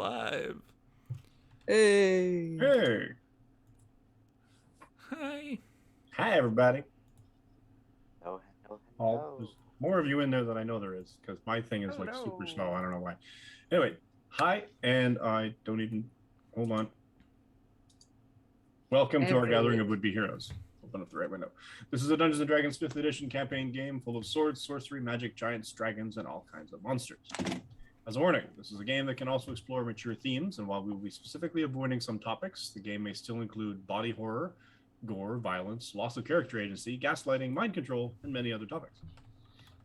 live. Hey. Hey. Hi. Hi, everybody. Hello. There's more of you in there than I know there is, because my thing is like super slow. I don't know why. Anyway, hi, and I don't even... Hold on. Welcome to our gathering of would-be heroes. Open up the right window. This is a Dungeons & Dragons 5th edition campaign game full of swords, sorcery, magic, giants, dragons, and all kinds of monsters. As a warning, this is a game that can also explore mature themes, and while we will be specifically avoiding some topics, the game may still include body horror, gore, violence, loss of character agency, gaslighting, mind control, and many other topics.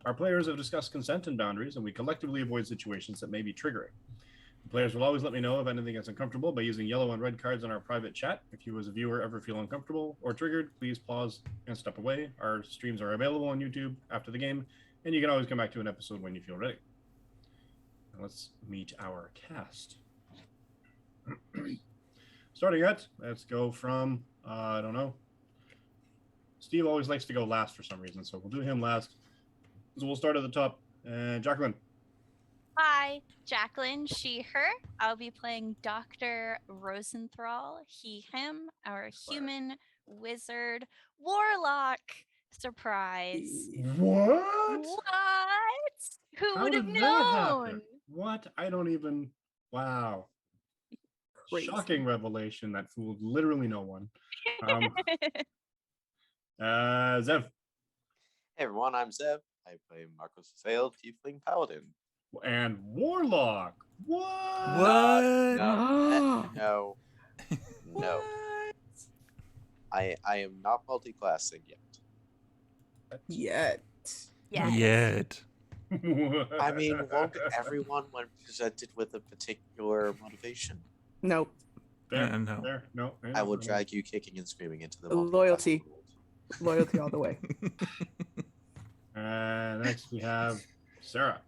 Our players have discussed consent and boundaries, and we collectively avoid situations that may be triggering. The players will always let me know if anything is uncomfortable by using yellow and red cards in our private chat. If you as a viewer ever feel uncomfortable or triggered, please pause and step away. Our streams are available on YouTube after the game, and you can always come back to an episode when you feel ready. Now let's meet our cast. Starting at, let's go from, I don't know. Steve always likes to go last for some reason, so we'll do him last. So we'll start at the top. Jacqueline. Hi, Jacqueline, she, her. I'll be playing Dr. Rosenthal, he, him, our human wizard warlock. Surprise. What? Who How would have did that happen? known? What? I don't even... Wow. Crazy. Shocking revelation that fooled literally no one. Zev. Hey everyone, I'm Zev. I play Marcos Sale, Tiefling Paladin. And Warlock. What? What? No. I am not multi-classing yet. Yet. Yet. I mean, won't everyone when presented with a particular motivation? Nope. There, No. there, no. I will drag you kicking and screaming into the Loyalty. multi-classing world. Loyalty all the way. Next we have Sarah.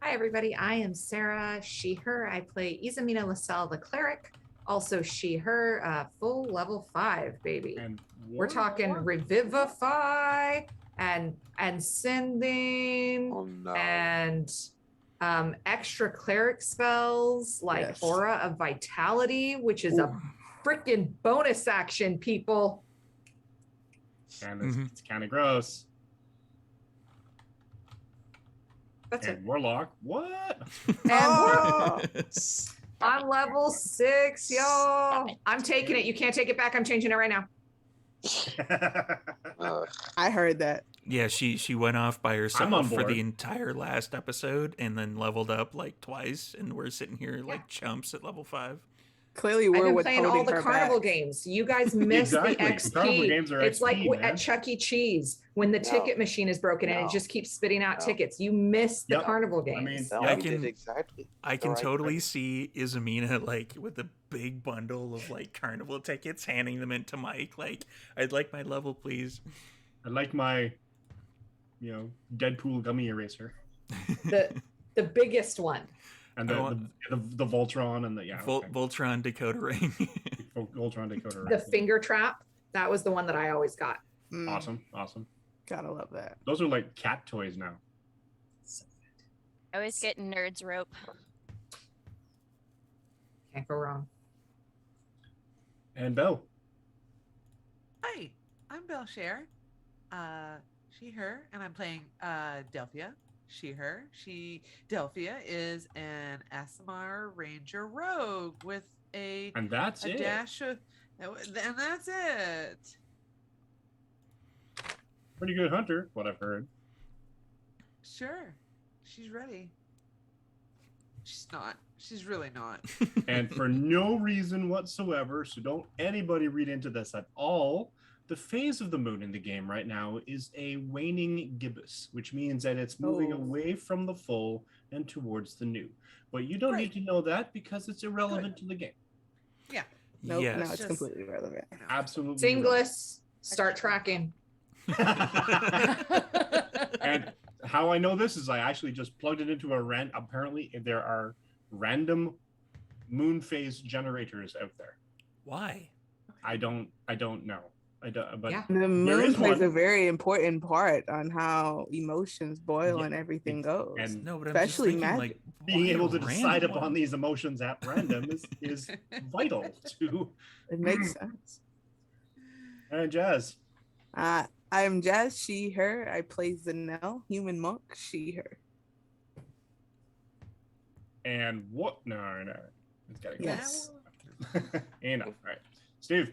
Hi, everybody. I am Sarah, she, her. I play Izamina LaSalle, the cleric. Also, she, her, full level 5, baby. And We're talking revivify and sending Oh no. and extra cleric spells like Yes. Aura of Vitality, which is a freaking bonus action, people. And it's kind of gross. That's it. And Warlock. What? And I'm level 6, y'all. I'm taking it. You can't take it back. I'm changing it right now. I heard that. Yeah, she went off by I'm on herself for board. the entire last episode and then leveled up like twice, and we're sitting here like chumps at level 5. Clearly, I've we're been what's playing all holding the her carnival back. games. You guys missed Exactly. the XP. Carnival games are It's XP, like man. at Chuck E. Cheese when the ticket machine is broken and it No. just keeps spitting out No. tickets. You missed the Yep. carnival I games. mean, No, I you can- did exactly. I the can right totally thing. see Izamina like with a big bundle of like carnival tickets, handing them into Mike. Like, I'd like my level, please. I like my, Deadpool gummy eraser. The biggest one. And I the want- the Voltron and the Voltron Dakota ring. Voltron Dakota. The finger trap. That was the one that I always got. Mm, Awesome. Gotta love that. Those are like cat toys now. I always get Nerd's Rope. Can't go wrong. And Belle. Hi, I'm Belle Cher. She, her, and I'm playing Delphia. She, her. Delphia is an Asimar Ranger Rogue with a And that's it. dash of, and that's it. Pretty good hunter, what I've heard. Sure, she's ready. She's not. She's really not. And for no reason whatsoever, so don't anybody read into this at all, the phase of the moon in the game right now is a waning gibbous, which means that it's moving away from the full and towards the new. But you don't need to know that because it's irrelevant to the game. Yeah. Nope, Yes. now it's Just- completely irrelevant. Absolutely. Singless. Start tracking. And how I know this is I actually just plugged it into apparently there are random moon phase generators out there. Why? I don't know. I don't, but Yeah. The there moon is plays a one. very important part on how emotions boil Yeah, and everything it's- goes. and No, but I'm just Especially thinking, magic. like, being why able a to decide random upon one? these emotions at random is vital to It makes sense. Jazz. I'm Jazz, she, her. I play Zanelle, human monk, she, her. And what? No. It's gotta go. Yes. Enough. All right, Steve.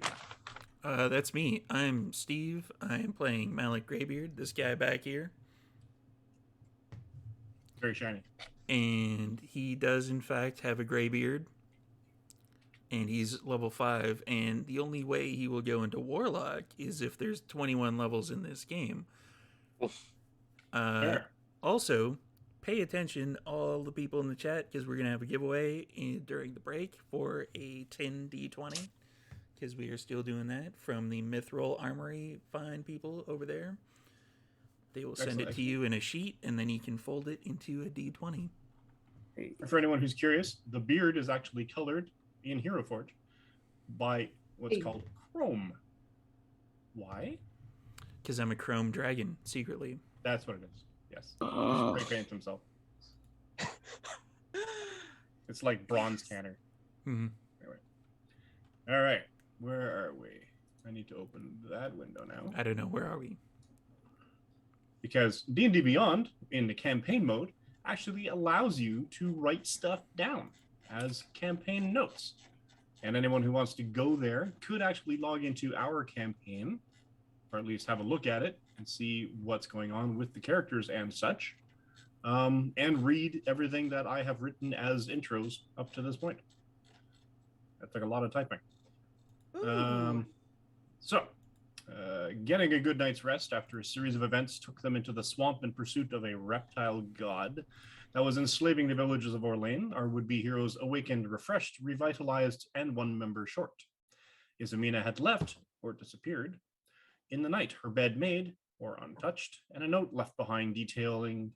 That's me. I'm Steve. I am playing Malik Greybeard, this guy back here. Very shiny. And he does, in fact, have a gray beard. And he's level 5. And the only way he will go into Warlock is if there's 21 levels in this game. Fair. Also, pay attention, all the people in the chat, because we're going to have a giveaway during the break for a 10d20. Because we are still doing that from the Mithril Armory fine people over there. They will send it to you in a sheet, and then you can fold it into a d20. For anyone who's curious, the beard is actually colored in Hero Forge by what's called chrome. Why? Because I'm a chrome dragon, secretly. That's what it is. Yes. Spray paint himself. It's like bronze tanner. Mm-hmm. Anyway. All right. Where are we? I need to open that window now. I don't know, where are we? Because D&D Beyond, in the campaign mode, actually allows you to write stuff down as campaign notes. And anyone who wants to go there could actually log into our campaign, or at least have a look at it and see what's going on with the characters and such, and read everything that I have written as intros up to this point. That's like a lot of typing. Getting a good night's rest after a series of events took them into the swamp in pursuit of a reptile god that was enslaving the villages of Orlane. Our would-be heroes awakened, refreshed, revitalized, and one member short. Isamina had left, or disappeared, in the night, her bed made, or untouched, and a note left behind detailing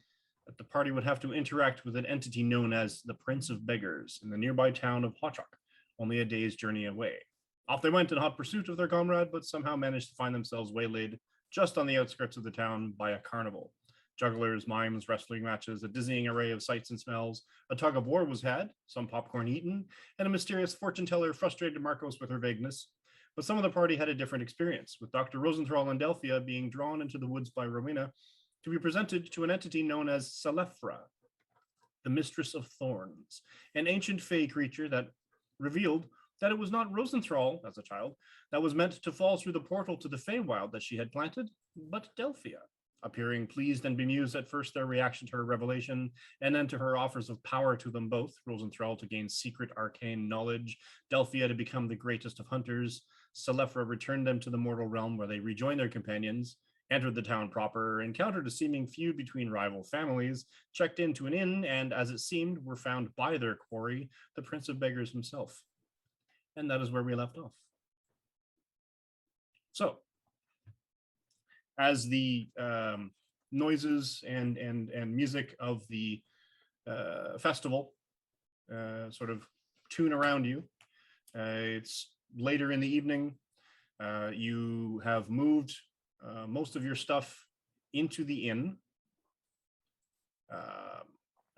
that the party would have to interact with an entity known as the Prince of Beggars in the nearby town of Hawchok, only a day's journey away. Off they went in hot pursuit of their comrade, but somehow managed to find themselves waylaid just on the outskirts of the town by a carnival. Jugglers, mimes, wrestling matches, a dizzying array of sights and smells. A tug of war was had, some popcorn eaten, and a mysterious fortune teller frustrated Marcos with her vagueness. But some of the party had a different experience, with Dr. Rosenthal and Delphia being drawn into the woods by Rowena to be presented to an entity known as Salefra, the Mistress of Thorns, an ancient fey creature that revealed that it was not Rosenthal, as a child, that was meant to fall through the portal to the Feywild that she had planted, but Delphia. Appearing pleased and bemused at first their reaction to her revelation, and then to her offers of power to them both, Rosenthal to gain secret arcane knowledge, Delphia to become the greatest of hunters, Salefra returned them to the mortal realm where they rejoined their companions, entered the town proper, encountered a seeming feud between rival families, checked into an inn, and, as it seemed, were found by their quarry, the Prince of Beggars himself. And that is where we left off. So, as the noises and music of the festival sort of tune around you, it's later in the evening. You have moved most of your stuff into the inn.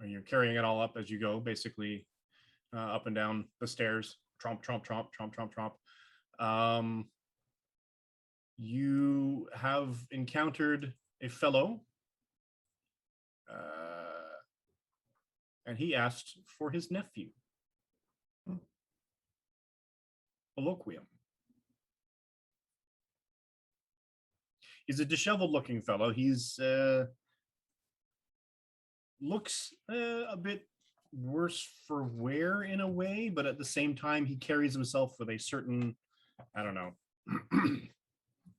You're carrying it all up as you go, basically up and down the stairs. Tromp, tromp, tromp, tromp, tromp, tromp. You have encountered a fellow, and he asked for his nephew, Colloquium. He's a disheveled-looking fellow. He's looks a bit worse for wear in a way, but at the same time, he carries himself with a certain, I don't know,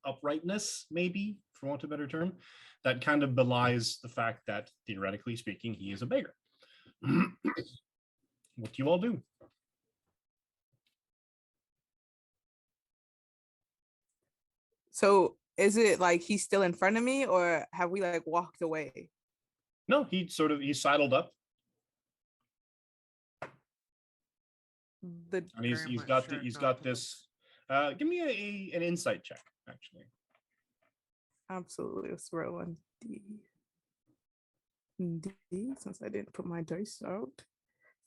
uprightness, maybe, for want of a better term, that kind of belies the fact that, theoretically speaking, he is a beggar. What do you all do? So is it like he's still in front of me, or have we like walked away? No, he's sidled up, The and he's Very much got sure he's not got to this. Give me an insight check. actually. Absolutely. Let's roll on D. D, since I didn't put my dice out.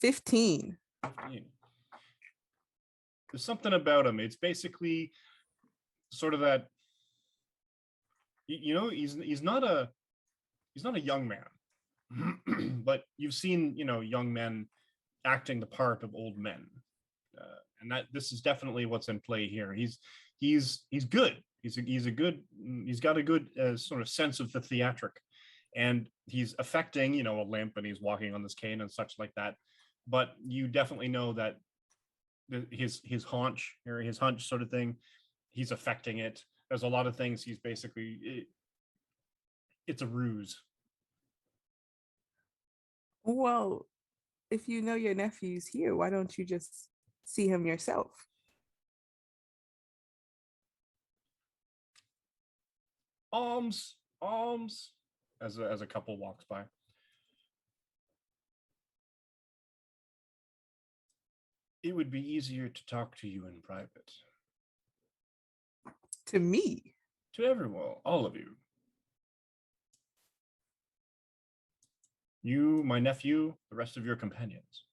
15. 15. There's something about him. It's basically sort of that. He's not a young man, but you've seen young men acting the part of old men, and that this is definitely what's in play here. He's good. He's got a good sort of sense of the theatric, and he's affecting a limp, and he's walking on this cane and such like that. But you definitely know that his haunch or his hunch sort of thing, he's affecting it. There's a lot of things he's basically it's a ruse. Well, if you know your nephew's here, why don't you just see him yourself? Alms, as a couple walks by. It would be easier to talk to you in private. To me? To everyone, all of you. You, my nephew, the rest of your companions.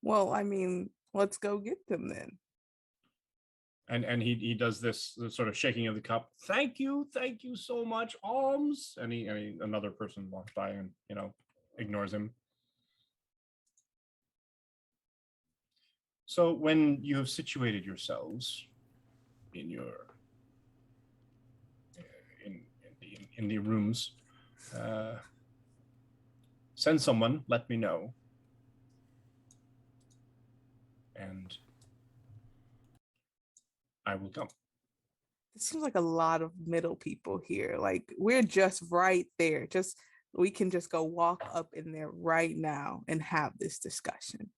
Well, I mean, let's go get them then. And he does this sort of shaking of the cup. Thank you so much, Alms. And another person walks by and ignores him. So when you have situated yourselves in your in the rooms, send someone. Let me know, and I will come. It seems like a lot of middle people here. Like we're just right there. We can just go walk up in there right now and have this discussion.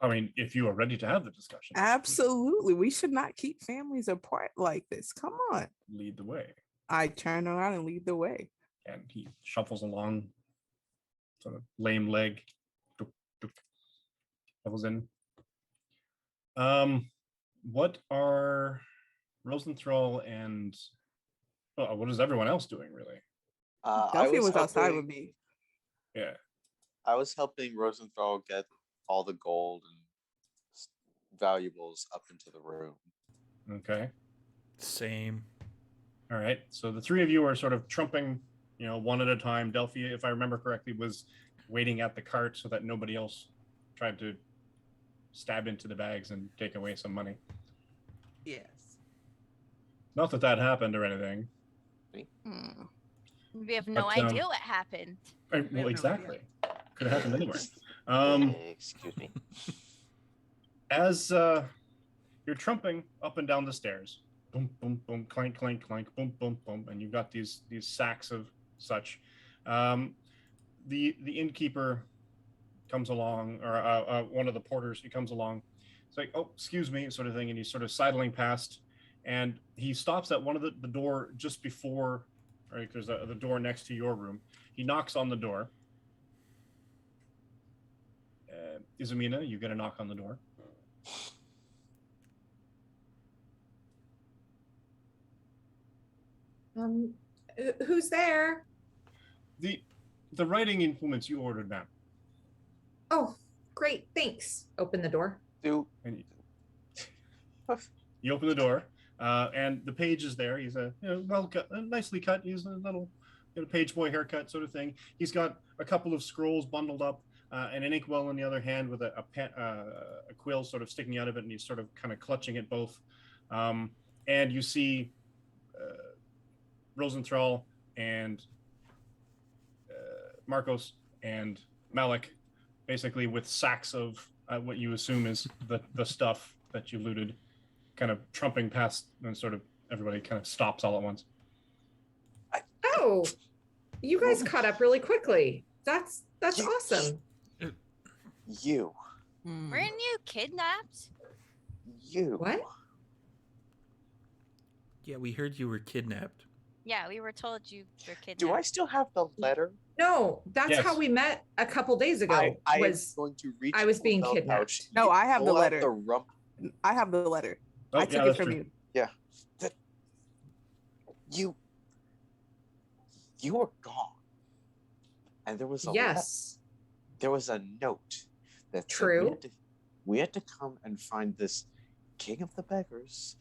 I mean, if you are ready to have the discussion. Absolutely. We should not keep families apart like this. Come on. Lead the way. I turn around and lead the way. And he shuffles along, sort of lame leg. Shuffles in. What are Rosenthal and what is everyone else doing, really? Delphia was outside with me. Yeah. I was helping Rosenthal get all the gold and valuables up into the room. Okay. Same. All right. So the three of you are sort of trumping, one at a time. Delphia, if I remember correctly, was waiting at the cart so that nobody else tried to stab into the bags and take away some money. Yes. Not that happened or anything. We have no idea what happened. Well, exactly. Could have happened anywhere. Excuse me. As you're trumping up and down the stairs, boom, boom, boom, clank, clank, clank, boom, boom, boom, and you've got these sacks of such. The innkeeper comes along, or one of the porters, he comes along. It's like, oh, excuse me, sort of thing, and he's sort of sidling past, and he stops at one of the door just before, right? There's the door next to your room. He knocks on the door. Izamina, you get a knock on the door. Who's there? The writing implements you ordered, ma'am. Oh, great, thanks. Open the door. You open the door, and the page is there. He's well cut, nicely cut. He's a little page boy haircut sort of thing. He's got a couple of scrolls bundled up, and an inkwell in the other hand with a quill sort of sticking out of it, and he's sort of kind of clutching at both. And you see Rosenthal and Marcos and Malik basically with sacks of what you assume is the stuff that you looted, kind of trumping past, and sort of everybody kind of stops all at once. Oh, you guys caught up really quickly. That's awesome. You. Weren't you kidnapped? You. What? Yeah, we heard you were kidnapped. Yeah, we were told you were kidnapped. Do I still have the letter? No, that's Yes. how we met a couple days ago. I was am going to reach. I was being into the kidnapped. pouch, No, I have the pull out letter. the rump. I have the letter. Oh, I took yeah, it that's from true. you. Yeah. You were gone, and there was a Yes, there was a note that said true. we had to come and find this king of the beggars.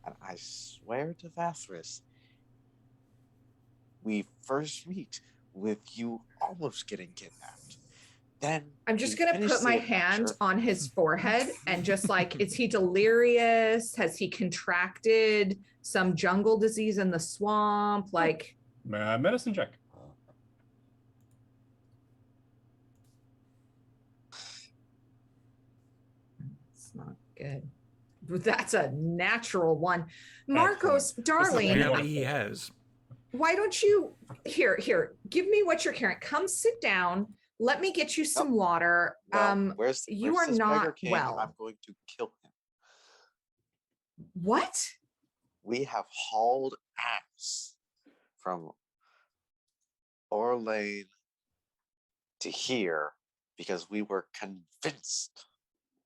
And I swear to Vathris, we first meet with you almost getting kidnapped. Then I'm just we gonna finish put my the hand adventure. on his forehead and just like, is he delirious? Has he contracted some jungle disease in the swamp? Like, Medicine check. it's not good. That's a natural one. That's Marcos, fine. darling, Apparently he has. why don't you here, give me what you're carrying. Come sit down. Let me get you some water. Well, where's you are this beggar not king? well. I'm going to kill him. What? We have hauled ass from Orlane to here because we were convinced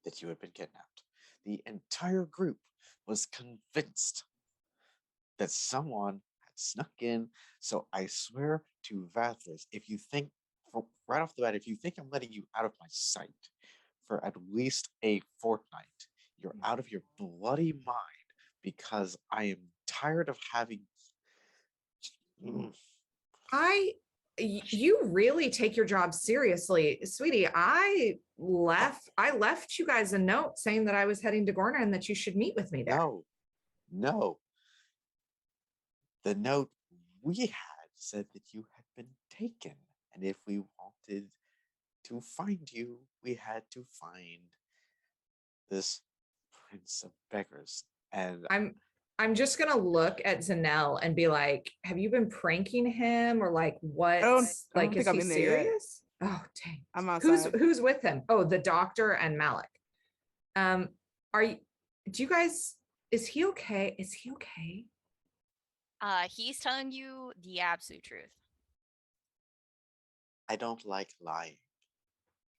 that you had been kidnapped. The entire group was convinced that someone had snuck in. So I swear to Vathris, if you think, right off the bat, if you think I'm letting you out of my sight for at least a fortnight, you're out of your bloody mind, because I am tired of having. You really take your job seriously, sweetie. I left you guys a note saying that I was heading to Gorna and that you should meet with me there. No. The note we had said that you had been taken, and if we wanted to find you, we had to find this Prince of Beggars. And I'm just gonna look at Zanelle and be like, have you been pranking him, or like what? I don't Like, think is I'm he in there yet. serious? Oh dang. I'm outside. Who's with him? Oh, the doctor and Malik. Do you guys, is he okay? Is he okay? He's telling you the absolute truth. I don't like lying.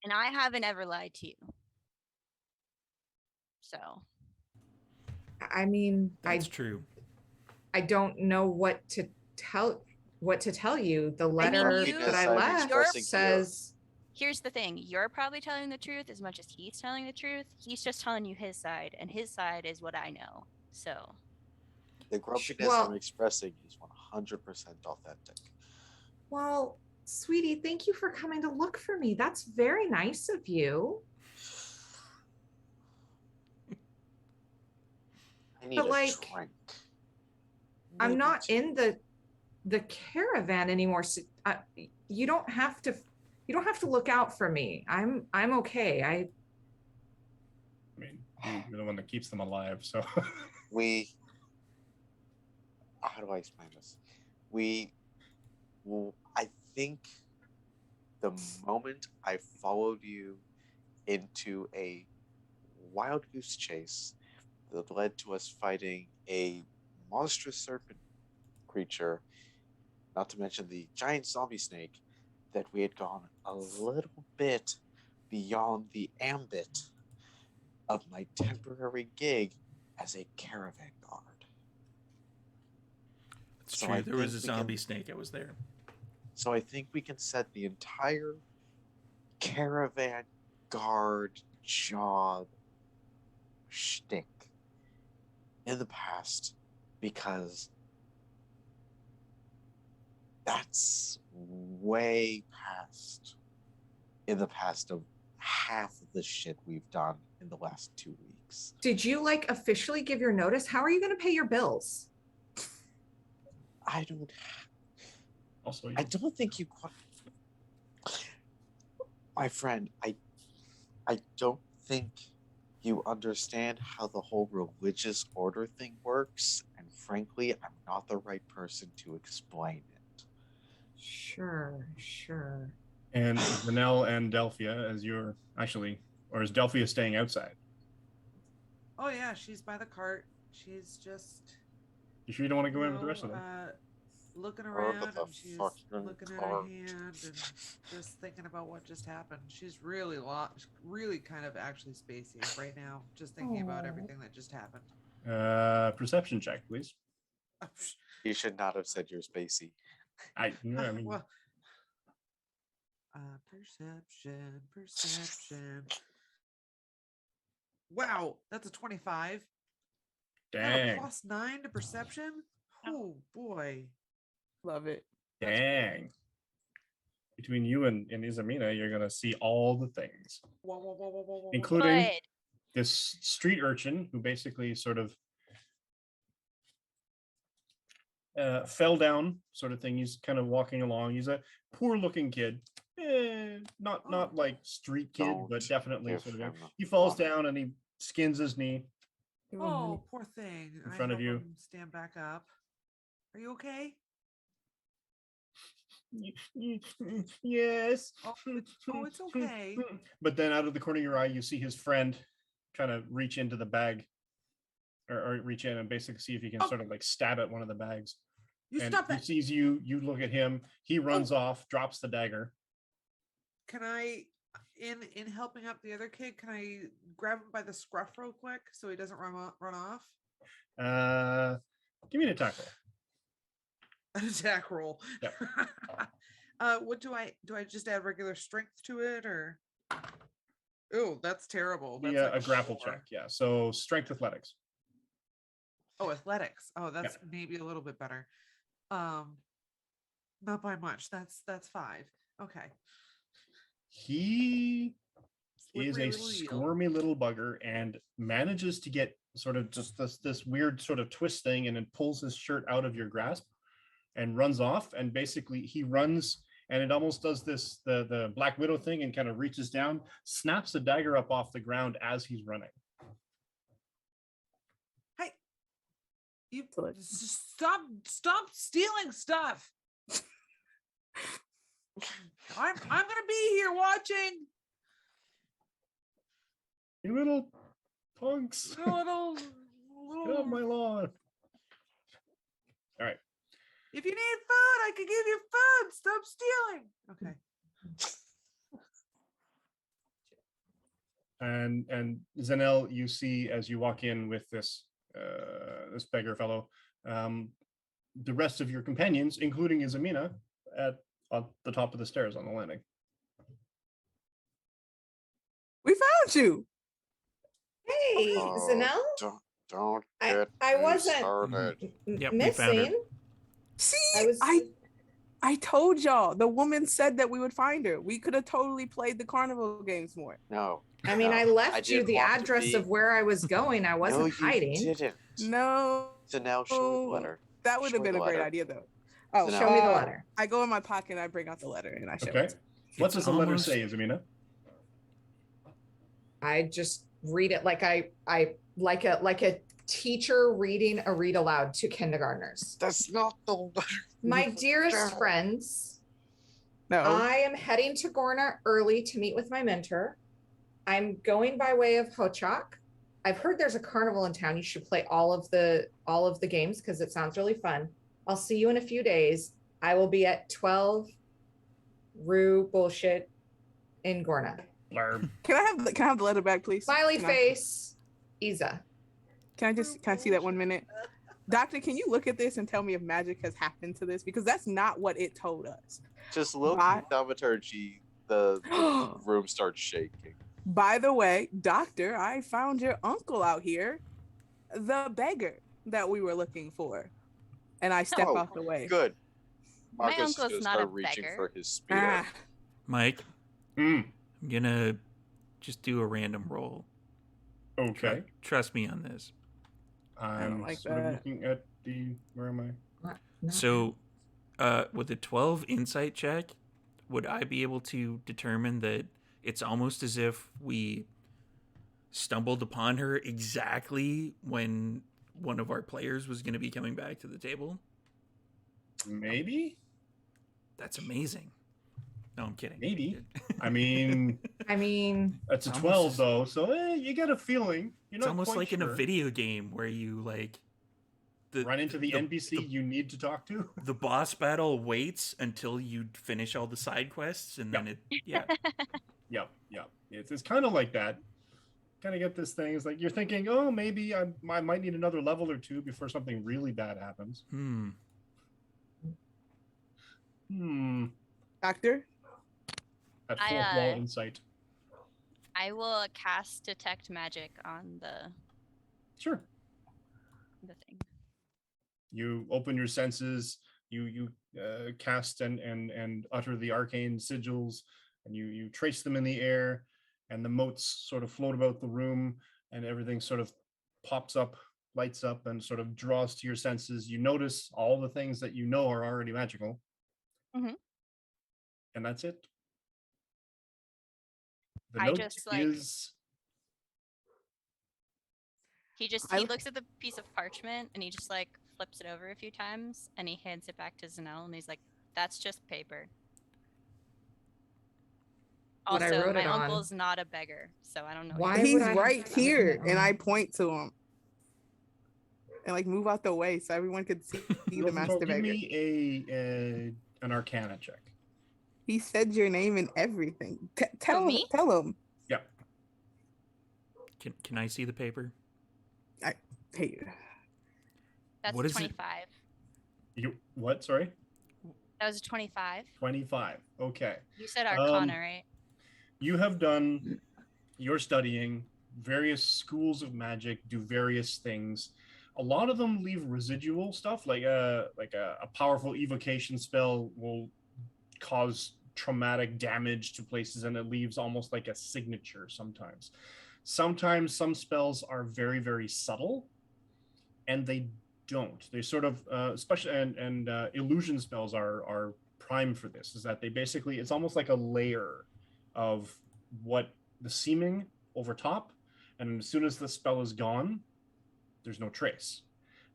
And I haven't ever lied to you. So I mean, That's true. I don't know what to tell you. The I mean, letter you- that I I'm left expressing says, here's the thing. You're probably telling the truth as much as he's telling the truth. He's just telling you his side, and his side is what I know. So The grumpiness well- I'm expressing is 100% authentic. well, sweetie, thank you for coming to look for me. That's very nice of you. I need But, a like, drink. I'm Maybe not two. in the caravan anymore. So, you don't have to look out for me. I'm okay. I mean, you're the one that keeps them alive, so. How do I explain this? I think the moment I followed you into a wild goose chase that led to us fighting a monstrous serpent creature, not to mention the giant zombie snake, that we had gone a little bit beyond the ambit of my temporary gig as a caravan guard. It's So true. I There was think a we can- zombie snake. I was there. So I think we can set the entire caravan guard job shtick in the past, because that's way past in the past of half of the shit we've done in the last 2 weeks. Did you like officially give your notice? How are you going to pay your bills? I don't Also, I don't think you quite, my friend, I don't think you understand how the whole religious order thing works, and frankly, I'm not the right person to explain it. Sure. and Vanel and Delphia, as you're actually, or is Delphia staying outside? Oh yeah, she's by the cart. She's just You sure you don't want to go in with the rest of them? looking Or around, with the and she's fucking looking at her cart. hand and just thinking about what just happened. She's really kind of actually spacey right now, just thinking about Aw. everything that just happened. Perception check, please. You should not have said you're spacey. I mean, Well, perception. Wow, that's a 25. I have a dang, +9 to perception. Oh boy. Love it. dang. Between you and Izamina, you're gonna see all the things, Whoa, whoa, whoa, whoa, whoa, whoa. including Good. this street urchin who basically sort of fell down, sort of thing. He's kind of walking along. He's a poor-looking kid, not like street kid, but Don't definitely give sort of. him He falls honor. down and he skins his knee. Give him money. Oh, poor thing. In front of help you. him stand back up. Are you okay? Yes. Oh, it's okay. But then out of the corner of your eye, you see his friend kind of reach into the bag or reach in and basically see if he can Oh. sort of like stab at one of the bags. You And stop he that. sees you, you look at him, he runs off, drops the dagger. Can I, in helping up the other kid, can I grab him by the scruff real quick so he doesn't run off? Give me an attack roll. An attack roll. Yep. What do I just add regular strength to it or? Oh, that's terrible. That's Yeah, like a grapple 4. check. Yeah. So strength athletics. Oh, athletics. Oh, that's maybe a little bit better. Not by much. That's 5. Okay. He is Slippery a little eel. squirmy little bugger and manages to get sort of just this weird sort of twist thing and then pulls his shirt out of your grasp and runs off. And basically he runs and it almost does this the Black Widow thing and kind of reaches down, snaps the dagger up off the ground as he's running. Hey, you Excellent. stop stealing stuff. I'm gonna be here watching. You little punks. Little, Get off my lawn. All right. if you need food, I could give you food. Stop stealing. Okay. And Zanel, you see as you walk in with this this beggar fellow, the rest of your companions, including Izamina, on the top of the stairs on the landing. We found you. Hey, Oh, Zanel. Don't I- get I me wasn't- started. Yep, we found her. Missing. See, I was. I told y'all the woman said that we would find her. We could have totally played the carnival games more. No. I mean, no, I left you didn't the want to address be- of where I was going. I No, wasn't you hiding. didn't. No, So now show me the letter. that would Show have me been the a great letter. idea, though. Oh, So Show me the uh, letter. I go in my pocket and I bring out the letter and I show Okay. it. What It's does the letter almost- say, Izamina? I just read it like I like a teacher reading a read aloud to kindergartners. That's not the letter. My dearest No. friends, No, I am heading to Gorna early to meet with my mentor. I'm going by way of Hochak. I've heard there's a carnival in town. You should play all of the games because it sounds really fun. I'll see you in a few days. I will be at 12 Rue Bullshit in Gorna. Blurb. can I have the letter back, please? Smiley Can I- face, Isa. Can I see that 1 minute? Doctor, can you look at this and tell me if magic has happened to this? Because that's not what it told us. Just look Why? at thaumaturgy. The room starts shaking. By the way, Doctor, I found your uncle out here, the beggar that we were looking for. And I step Oh, out the way. Good. My Marcus is uncle's gonna not a start reaching beggar. for his spear. Ah, Mike, Mm, I'm gonna just do a random roll. okay. Trust me on this. I'm like sort of that. looking at the. Where am I? So, with a 12 insight check, would I be able to determine that it's almost as if we stumbled upon her exactly when one of our players was going to be coming back to the table? Maybe. That's amazing. No, I'm kidding. Maybe. I mean, I mean, that's a It's 12 almost- though, so you get a feeling. You're It's not almost quite like in a sure. video game where you like Run into the NPC you need to talk to. the boss battle waits until you finish all the side quests and then it Yep. It's kind of like that. kind of get this thing. It's like you're thinking, oh, maybe I might need another level or two before something really bad happens. Doctor? At I, fourth wall insight. I will cast detect magic on Sure. the thing. You open your senses. You cast and utter the arcane sigils, and you trace them in the air, and the motes sort of float about the room, and everything sort of pops up, lights up, and sort of draws to your senses. You notice all the things that you know are already magical, Mhm. and that's it. The I note just, like- is He I- looks at the piece of parchment and he just like flips it over a few times and he hands it back to Zanel and he's like, "That's just paper." What I Also, wrote my it on. uncle's not a beggar, so I don't know. Why He's would I have right written here, it and I on? point to him. And like move out the way so everyone could see the master give beggar. me an Arcana check. He said your name and everything. Tell me? him. Yep. Can I see the paper? Hey, That's What a is it? 25. You what? Sorry. That was a 25. 25. Okay. You said Arcana, Um, right? You have done your studying, various schools of magic do various things. A lot of them leave residual stuff, like a powerful evocation spell will cause traumatic damage to places, and it leaves almost like a signature sometimes. Sometimes some spells are very, very subtle, and they don't. They sort of, especially and illusion spells are prime for this. Is that they basically, it's almost like a layer of what the seeming over top, and as soon as the spell is gone, there's no trace.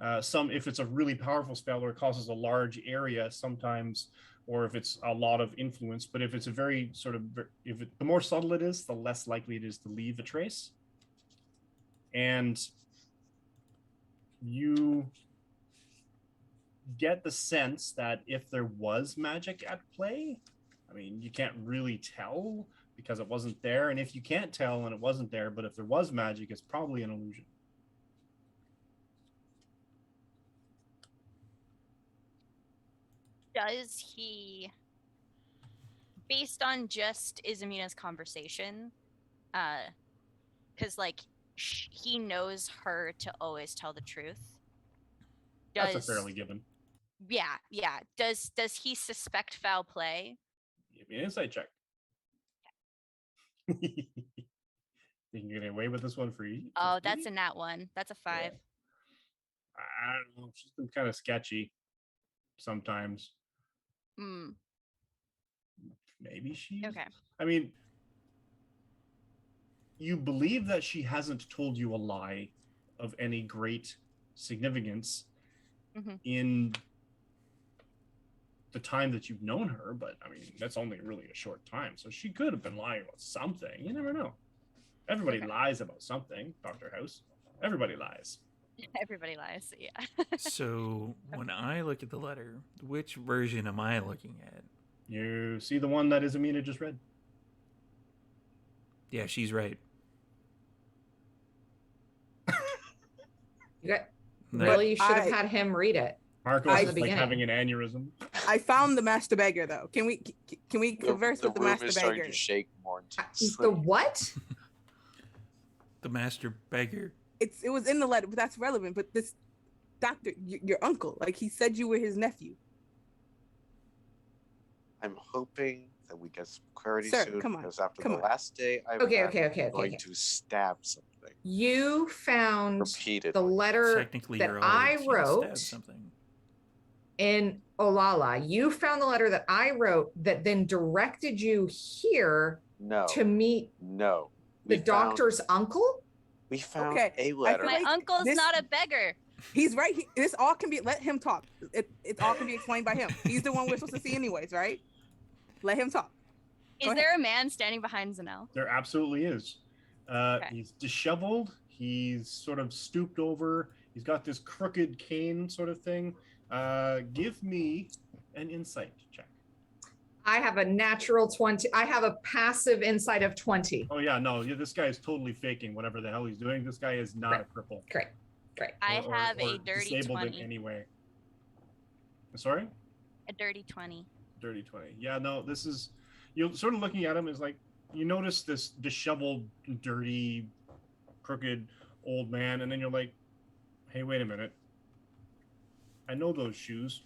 If it's a really powerful spell or it causes a large area sometimes, or if it's a lot of influence, but if it's a very sort of, the more subtle it is, the less likely it is to leave a trace. And you get the sense that if there was magic at play, I mean, you can't really tell because it wasn't there. And if you can't tell and it wasn't there, but if there was magic, it's probably an illusion. Does he, based on just Isamina's conversation, because like he knows her to always tell the truth. That's a fairly given. Yeah. Does he suspect foul play? Give me an insight check. You can get away with this one for you. Oh, that's a nat 1. That's a 5. Yeah. I don't know. She's been kind of sketchy sometimes. Maybe she. Okay. I mean, you believe that she hasn't told you a lie of any great significance in the time that you've known her, but I mean, that's only really a short time. So she could have been lying about something. You never know. Everybody lies about something, Dr. House. Everybody lies. Everybody lies, yeah. So when I look at the letter, which version am I looking at? You see the one that Isamina just read. Yeah, she's right. Really, you should have I- had him read it. Marcos the is like beginning. having an aneurysm. I found the master beggar though. Can we converse the with the room master is starting beggar? to shake more intensely. The what? The master beggar. It was in the letter, but that's relevant. But this doctor, your uncle, like he said you were his nephew. I'm hoping that we get some clarity Sir, soon, come on, because after come the on. last day I've Okay, had, okay. I'm going to stab something You found repeatedly. the letter Technically, that you're I allowed to wrote stab something. in Olala. You found the letter that I wrote that then directed you here No, to meet no. the doctor's uncle. We found Okay, a I letter. feel My like uncle's this- not a beggar. He's right. This all can be. Let him talk. It all can be explained by him. He's the one we're supposed to see, anyways, right? Let him talk. Go Is ahead. there a man standing behind Zanel? There absolutely is. Okay. He's disheveled. He's sort of stooped over. He's got this crooked cane sort of thing. Give me an insight check. I have a natural 20. I have a passive insight of 20. Oh yeah, no, this guy is totally faking whatever the hell he's doing. This guy is not a cripple. Great. I or- have or a dirty disabled 20. in any way. Sorry? A dirty 20. Dirty 20. Yeah, no, this is, you're sort of looking at him as like, you notice this disheveled, dirty, crooked old man, and then you're like, hey, wait a minute. I know those shoes.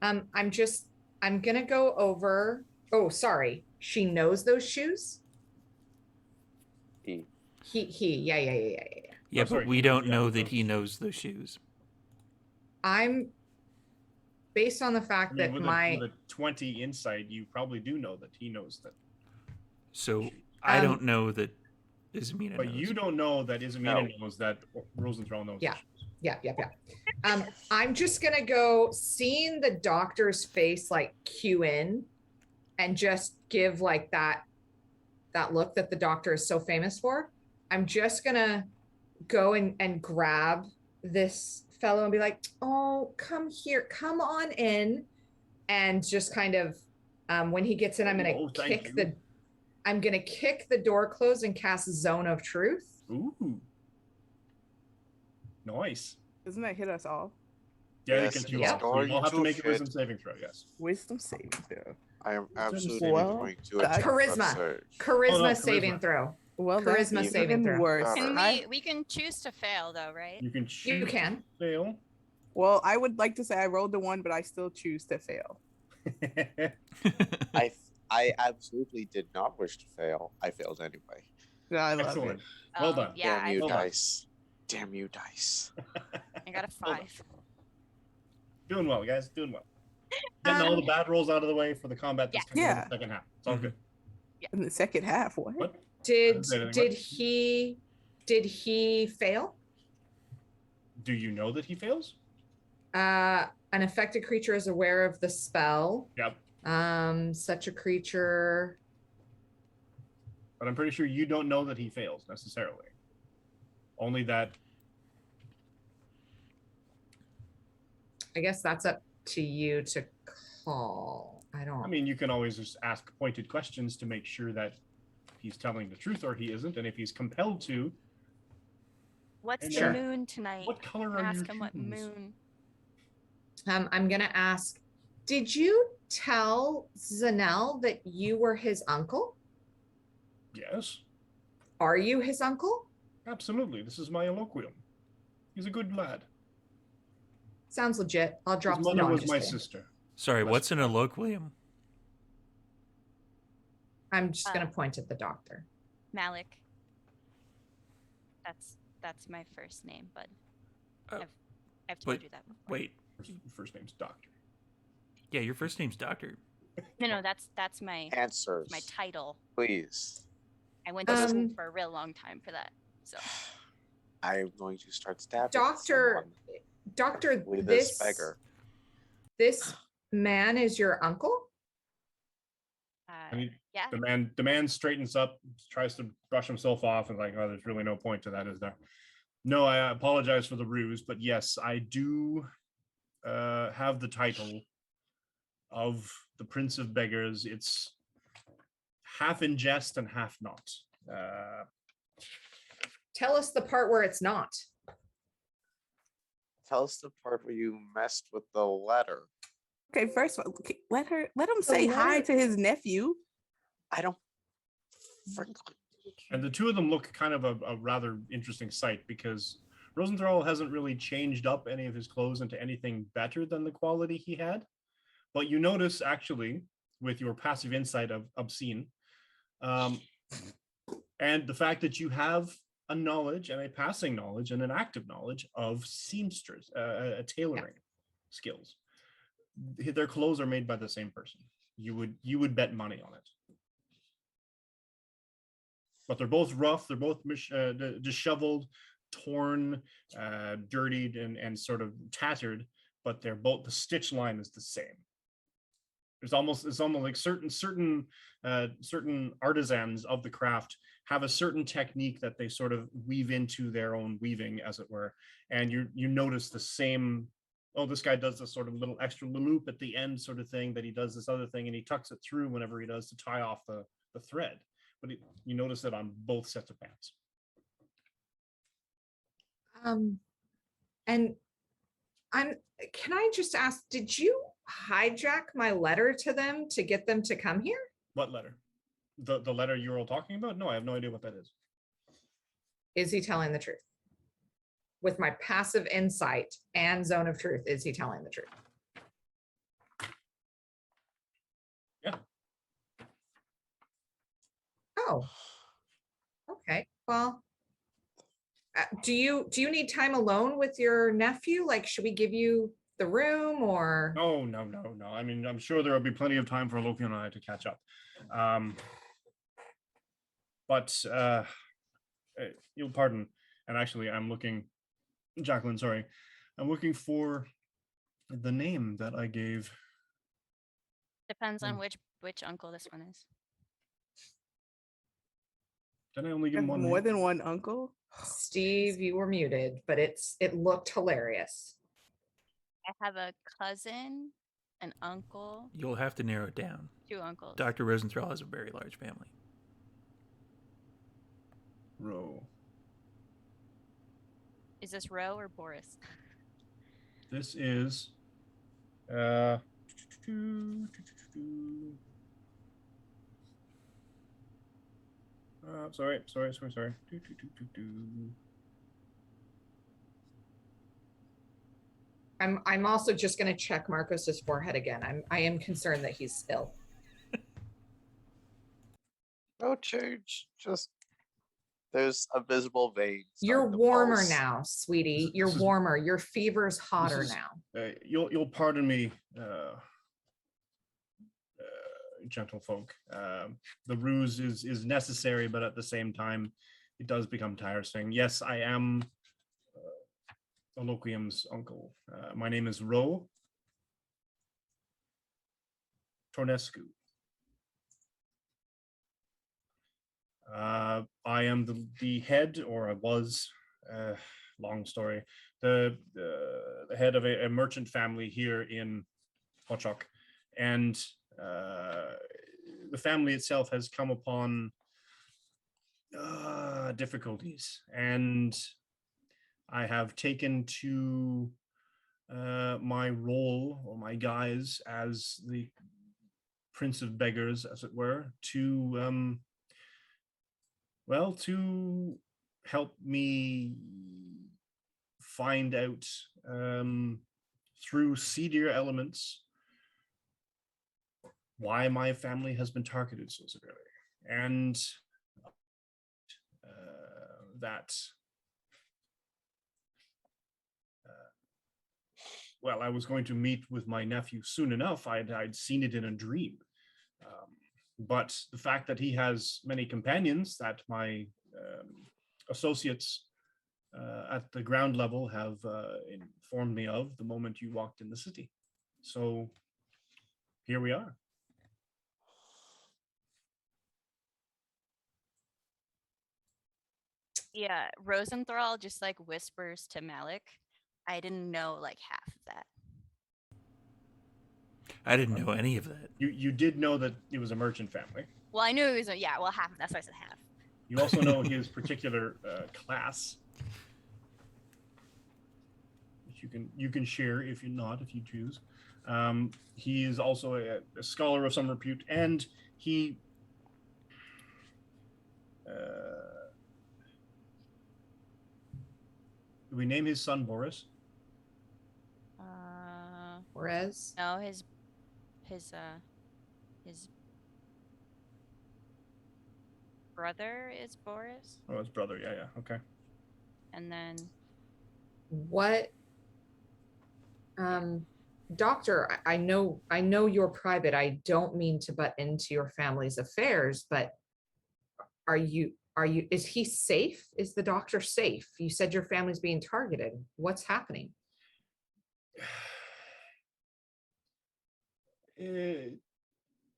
I'm gonna go over. Oh, sorry. She knows those shoes. He. Yeah. Yeah, sorry, but we don't yeah, know that those- he knows those shoes. I'm based on the fact I mean, that with a 20 insight, you probably do know that he knows that. So I don't know that Ismina But knows. you don't know that Ismina knows that Rosenthal knows. Yeah. the shoes. Yeah. I'm just gonna go seeing the doctor's face like cue in and just give like that look that the doctor is so famous for. I'm just gonna go and grab this fellow and be like, oh, come here, come on in. And just kind of when he gets in, I'm gonna Oh, thank you. kick the door closed and cast Zone of Truth. Ooh. Nice. Doesn't that hit us all? Yeah, Yes, it gets you yeah. off. So you all have to Going make a to wisdom saving throw, yes. Wisdom saving throw. I am Wisdom absolutely saving going to throw. attempt Charisma. that search. Charisma Oh, no, saving charisma. throw. Well, Charisma that's saving even throw. worse. Alright. We can choose to fail though, right? You can choose You can. to fail. Well, I would like to say I rolled the 1, but I still choose to fail. I absolutely did not wish to fail. I failed anyway. Yeah, I love Excellent. it. Well done. Yeah, Damn you, well done. dice. Damn you, dice. I got a Well done. 5. Doing well, guys. Doing well. Getting all the bad rolls out of the way for the combat that's coming in Yeah. the second half. It's all Mhm. good. In the second half, what? What? Did say anything, did he fail? Do you know that he fails? An affected creature is aware of the spell. Yep. Such a creature. But I'm pretty sure you don't know that he fails necessarily. Only that I guess that's up to you to call. I don't. I mean, you can always just ask pointed questions to make sure that he's telling the truth or he isn't. And if he's compelled to, What's And the Sure. moon tonight? what color are your Ask him what shoes? moon. I'm gonna ask. Did you tell Zanel that you were his uncle? Yes, Are you his uncle? absolutely. This is my eloquium. He's a good lad. Sounds legit. I'll drop His some. mother No, I'm was just my kidding. sister. Sorry, Bless what's an eloquium? I'm just gonna point at the doctor. Malik. That's my first name, bud. Oh, I've told but you that before. Wait, First name's Doctor. yeah, your first name's Doctor. No, that's my Answers, title. please. I went to school Um, for a real long time for that. So I am going to start stabbing Doctor, someone doctor, with this this beggar. this man is your uncle? And he, yeah. the man straightens up, tries to brush himself off, and like, oh, there's really no point to that, is there? No, I apologize for the ruse, but yes, I do have the title of the Prince of Beggars. It's half in jest and half not. Tell us the part where it's not. Tell us the part where you messed with the letter. Okay, first of all, let him say hi to his nephew. I don't. Frankly, And the two of them look kind of a rather interesting sight because Rosenthal hasn't really changed up any of his clothes into anything better than the quality he had. But you notice actually with your passive insight of obscene, and the fact that you have a knowledge and a passing knowledge and an active knowledge of seamstress, tailoring skills. Their clothes are made by the same person. You would bet money on it. But they're both rough. They're both disheveled, torn, dirtied, and sort of tattered. But they're both, the stitch line is the same. It's almost like certain artisans of the craft have a certain technique that they sort of weave into their own weaving, as it were. And you notice the same oh, this guy does this sort of little extra loop at the end sort of thing, that he does this other thing and he tucks it through whenever he does to tie off the thread. But you notice it on both sets of pants. And can I just ask, did you hijack my letter to them to get them to come here? What letter? The letter you're all talking about? No, I have no idea what that is. Is he telling the truth? With my passive insight and zone of truth, is he telling the truth? Yeah. Oh, okay. Well, do you need time alone with your nephew? Like, should we give you the room or? No. I mean, I'm sure there will be plenty of time for Loki and I to catch up. But you'll pardon. And actually, I'm looking, Jacqueline, sorry. I'm looking for the name that I gave. Depends on which uncle this one is. Did I only give him one More name? than one uncle? Steve, you were muted, but it looked hilarious. I have a cousin, an uncle, You'll have to narrow it down. 2 uncles. Dr. Rosenthal has a very large family. Row. Is this Roe or Boris? This is sorry. I'm also just going to check Marcos's forehead again. I am concerned that he's ill. No change. Just there's a visible vein. You're starting to warmer pulse. now, sweetie. You're This is- warmer. Your fever's hotter is- now. You'll pardon me, gentle folk. The ruse is necessary, but at the same time, it does become tiresome. Yes, I am Aloquium's uncle. My name is Ro Tornescu. I am the head, or I was, long story, the head of a merchant family here in Hochok, and the family itself has come upon difficulties, and I have taken to my role, or my guise, as the Prince of Beggars, as it were, to to help me find out through seedier elements why my family has been targeted so severely, and that well, I was going to meet with my nephew soon enough. I'd seen it in a dream. But the fact that he has many companions that my associates at the ground level have informed me of the moment you walked in the city. So here we are. Yeah, Rosenthal just like whispers to Malik, I didn't know like half of that. I didn't know any of that. You did know that it was a merchant family. Well, I knew it was half. That's why I said half. You also know his particular class, which you can share if you choose. He is also a scholar of some repute, and he do we name his son Boris? Whereas No, his brother is Boris, Oh, his brother. Yeah. Okay. and then what doctor, I know you're private. I don't mean to butt into your family's affairs, but is he safe? Is the doctor safe? You said your family's being targeted. What's happening?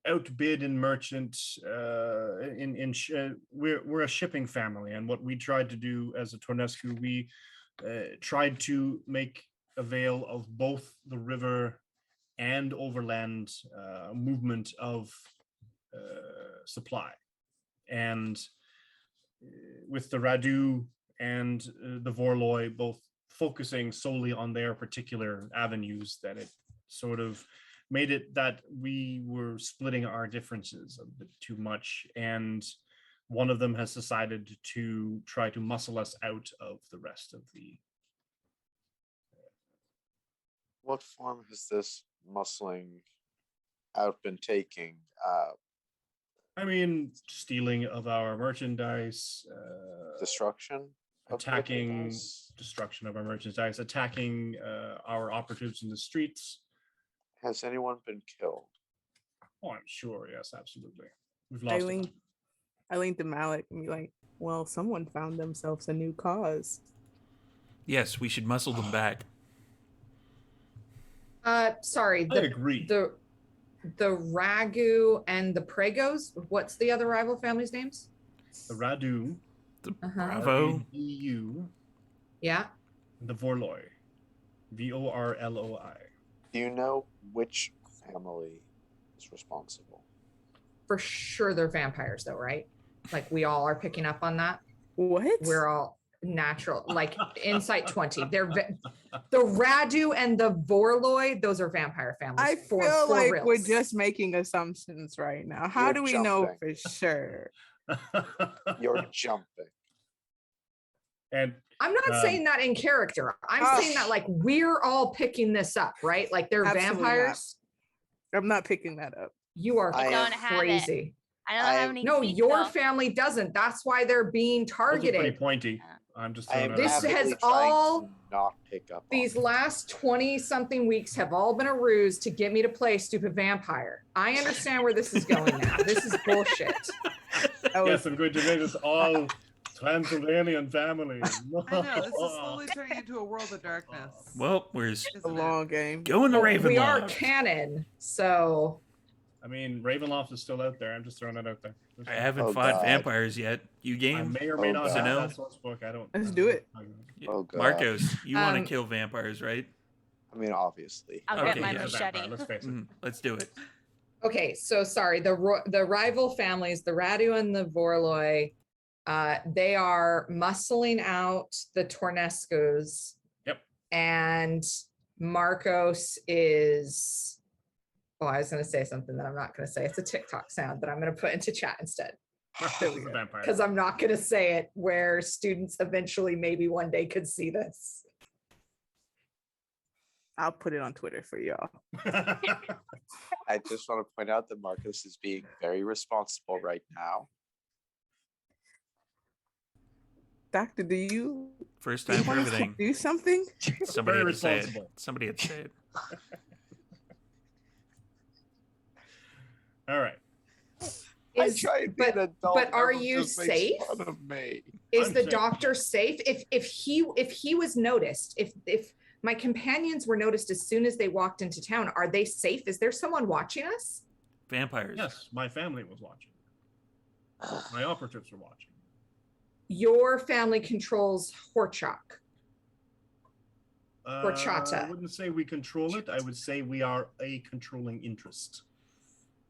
Outbid in merchant. We're a shipping family, and what we tried to do as a Tornescu, we tried to make avail of both the river and overland movement of supply. And with the Radu and the Vorloi both focusing solely on their particular avenues, that it sort of made it that we were splitting our differences a bit too much, and one of them has decided to try to muscle us out of the rest of the. What form has this muscling out been taking? I mean, stealing of our merchandise, Destruction? of attacking, merchandise? destruction of our merchandise, attacking our operatives in the streets. Has anyone been killed? Oh, I'm sure. Yes, absolutely. We've lost. I linked to Malik and be like, well, someone found themselves a new cause. Yes, we should muscle them back. Sorry. I agree. The Ragu and the Pregos. What's the other rival families' names? The Radu, The Uh-huh. Bravo. EU, Yeah. the Vorloi, Vorloi. Do you know which family is responsible? For sure they're vampires though, right? Like we all are picking up on that. What? We're all natural, like insight 20. The Radu and the Vorloi, those are vampire families. I for feel like we're reals. just making assumptions right now. How You're do we know jumping. for sure? You're jumping. And I'm not saying that in character. I'm Oh. saying that like we're all picking this up, right? Like they're Absolutely vampires. I'm not picking that up. You are I don't have it. crazy. I don't I- have any. No, your detail. family doesn't. That's why they're being those are pretty targeted. pointy. I'm just I throwing am it This out there. has avidly trying all- to not pick up on These it. last 20 something weeks have all been a ruse to get me to play stupid vampire. I understand where this is going now. This is bullshit. That was Yes, I'm going to make this all Transylvanian family. I know, this is slowly turning into a world of darkness. Well, we're a isn't it? long game. going to Ravenloft. We are canon, so I mean, Ravenloft is still out there. I'm just throwing it out there. I haven't Oh, fought God. vampires yet. You I game? may or may Oh, not God. have No. that source book. I don't. Let's do it. Oh, God. Marcos, you want to Um, kill vampires, right? I mean, obviously. I'll Okay, get my yeah. He's a vampire, machete. let's face it. Let's do it. okay. So sorry. The rival families, the Radu and the Vorloi, they are muscling out the Tornescos. Yep. And Marcos is. Oh, I was going to say something that I'm not going to say. It's a TikTok sound that I'm going to put into chat instead. Marcos is a vampire. Because I'm not going to say it where students eventually maybe one day could see this. I'll put it on Twitter for y'all. I just want to point out that Marcos is being very responsible right now. Doctor, do you First time for wanna everything. do something? Somebody Very had to say it. responsible. Somebody had to say it. All right. Is, try and be but- an adult. but are everyone you just makes safe? fun of me. is I'm the safe. doctor safe? If he was noticed, if my companions were noticed as soon as they walked into town, are they safe? Is there someone watching us? Vampires. Yes, my family was watching. My operatives were watching. Your family controls Horchak. Horchata. I wouldn't say we control it. I would say we are a controlling interest.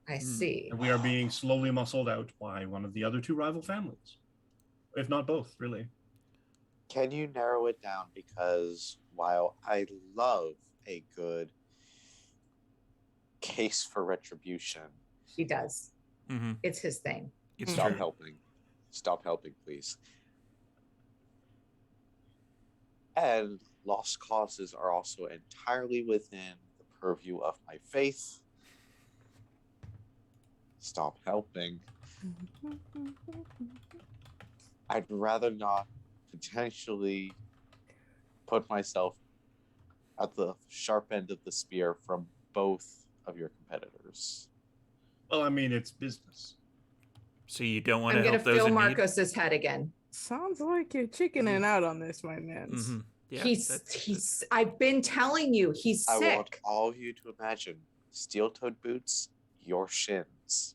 I see. And we are being slowly muscled out by one of the other two rival families. If not both, really. Can you narrow it down? Because while I love a good case for retribution, He does. Mm-hmm. It's his thing. It's stop true. helping. Stop helping, please. And lost causes are also entirely within the purview of my faith. Stop helping. I'd rather not potentially put myself at the sharp end of the spear from both of your competitors. Well, I mean, it's business. So you don't want I'm to gonna help those fill in need? Marcos's head again. Sounds like you're chickening out on this, my man. Mm-hmm. Yeah, he's I've been telling you, he's I want sick. all of you to imagine steel-toed boots, your shins.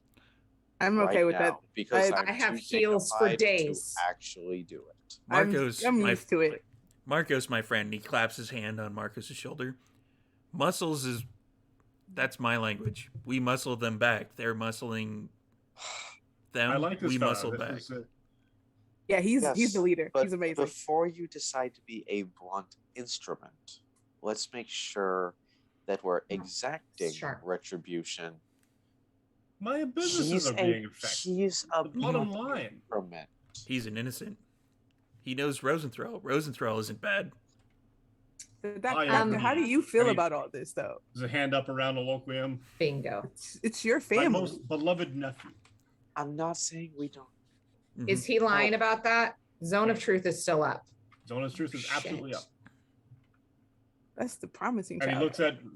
I'm okay right with that. now, because I I'm have too heels for dignified days. to actually do it. I'm Marcos, I'm my- used to it. Marcos, my friend, he claps his hand on Marcos's shoulder. Muscles is that's my language. We muscle them back. They're muscling them. I like this we fella. muscle This back. is, Yeah, he's the Yes, leader. But He's amazing. before you decide to be a blunt instrument, let's make sure that we're exacting Sure. retribution. my businesses are being affected. He's a The bottom blunt line. instrument. He's an innocent. He knows Rosenthal. Rosenthal isn't bad. Doctor, how do you feel about all this, though? There's a hand up around the loquium. Bingo. It's your My family. most beloved nephew. I'm not saying we don't. Mhm. Is he lying about that? Zone of Truth is still up. Zona's truth is absolutely Shit. up. That's the promising And child.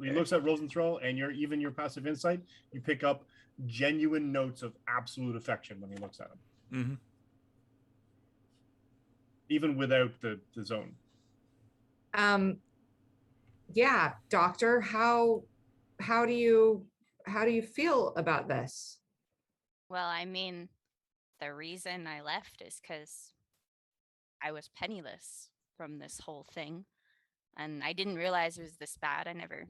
he looks at Rosenthal, and your passive insight, you pick up genuine notes of absolute affection when he looks at him, Mm-hmm. even without the zone. Yeah, doctor, how do you feel about this? Well, I mean, the reason I left is because I was penniless from this whole thing. And I didn't realize it was this bad. I never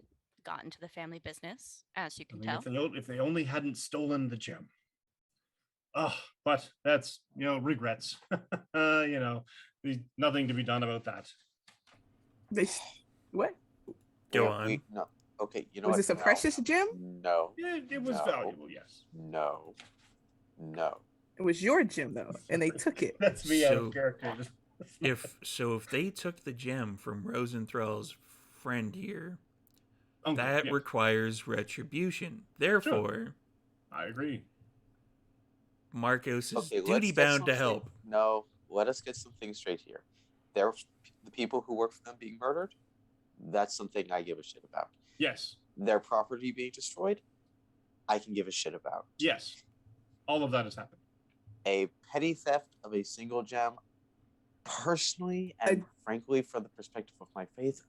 got into the family business, as you I can mean, tell. if they only hadn't stolen the gem. Oh, but that's regrets. There's nothing to be done about that. What? Go on. No. Okay, you know Was what? this a No. precious gem? No. Yeah, it was No. valuable. Yes, No. No. It was your gem, though, and they took it. that's me out So- of character. If they took the gem from Rosenthal's friend here, Uncle, that yes, requires retribution. Therefore, I agree. Marcos is Okay, let's duty get bound to something- help. No, let us get some things straight here. The people who work for them being murdered, that's something I give a shit about. Yes, Their property being destroyed, I can give a shit about. yes, all of that has happened. A petty theft of a single gem, personally and frankly, from the perspective of my faith,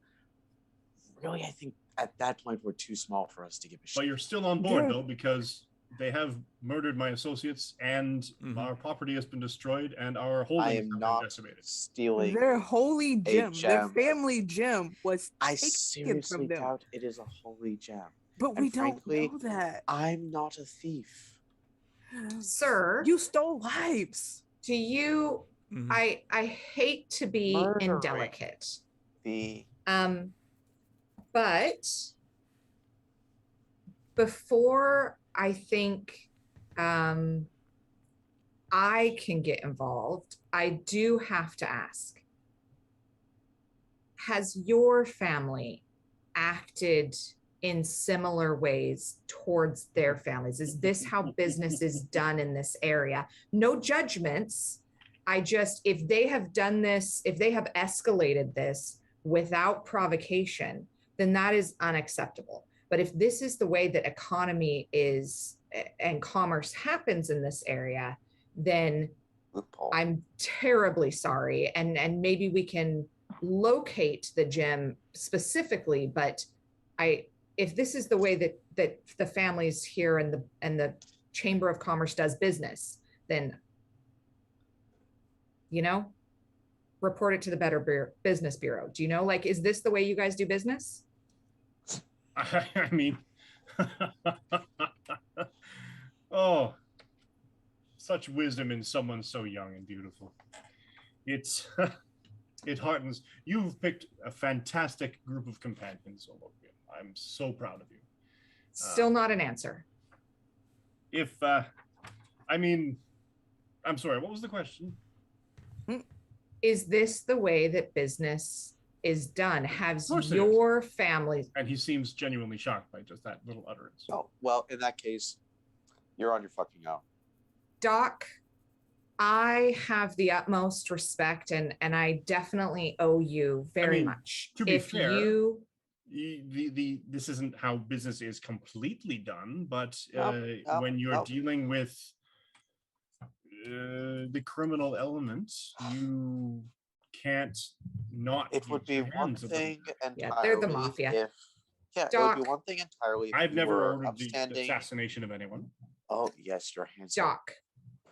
really, I think at that point we're too small for us to give a shit. But you're still on board Yeah. though, because they have murdered my associates, and Mhm. our property has been destroyed, and our I holdings am have been not decimated. stealing. Their holy gem, their gem. family gem, was I taken seriously from them. doubt it is a holy gem. But we and don't frankly, know that. I'm not a thief. Sir, You stole lives. do you Mhm. I hate to be Murdering. indelicate. The But before I think I can get involved, I do have to ask, has your family acted in similar ways towards their families? Is this how business is done in this area? No judgments. If they have done this, if they have escalated this without provocation, then that is unacceptable. But if this is the way that economy is and commerce happens in this area, then loophole. I'm terribly sorry. And maybe we can locate the gem specifically, but if this is the way that the families here and the Chamber of Commerce does business, then report it to the Better Business Bureau. Do you know, is this the way you guys do business? I mean, oh, such wisdom in someone so young and beautiful. It heartens. You've picked a fantastic group of companions, Olivia. I'm so proud of you. Still not an answer. I'm sorry, what was the question? Is this the way that business is done? Has course it is. your family? And he seems genuinely shocked by just that little utterance. Oh, well, in that case, you're on your fucking own. Doc, I have the utmost respect and I definitely owe you very much. to be If fair, you this isn't how business is completely done, but Nope, when you're nope. dealing with the criminal element, you can't not. It would use be your one hands about thing it. entirely. Yeah, they're the mafia. It would Doc. be one thing entirely. if I've you never were ordered the upstanding. assassination of anyone. Oh yes, your hands. are Doc,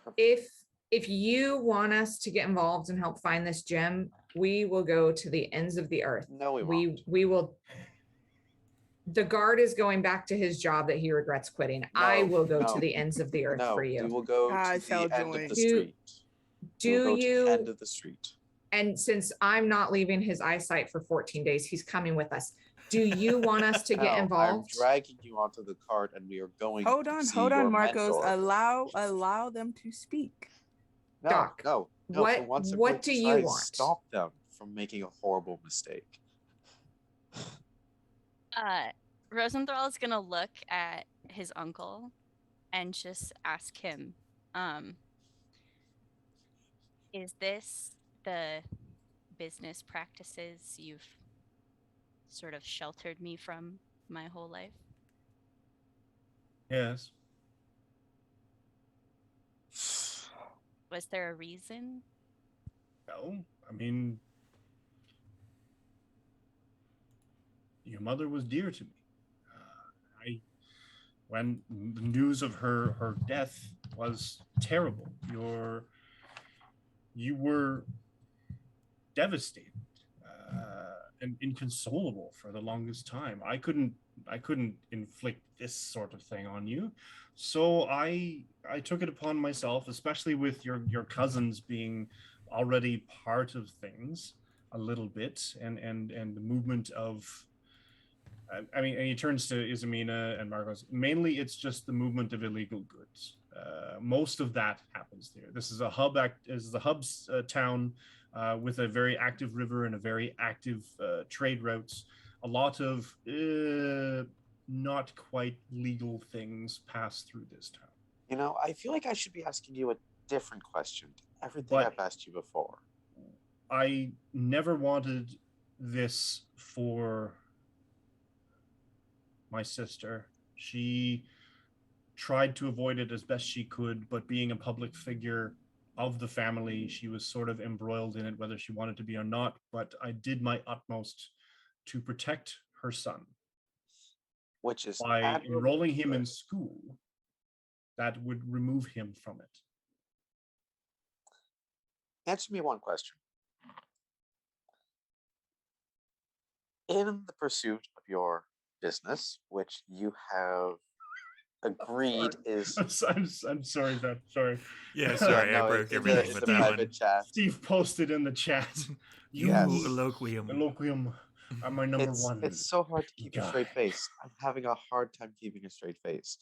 perfect. if you want us to get involved and help find this gem, We will go to the ends of the earth. No, we won't. We will. The guard is going back to his job that he regrets quitting. I will go to the ends of the earth No, for we you. will go I to shall the end of join. the Do- street. We will Do go to the end you? of the street. And since I'm not leaving his eyesight for 14 days, he's coming with us. Do you want us to get No, involved? I'm dragging you onto the cart, and we are going. Hold to on, see hold your on, Marcos. mentor. Allow them to speak. No, Doc, no. For once, I'm what going to do try you and want? Stop them from making a horrible mistake. Rosenthal is gonna look at his uncle and just ask him, is this the business practices you've sort of sheltered me from my whole life? Yes. Was there a reason? No, I mean, your mother was dear to me. When the news of her death was terrible, you were devastated and inconsolable for the longest time. I couldn't inflict this sort of thing on you, so I took it upon myself, especially with your cousins being already part of things a little bit, and the movement of. I mean, and he turns to Izamina and Marcos. Mainly, it's just the movement of illegal goods. Most of that happens there. This is a hub's town with a very active river and a very active trade routes. A lot of not quite legal things pass through this town. You know, I feel like I should be asking you a different question to everything But- I've asked you before. I never wanted this for my sister. She tried to avoid it as best she could, but being a public figure of the family, she was sort of embroiled in it, whether she wanted to be or not. But I did my utmost to protect her son Which is by admirable. enrolling him in school that would remove him from it. Answer me one question. In the pursuit of your business, which you have agreed is I'm sorry, Beth. Sorry. Yeah, sorry, I no, broke in everything the with that private one. chat. Steve posted in the chat. You Yes. eloquium. Eloquium are my number one. It's so hard to keep a straight guy. face. I'm having a hard time keeping a straight face.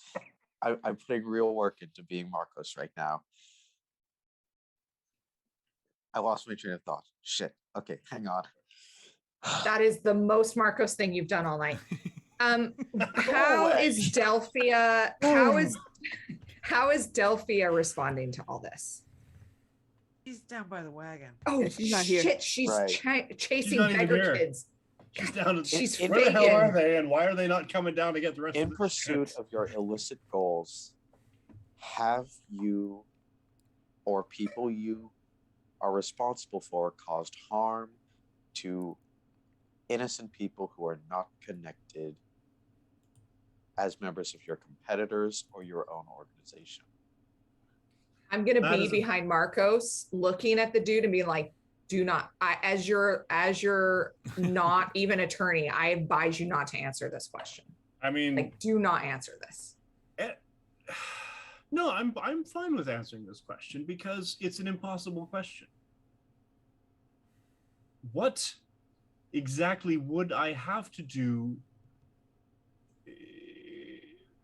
I'm putting real work into being Marcos right now. I lost my train of thought. Shit. Okay, hang on. That is the most Marcos thing you've done all night. How away. is Delphia? How is Delphia responding to all this? He's down by the wagon. Oh, Yeah, she's not here. shit! She's Right. chasing not even beggar here. kids. She's down. She's Where the hell are faking. they, and why are they not coming down to get the rest In of the pursuit shit? of your illicit goals, have you or people you are responsible for caused harm to innocent people who are not connected as members of your competitors or your own organization? I'm gonna That be is a- behind Marcos, looking at the dude and being like, "Do not." As you're not even attorney, I advise you not to answer this question. I mean, Like, do not answer this. no, I'm fine with answering this question because it's an impossible question. What exactly would I have to do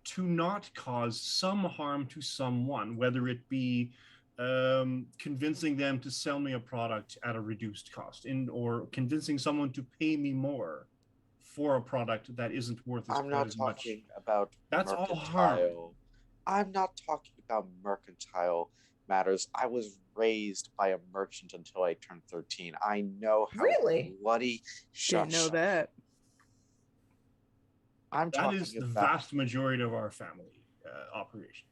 to not cause some harm to someone, whether it be convincing them to sell me a product at a reduced cost, or convincing someone to pay me more for a product that isn't worth I'm not as much? talking about That's all harm. mercantile. I'm not talking about mercantile matters. I was raised by a merchant until I turned 13. I know how Really? bloody. Didn't know that. I'm That talking is the about vast majority of our family operation.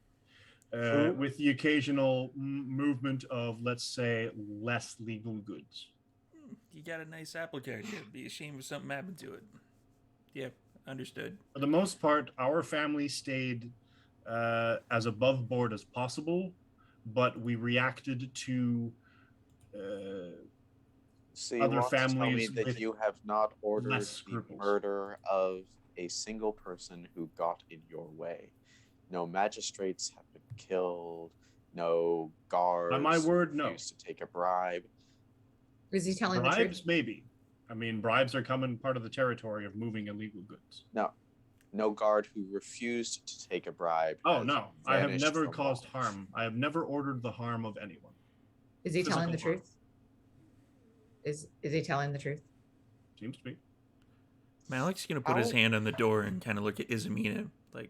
Who- With the occasional movement of, let's say, less legal goods. You got a nice apple cart. You'd be ashamed if something happened to it. Yep, understood. For the most part, our family stayed as above board as possible, but we reacted to So you other want to tell me families that with you have not ordered less the scruples. murder of a single person who got in your way? No magistrates have been killed. No guards my word, no. refused to take a bribe. Is he telling the Bribes, truth? maybe. I mean, bribes are coming part of the territory of moving illegal goods. No guard who refused to take a bribe. Oh, has no. I have vanished never from caused law. harm. I have never ordered the harm of anyone. Is he telling the Physical harm. truth? Is he telling the truth? Seems to be. Malik's gonna put his How- hand on the door and kind of look at Izamina like,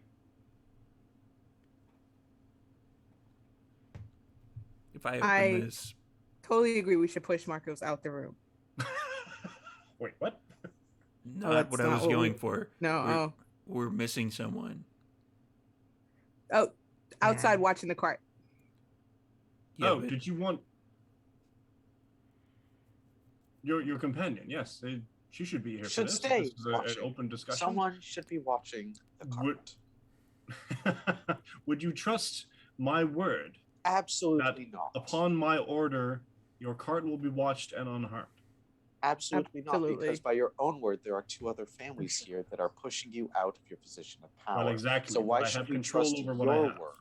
if I open this, Totally agree. We should push Marcos out the room. Wait, what? not that's what I not was what we- going for. No. We're missing someone. Oh, outside Yeah. watching the cart. Yeah, Oh, but did you want your companion? Yes, she should be here. Should for this. stay This is an watching. open discussion. Someone should be watching the Would- carpet. Would you trust my word? Absolutely not. Upon my order, your cart will be watched and unharmed. Absolutely not, Absolutely. because by your own word, there are two other families here that are pushing you out of your position of power. Well, exactly. So why I should have you control trust over what your I have. word?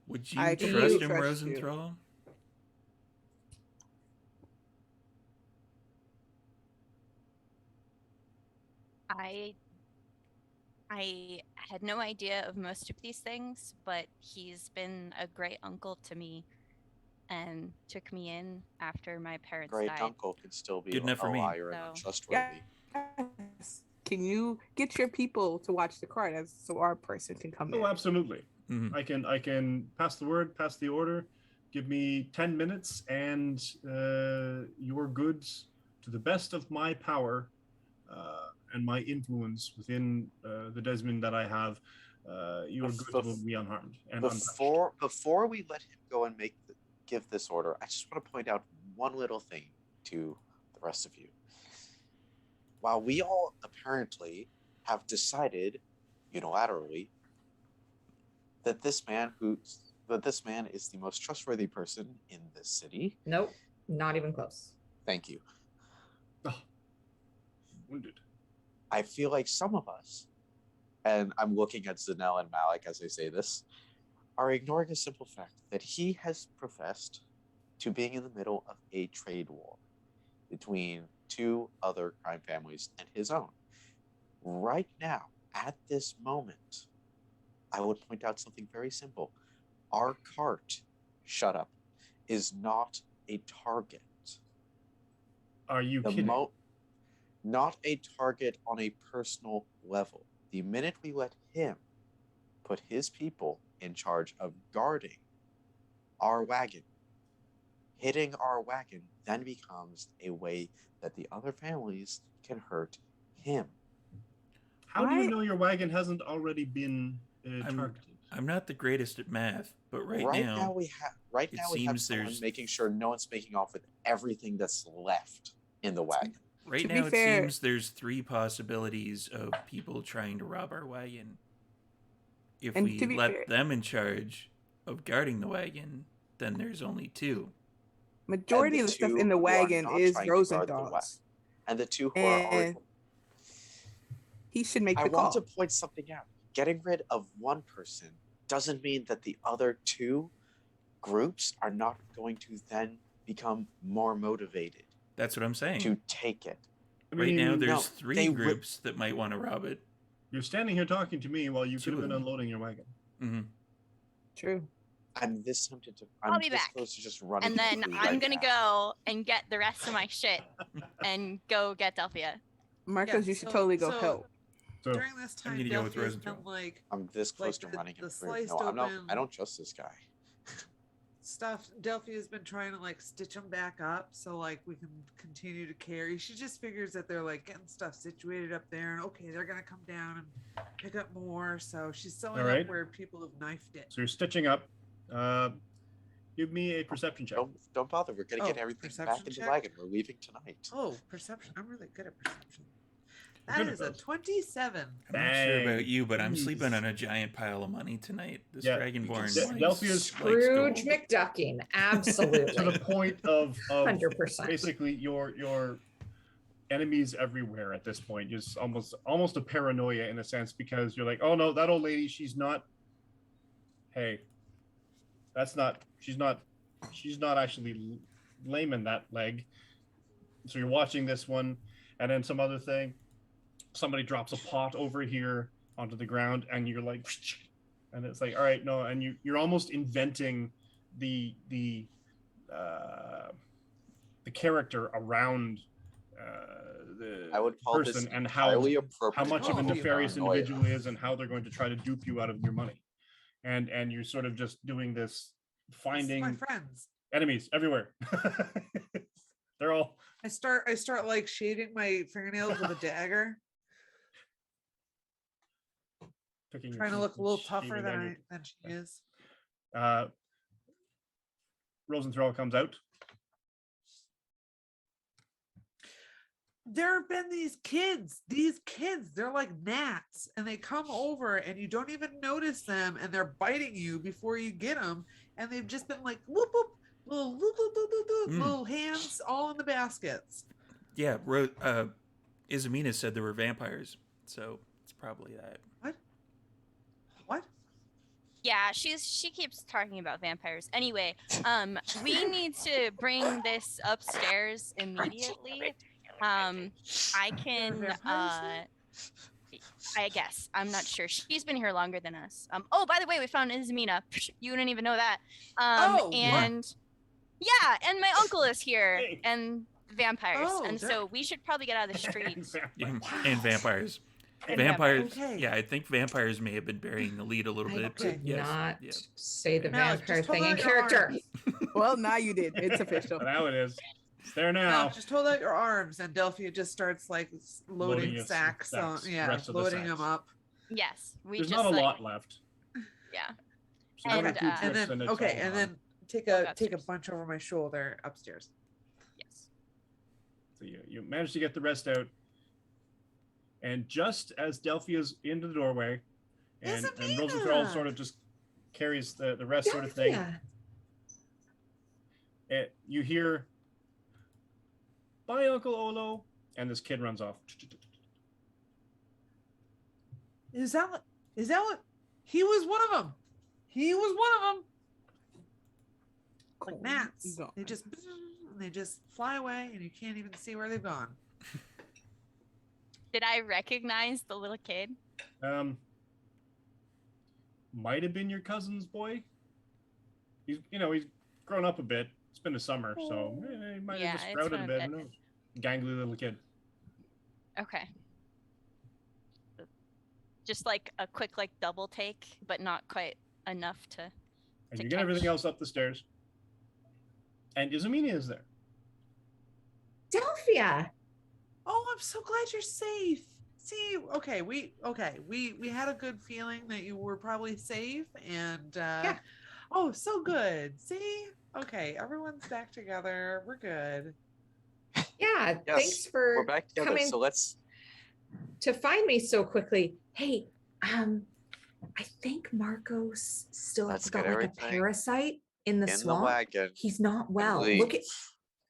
would you I trust completely him, trust you. Rosenthal? I had no idea of most of these things, but he's been a great uncle to me and took me in after my parents Great died. uncle can still be Good enough a for me. liar and So- untrustworthy. Yes. Can you get your people to watch the cart so our person can come Oh, in? absolutely. Mhm. I can pass the word, pass the order. Give me 10 minutes and your goods to the best of my power and my influence within the Desmond that I have. Your goods will be unharmed and untouched. Before we let him go and give this order, I just want to point out one little thing to the rest of you. While we all apparently have decided unilaterally that this man is the most trustworthy person in this city. Nope, not even close. Thank you. Oh, wounded. I feel like some of us, and I'm looking at Zanel and Malik as I say this, are ignoring a simple fact that he has professed to being in the middle of a trade war between two other crime families and his own. Right now, at this moment, I would point out something very simple. Our cart, shut up, is not a target. Are you kidding? Not a target on a personal level. The minute we let him put his people in charge of guarding our wagon, hitting our wagon then becomes a way that the other families can hurt him. How do you know your wagon hasn't already been I'm- targeted? I'm not the greatest at math, but right now now we have seems someone there's- making sure no one's making off with everything that's left in the wagon. Right To be now, it fair- seems there's 3 possibilities of people trying to rob our wagon. If And we to be let fair- them in charge of guarding the wagon, then there's only 2. Majority And of the the stuff two in the who are wagon not is trying to guard the Rosenthal's. And the two who are already... And he should make I the call. want to point something out. Getting rid of one person doesn't mean that the other two groups are not going to then become more motivated That's what I'm saying. to take it. I Right now, mean, there's no, 3 they groups that might want to rob it. you're standing here talking to me while you Two could have of been them. unloading your wagon. Hmm. True. I'm this tempted to. I'll I'm be this back. close to just running. And then quickly I'm right gonna now. go and get the rest of my shit and go get Delphia. Marcos, you should totally go help. So During this I'm time, gonna go with Delphia's been Rosenthal. like I'm this close like to running him the through. sliced No, I'm not. I open- don't trust this guy. stuff. Delphia's been trying to like stitch them back up so like we can continue to carry. She just figures that they're like getting stuff situated up there, and okay, they're gonna come down and pick up more. So she's sewing All right. up where people have knifed it. So you're stitching up. Give me a perception check. Don't bother. We're gonna get Oh, everything back perception in the check? wagon. We're leaving tonight. Oh, perception! I'm really good at perception. Good That at is a those. 27. I'm not sure Dang. about you, but I'm sleeping Jeez. on a giant pile of money tonight. This Yeah, Dragonborn De- likes, Delphia's likes Scrooge gold. McDucking, To the absolutely, point of 100%. basically your enemies everywhere at this point. Just almost a paranoia in a sense, because you're like, oh no, that old lady, she's not. Hey, she's not actually lame in that leg. So you're watching this one, and then some other thing. Somebody drops a pot over here onto the ground, and you're like, and it's like, all right, no, and you're almost inventing the character around I would the call this person, and highly how appropriate much of a Oh, nefarious paranoia. individual is, and how they're going to try to dupe you out of your money, and you're sort of just doing this, This is finding my friends. enemies everywhere. They're all I start like shaving my fingernails with a dagger, picking your trying to teeth look a and little tougher shaving down your- than she is. Rosenthal comes out. There have been these kids, they're like gnats, and they come over and you don't even notice them, and they're biting you before you get them, and they've just been like whoop whoop, little whoop, whoop, whoop, whoop, whoop, little hands all in the baskets. Yeah, Izamina said there were vampires, so it's probably that. What? Yeah, she keeps talking about vampires. Anyway, we need to bring this upstairs immediately. I can vampires I guess. I'm not sure. She's been here longer than us. Oh, by the way, we found Izamina. You wouldn't even know that. Oh, what? And yeah, and my uncle is here, Hey. and vampires. Oh, and so we should probably get out of the streets. Yeah, and vampires. And Vampires. Okay. Yeah, I think vampires may have been burying the lead a little I bit. did But yes, not yeah. say the Malik, vampire just hold thing in out your character. arms. Well, now you did. It's official. But now it is. It's there No, now. just hold out your arms, and Delphia just starts like Loading loading his sacks on, sacks, yeah, rest of the loading sacks. them up. Yes, we There's just not a like, lot left. yeah. So one or And, two and trips And then it's okay, all and gone. then take We'll a go take a upstairs. bunch over my shoulder upstairs. Yes. So you manage to get the rest out, and just as Delphia's into the doorway, and Rosenthal sort of just carries the rest sort of thing, Yeah. you hear, "Bye, Uncle Olo," and this kid runs off. Is that what he was one of them? He was one of them. Like gnats. Gone. They just fly away, and you can't even see where they've gone. Did I recognize the little kid? Might have been your cousin's boy. He's grown up a bit. It's been a summer, so he might Yeah, have just it's sprouted a been a bit. Who knows? Gangly little kid. Okay. Just like a quick double take, but not quite enough to. And to you get everything catch. else up the stairs. And Izamina is there. Delphia. Oh, I'm so glad you're safe. See, okay, we had a good feeling that you were probably safe, and oh, so good. See, okay, everyone's back together. We're good. Yeah, Yes, thanks for We're back together, coming so let's. to find me so quickly. Hey, I think Marco's still Let's got get like a everything parasite in the in the swamp. wagon. He's not well. leave. Look at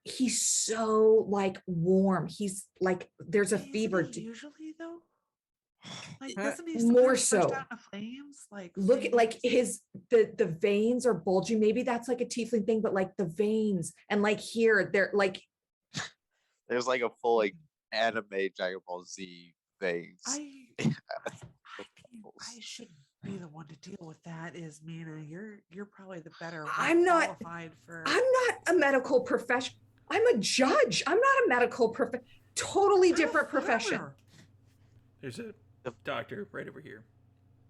he's so like warm. He's like there's a Isn't fever. he usually though? Like, Huh? doesn't he More sometimes burst so. out into flames? Like, Look at like flames? the veins are bulging. Maybe that's like a tiefling thing, but like the veins and like here they're like There's like a full like anime Dragon Ball Z veins. I mean, I should be the one to deal with that. Is Mina, you're probably the better. I'm not- qualified for. I'm not a medical profession. I'm a judge. I'm not a medical profession. Totally You're a different profession. farmer. There's a The- doctor right over here.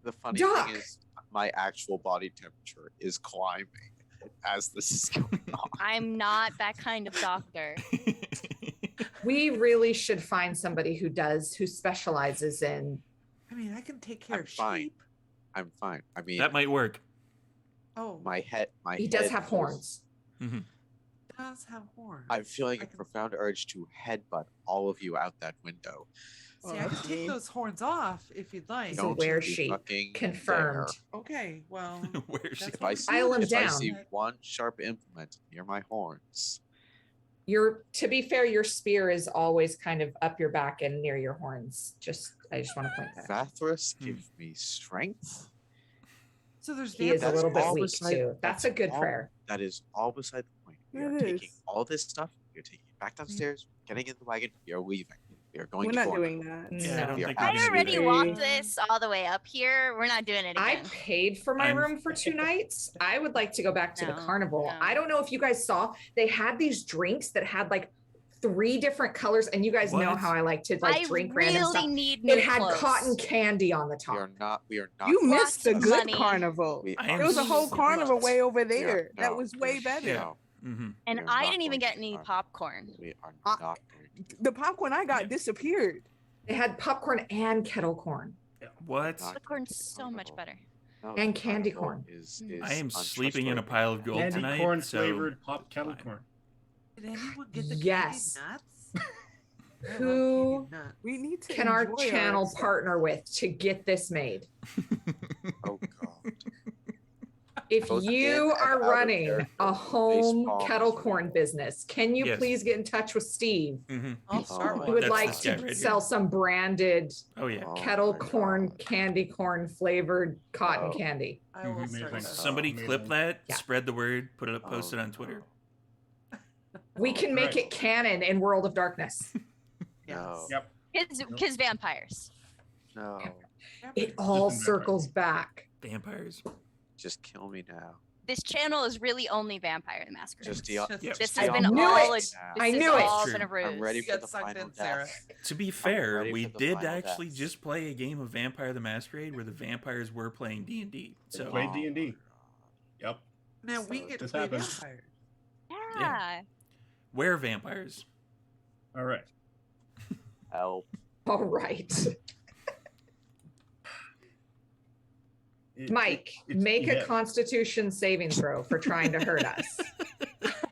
The funny Doc. thing is, my actual body temperature is climbing as this is going on. I'm not that kind of doctor. We really should find somebody who specializes in I mean, I can take care I'm of fine. sheep. I'm fine. I mean, That might work. Oh, my head. he does head have feels- horns. does have horns. I'm feeling I a can- profound urge to headbutt all of you out that window. See, I can take those horns off if you'd like. He's a Don't were you sheep. fucking Confirmed. dare. Okay, well, Where's that's she? If I what see, File him we do. if I down. see one sharp implement near my horns, To be fair, your spear is always kind of up your back and near your horns. I just want to point that out. Vathras, give me strength. So there's He is a vampires. little bit all weak beside- too. That's a good all- prayer. That is all beside the point. We are It taking is. all this stuff. We are taking it back downstairs. Getting in the wagon. We are leaving. We are going We're to not Gorna. doing that. Yeah, I No. don't We are think we're I gonna do already that. walked this all the way up here. We're not doing it I again. paid for my I'm- room for 2 nights. I would like to go back to the No, carnival. no. I don't know if you guys saw, they had these drinks that had like 3 different colors, and you guys know What? how I like to like I drink random really stuff. need new It had clothes. cotton candy on the We top. are not. We are not. You going missed to the of good money. carnival. We I are am There was a whole so carnival pumped. way over we are- there. That no, was way better. Yeah. No, Mm-hmm. And we are I not didn't even going get to any carnival. popcorn. We are Uh, not going to. The popcorn I got Yeah. disappeared. They had popcorn and kettle corn What? Not Popcorn's going to so much carnival. better. No, and the candy carnival corn. Is I am sleeping in a untrustworthy. pile of gold Candy tonight. corn so flavored pop it's kettle fine. corn. Did anyone get the Yes. candy nuts? I love Who candy nuts. We need to can our enjoy channel ourselves. partner with to get this made? Oh god. If Both in you and are out of running character. a home Facepalm kettle is corn real. business, can you Yes. please get in touch with Steve? Mm-hmm. I'll start Oh, one. He would That's like this to guy right sell here. some branded Oh yeah. Oh kettle my corn, God. candy corn flavored cotton Oh. candy. I will Mhm. start Amazing. that. Somebody Amazing. clip that, Yeah. spread the word, put it up, post Oh, it on Twitter. We Oh, can make right. it canon in World of Darkness. Yes. Yep. Kids vampires. No. It all Just in circles back. Vampires. Just kill me now. This channel is really only Vampire the Masquerade. Just It's the. just- Yep. This I has been knew all. it. This I has knew it. all True. been a ruse. I'm ready You for got the sucked final in, Sarah. death. To be fair, ready we for the did final actually death. just play a game of Vampire the Masquerade where the vampires were playing D&D. So Play Oh D&D. my God. Yep. Now we So get to this play happens. vampires. Yeah. where vampires? All right. Help. All right. Mike, make a yeah. Constitution saving throw for trying to hurt us.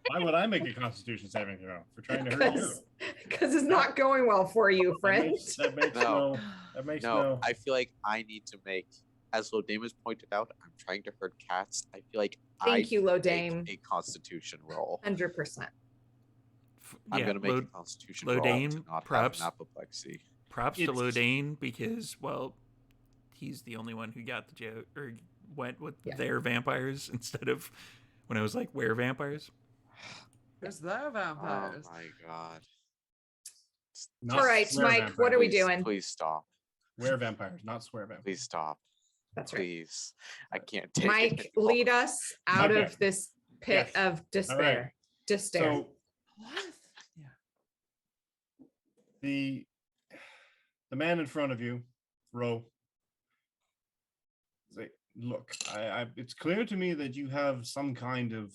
Why would I make a Constitution saving throw for trying to hurt you? Because it's not going well for you, friend. That makes No. no. That makes No, no. I feel like I need to make, as Lodamus pointed out, I'm trying to hurt cats. I feel like Thank you, make Lodame. a Constitution roll. 100%. I'm gonna make Lo- a Constitution roll Lodame, to not props. have an apoplexy. Props to It's- Lodane because, well, he's the only one who got the joke or went with Yeah. their vampires instead of when I was like, where vampires? There's the vampires. Oh my god. Not All right, swear Mike, vampires. what are we Please- doing? Please stop. Swear vampires, not swear vampires. Please stop. That's right. Please. I can't take it. Mike, anymore. lead us out Okay. of this pit Yes. of despair. Despair. So What? Yeah. the man in front of you, Ro, say, look, it's clear to me that you have some kind of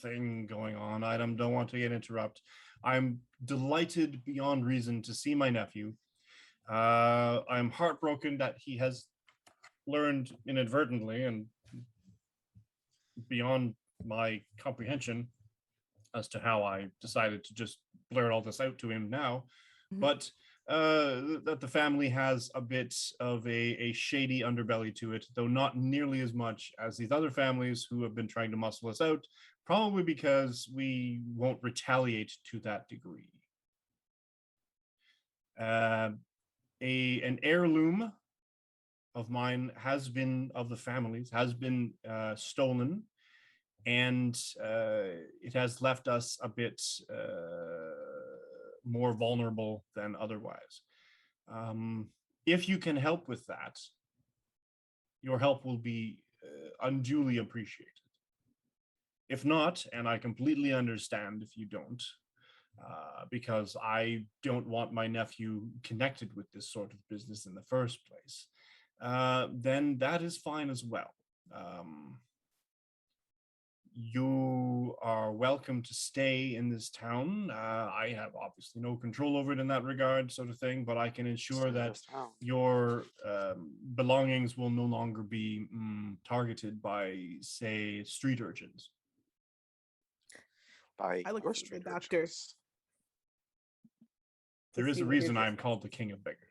thing going on. I don't want to get interrupt. I'm delighted beyond reason to see my nephew. I'm heartbroken that he has learned inadvertently and beyond my comprehension as to how I decided to just blurt all this out to him now. Mhm. But that the family has a bit of a shady underbelly to it, though not nearly as much as these other families who have been trying to muscle us out, probably because we won't retaliate to that degree. An heirloom of mine has been, of the families, has been stolen, and it has left us a bit more vulnerable than otherwise. If you can help with that, your help will be unduly appreciated. If not, and I completely understand if you don't, because I don't want my nephew connected with this sort of business in the first place, then that is fine as well. You are welcome to stay in this town. I have obviously no control over it in that regard, sort of thing, but I can ensure that your belongings will no longer be targeted by, say, street urchins. By I look your for the street doctor. urchins. There is see a what his reason is. I'm called the King of Beggars.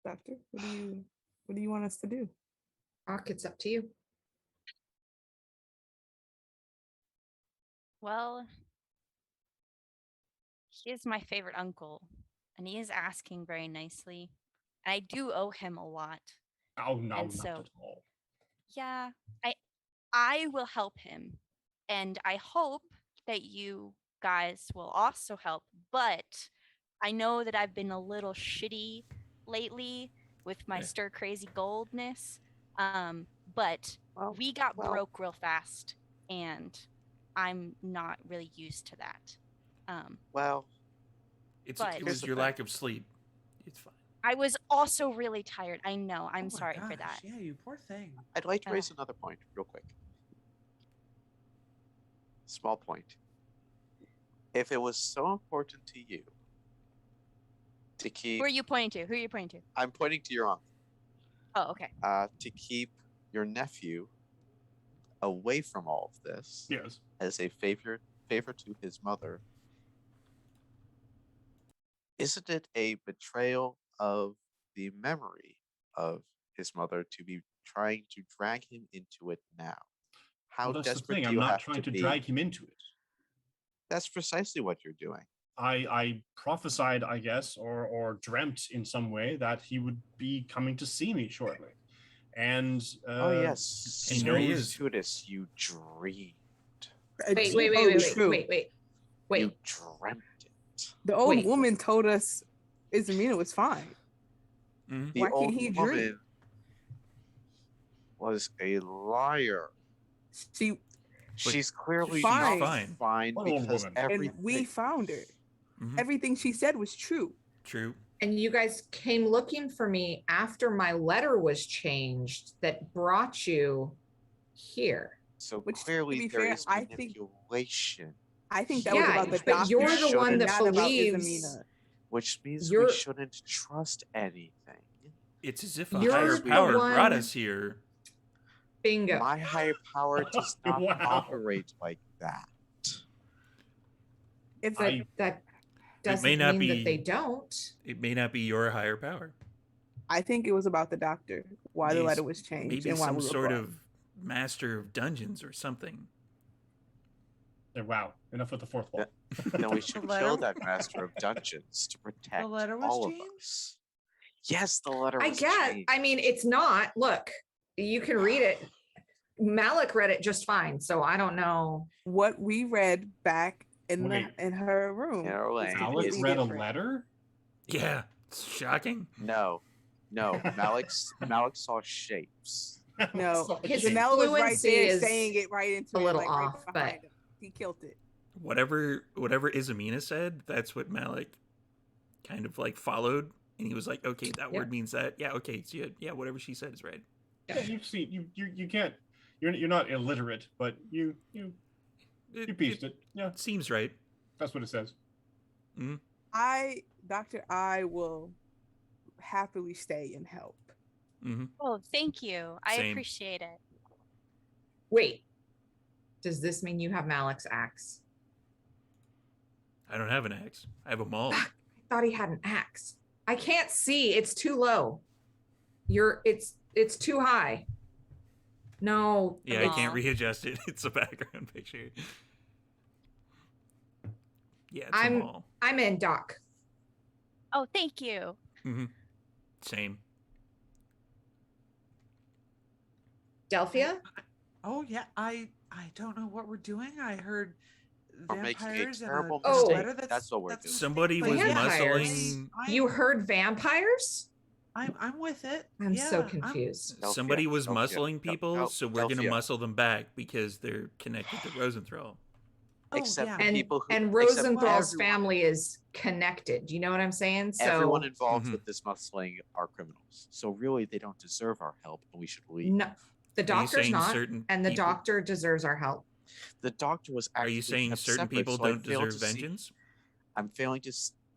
Doctor, what do you want us to do? Rock, it's up to you. Well, he is my favorite uncle, and he is asking very nicely. And I do owe him a lot. Oh no, And not so- at all. Yeah, I will help him. And I hope that you guys will also help. But I know that I've been a little shitty lately with my Yeah. stir crazy goldness. But Well, we got well. broke real fast, and I'm not really used to that. Well, It But- was the your thing. lack of sleep. It's fine. I was also really tired. I know. I'm Oh my sorry for gosh, that. Yeah, you poor thing. I'd like to Uh. raise another point real quick. Small point. If it was so important to you to keep, Who are you pointing to? Who are you pointing to? I'm pointing to your uncle, Oh, okay. to keep your nephew away from all of this Yes. as a favor to his mother, isn't it a betrayal of the memory of his mother to be trying to drag him into it now? How Well, that's the desperate thing. do I'm you not have trying to be? drag him into it. That's precisely what you're doing. I prophesied, I guess, or dreamt in some way that he would be coming to see me shortly. And Oh yes, and he here he knows- is. Judas, you dreamed. It's Wait, totally true. wait. You dreamt it. The old Wait. woman told us Ismina was fine. Mhm. The Why can't old he dream? woman was a liar. She She's clearly fine. not fine What old because woman? everything. and we found her. Mhm. Everything she said was true. True. And you guys came looking for me after my letter was changed that brought you here. So Which, to clearly be there fair, is I think- manipulation, I think that was Yeah, about the but doctor. you're the one and that not about believes- Ismina. which means You're- we shouldn't trust anything. It's as if a You're higher the power brought one- us here. Bingo. My higher power does not Wow. operate like that. It's But like that may doesn't not mean be- that they don't. It may not be your higher power. I think it was about the doctor. Why the Maybe letter was changed Maybe and why some we were sort brought. of master of dungeons or something. Wow, enough with the fourth wall. Then we should letter- kill that master of dungeons to protect letter was all of changed? us. Yes, the letter I was get. changed. I mean, it's not. Look, you can read it. Malik read it just fine, so I don't know. What we read back in Wait. in her room. In our was language. Alex completely read a different. letter? Yeah, it's shocking. No, Malik saw shapes. No, So his Janelle was right fluency there is saying it right into a me, little like, off, right behind but- him. He killed it. Whatever Isamina said, that's what Malik kind of like followed, and he was like, "Okay, that Yeah. word means that." Yeah, okay, so yeah, whatever she said is right. Yeah, you've seen you can't. You're not illiterate, but you pieced it. Yeah, Seems right. that's what it says. Doctor, I will happily stay and help. Hmm. Oh, thank you. I Same. appreciate it. Wait. Does this mean you have Malik's axe? I don't have an axe. I have a maul. I thought he had an axe. I can't see. It's too low. It's too high. No. Yeah, it's- I can't readjust it. It's a background picture. Yeah, it's a maul. I'm in, Doc. Oh, thank you. Hmm. Same. Delphia? Oh yeah, I don't know what we're doing. I heard We're making a vampires and terrible a mistake. letter That's what we're doing. Somebody but was yeah, Vampires. muscling. You heard vampires? I'm with it. I'm so Yeah, confused. Delphia, Somebody was Delphia, muscling people, no, so we're gonna Delphia. muscle them back because they're connected to Rosenthal. Oh, Except yeah. for And people who, and except Rosenthal's everyone- family is connected. You know what I'm saying? So Everyone involved Mhm. with this muscling are criminals. So really, they don't deserve our help, and we should leave. no, the Are you doctor's saying not, certain and the people- doctor deserves our help. The doctor was Are actually you saying kept certain separate, people so I don't failed deserve to see- vengeance? I'm failing to.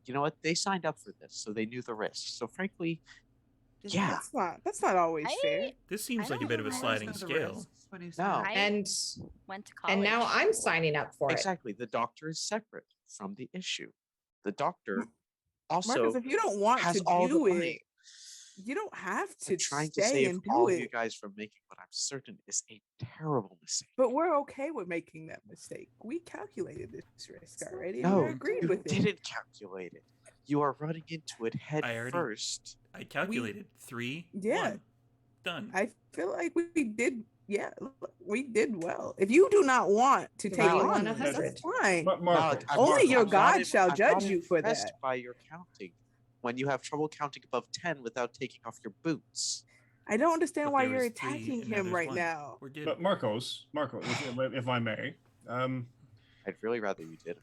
You know what? They signed up for this, so they knew the risks. So frankly, Did yeah. That's not always I- fair. This seems I like a don't bit of a know. sliding Know the scale. risks when you No. sign up. I And went to college. and now I'm signing up for it. exactly. The doctor is separate from the issue. The doctor also Marcus, if you don't want has to all the do money. it, You don't have to I'm trying to stay save and do all it. you guys from making what I'm certain is a terrible mistake. But we're okay with making that mistake. We calculated this risk already, and No, we agreed you with it. didn't calculate it. You are running into it head first. I calculated 3, Yeah. 1. Done. I feel like we did. Yeah, we did well. If you do not want to take Valid. on 100. this, that's fine. Marco, Malik, I'm Only not- your I'm God not shall I'm judge not you for impressed that. by your counting. When you have trouble counting above 10 without taking off your boots. I don't understand But why there you're was 3, attacking and now him there's right 1. now. We're good. but Marco, if I may, I'd really rather you didn't.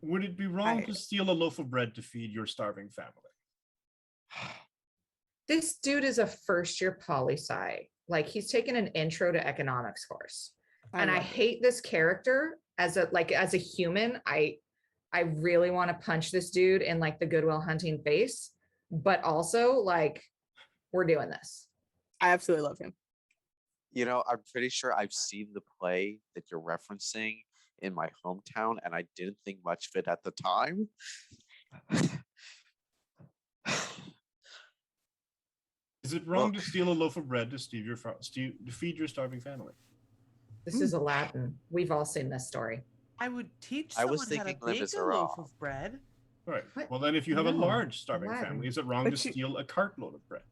would it be wrong to steal a loaf of bread to feed your starving family? This dude is a first-year poli-sci. Like, he's taken an intro to economics course. And I love it. hate this character as a human. I really want to punch this dude in like the Goodwill Hunting face, but also like, we're doing this. I absolutely love him. You know, I'm pretty sure I've seen the play that you're referencing in my hometown, and I didn't think much of it at the time. Is it wrong to steal a loaf of bread to feed your starving family? This is Aladdin. We've all seen this story. I would teach I someone was how to thinking Les bake a loaf Miserables. of bread. Right. What? Well, then if you have a No, large starving Aladdin. family, is it wrong But to you- steal a cartload of bread?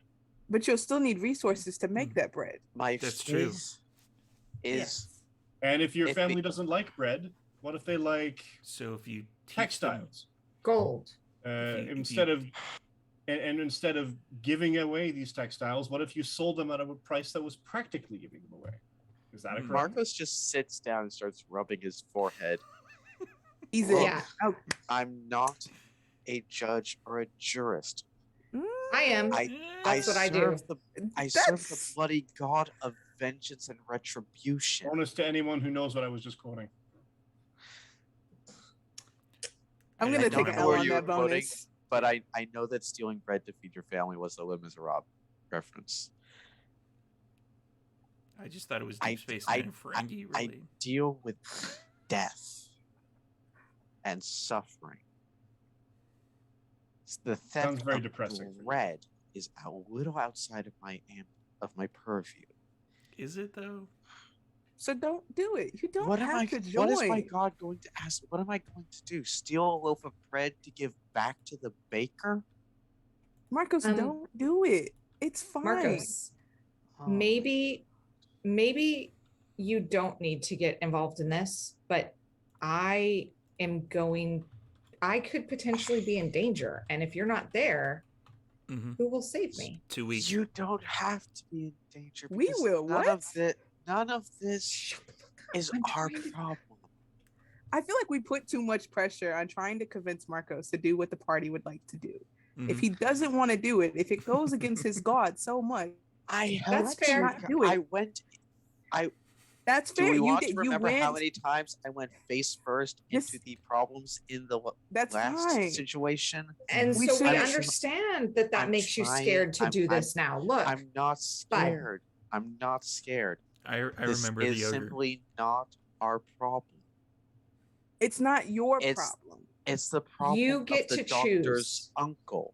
But you'll still need resources to make that bread. My That's true. is Yes. And if your If family the- doesn't like bread, what if they like So if you teach textiles? Gold. If you- Instead of giving away these textiles, what if you sold them at a price that was practically giving them away? Is that a crime? Marcos just sits down and starts rubbing his forehead. He's Look, Yeah. Oh, I'm not a judge or a jurist. I am. I- That's what I do. I serve the That's- bloody god of vengeance and retribution. Bonus to anyone who knows what I was just quoting. I'm And gonna I don't take an know L where on you that were quoting. bonus. But I know that stealing bread to feed your family was a Les Miserables reference. I just thought it was I- Deep Space I- Nine Ferengi, I really. deal with death and suffering. The theft Sounds very of depressing for you. bread is a little outside of my purview. Is it though? So don't do it. You don't What am have I? to join. What is my God going to ask? What am I going to do? Steal a loaf of bread to give back to the baker? Marcos, don't do it. It's fine. Marcos, Oh, maybe you don't need to get involved in this, but I could potentially be in danger. And if you're not there, Mm-hmm. who will save me? 2 weeks. You don't have to be in danger. We because will, None what? of this is I'm our trying to- problem. I feel like we put too much pressure on trying to convince Marcos to do what the party would like to do. Mhm. If he doesn't want to do it, if it goes against his God so much, I That's helped fair. you. Not do it. I went. that's Do fair. we You want did. to You remember how went. many times I went face first This- into the problems in the That's last fine. situation? And We so we should- understand that I'm makes you trying- scared to I'm- do this now. Look, I'm not scared. I'm not scared. I This remember the is ogre. simply not our problem. It's not your It's- problem, It's the problem You get of the to doctor's choose. uncle.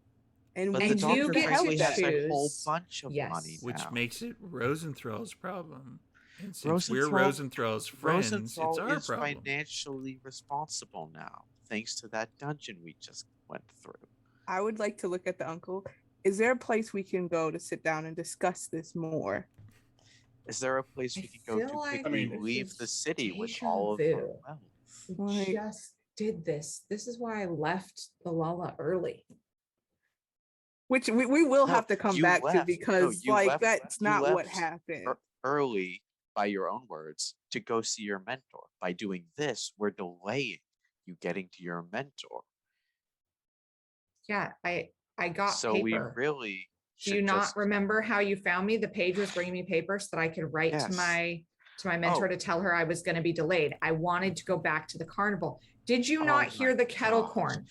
and But we the And doctor you get to frankly has a whole choose. bunch of Yes. money Which now. makes it Rosenthal's problem. And since we're Rosenthal- Rosenthal's friends, Rosenthal it's our is problem. financially responsible now, thanks to that dungeon we just went through. I would like to look at the uncle. Is there a place we can go to sit down and discuss this more? Is there a place I we can go feel to like quickly this leave is the city with deja all of vu. our wealth? We Like- just did this. This is why I left the Lala early. Which we will No, have to come you back to left. No, because you like left- that's you not what left happened. Early, by your own words, to go see your mentor. By doing this, we're delaying you getting to your mentor. Yeah, I got So paper. we really Do you should not just- remember how you found me? The page was bringing me paper so that I could write Yes. to my mentor Oh. to tell her I was going to be delayed. I wanted to go back to the carnival. Did you Oh not hear my the kettle gosh. corn?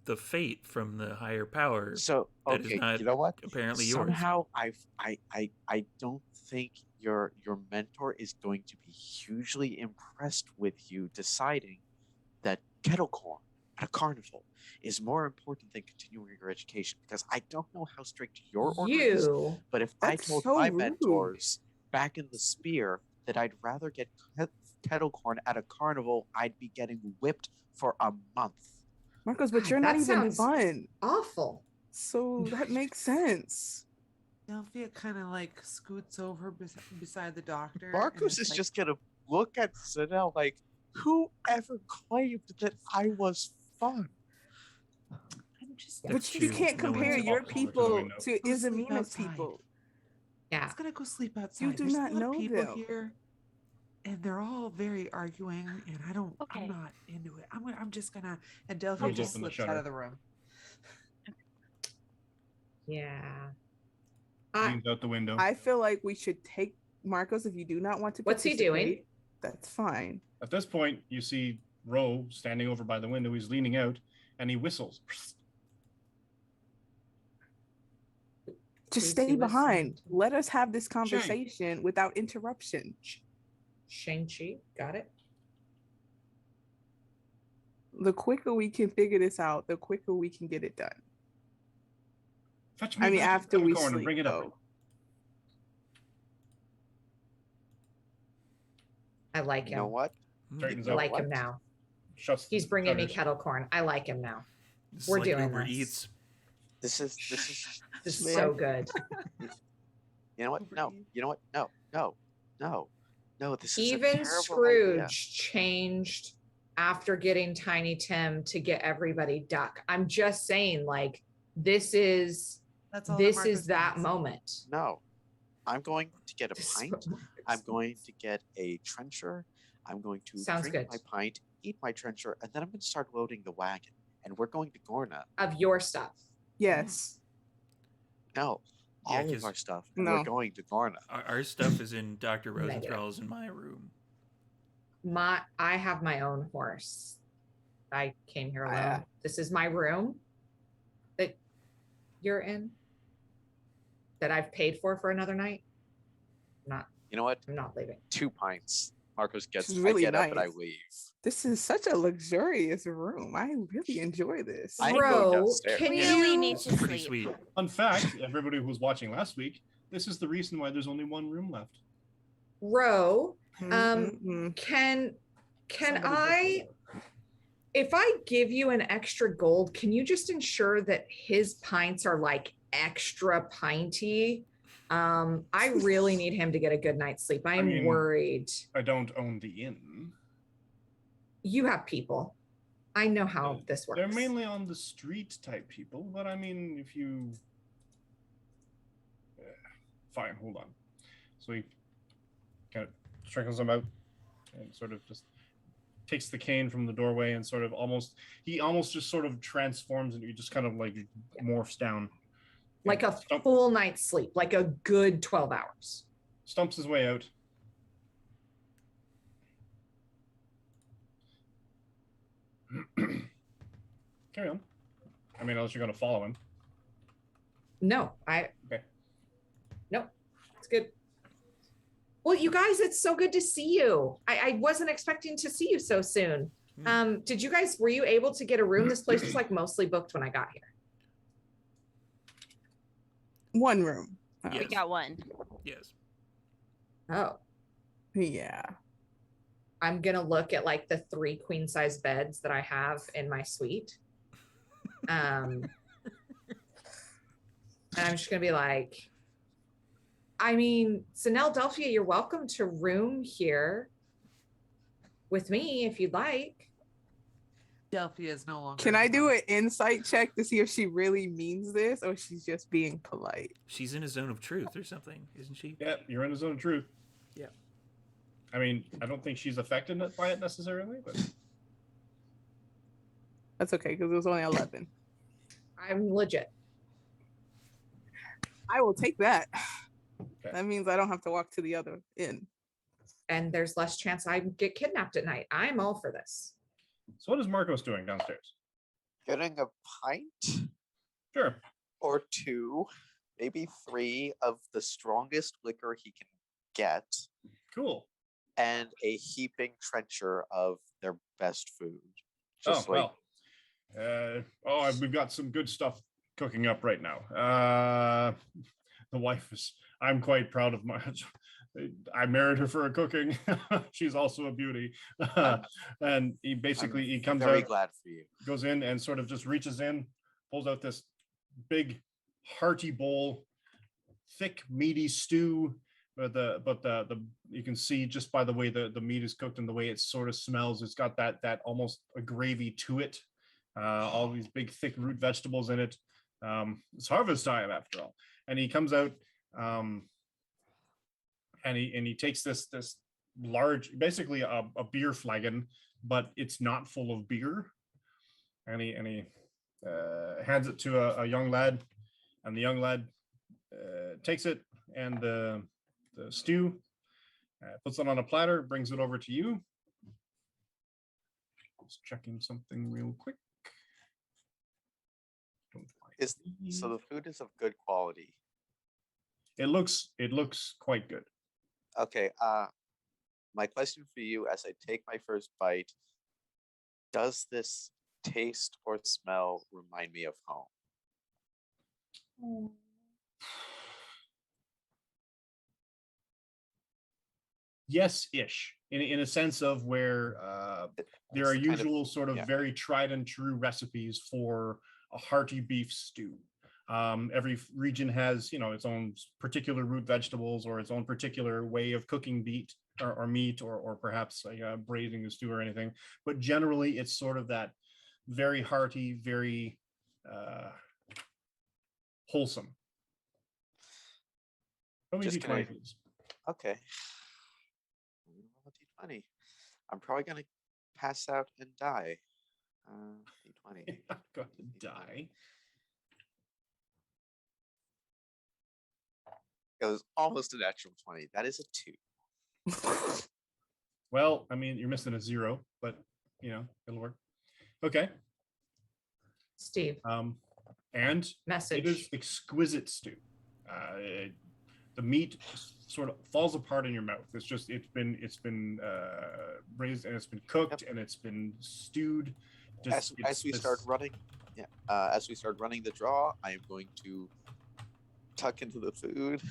The fate from the higher power. So That is okay, not you know what? apparently yours. Somehow I don't think your mentor is going to be hugely impressed with you deciding that kettle corn at a carnival is more important than continuing your education, because I don't know how strict your order is, You. but if That's I told so my rude. mentors back in the Spear that I'd rather get kettle corn at a carnival, I'd be getting whipped for a month. Marcos, but God, you're not that even sounds fun. awful. So that makes sense. Delphia kind of like scoots over beside the doctor. and Marcos it's is like, just gonna look at Zanel like, whoever claimed that I was fun? I'm just. But That's you true. can't No one's compare walking your over to the people window. to Go sleep Isamina's outside. people. Yeah. Let's gonna go sleep outside. do There's not a lot of know people them. here, and they're all very arguing, and I'm Okay. not into it. I'm just gonna. And Delphia Pulls just open the slips out shutter. of the room. Yeah. Leans out the window. I feel like we should take Marcos if you do not want to. What's he doing? participate, That's fine. At this point, you see Ro standing over by the window. He's leaning out, and he whistles. Just Who's stay he behind. whistling? Let us have this conversation without interruption. Shang-Chi. Got it. The quicker we can figure this out, the quicker we can get it done. Fetch me I mean, back after the we corn and sleep, bring it up. though. I like You him. know what? Straightens I up. like him What? now. Shuts. He's the bringing me shutters. kettle corn. I like him now. It's We're like doing Uber this. Eats. This is This is Man. so good. you know what? No. You know what? No. This is a Even terrible Scrooge idea. changed after getting Tiny Tim to get everybody duck. I'm just saying, like, this is That's all. this that is Marcos that needs. moment. No. I'm going to get a This is pint. what Marcus I'm going needs. to get a trencher. I'm going to Sounds drink good. my pint, eat my trencher, and then I'm going to start loading the wagon. And we're going to Gorna. Of your stuff. Yes. No, Yeah, all 'cause of our stuff. And No. we're going to Gorna. Our stuff is in Dr. Negative. Rosenthal's in my room. I have my own horse. I came here alone. Ah. This is my room that you're in, that I've paid for another night. You know what? I'm not leaving. 2 pints. Marcos gets. This is really I get up and I nice. leave. This is such a luxurious room. I really enjoy this. I go Bro, downstairs. can We really you need It's to pretty sleep. sweet. Fun fact: everybody who was watching last week, this is the reason why there's only one room left. row? Mhm. Can Somebody I, if I give you an extra gold, can you just ensure that his pints are like extra pinty? I really need him to get a good night's sleep. I'm mean, worried. I don't own the inn. You have people. I know how this works. They're mainly on the street type people, but I mean, if you fine, hold on. So he kind of strengthens them out and sort of just takes the cane from the doorway and sort of almost just sort of transforms and he just kind of like morphs down. Like a full night's sleep, like a good 12 hours. Stumps his way out. Carry on. I mean, unless you're going to follow him. No, Okay. Nope, it's good. Well, you guys, it's so good to see you. I wasn't expecting to see you so soon. Did you guys, were you able to get a room? This place was like mostly booked when I got here. One room. Yes. We got one. Yes. Oh, Yeah. I'm gonna look at like the 3 queen size beds that I have in my suite. And I'm just gonna be like, I mean, Zanel Delphia, you're welcome to room here with me if you'd like. Delphia is no longer. Can I do it? an insight check to see if she really means this or she's just being polite? She's in a zone of truth or something, isn't she? Yeah, you're in a zone of truth. Yeah. I mean, I don't think she's affected by it necessarily, but That's okay because it was only 11. I'm legit. I will take that. Okay. That means I don't have to walk to the other inn. And there's less chance I get kidnapped at night. I'm all for this. so what is Marcos doing downstairs? Getting a pint Sure. or 2, maybe 3 of the strongest liquor he can get, Cool. and a heaping trencher of their best food. Just Oh, like well. We've got some good stuff cooking up right now. The wife is. I'm quite proud of my. I married her for her cooking. She's also a beauty. And he comes very out, glad for you. goes in, and sort of just reaches in, pulls out this big, hearty bowl, thick, meaty stew. But the you can see just by the way the meat is cooked and the way it sort of smells, it's got that almost a gravy to it. All these big thick root vegetables in it. It's harvest time after all. And he comes out, and he takes this large, basically a beer flagon, but it's not full of beer. And he hands it to a young lad, and the young lad takes it and the stew, puts it on a platter, brings it over to you. Just checking something real quick. So the food is of good quality. It looks quite good. Okay. My question for you, as I take my first bite, does this taste or smell remind me of home? Yes-ish, in a sense of where there are usual sort of yeah. very tried and true recipes for a hearty beef stew. Every region has, its own particular root vegetables or its own particular way of cooking meat or perhaps braising the stew or anything. But generally, it's sort of that very hearty, very wholesome. Just D20, please. Okay. D20. I'm probably gonna pass out and die. D20. You're not going to die. It was almost a natural 20. That is a 2. Well, I mean, you're missing a 0, but it'll work. Okay. Steve. And Message. it is exquisite stew. The meat sort of falls apart in your mouth. It's been braised and it's been cooked and it's been stewed. As we start running the draw, I am going to tuck into the food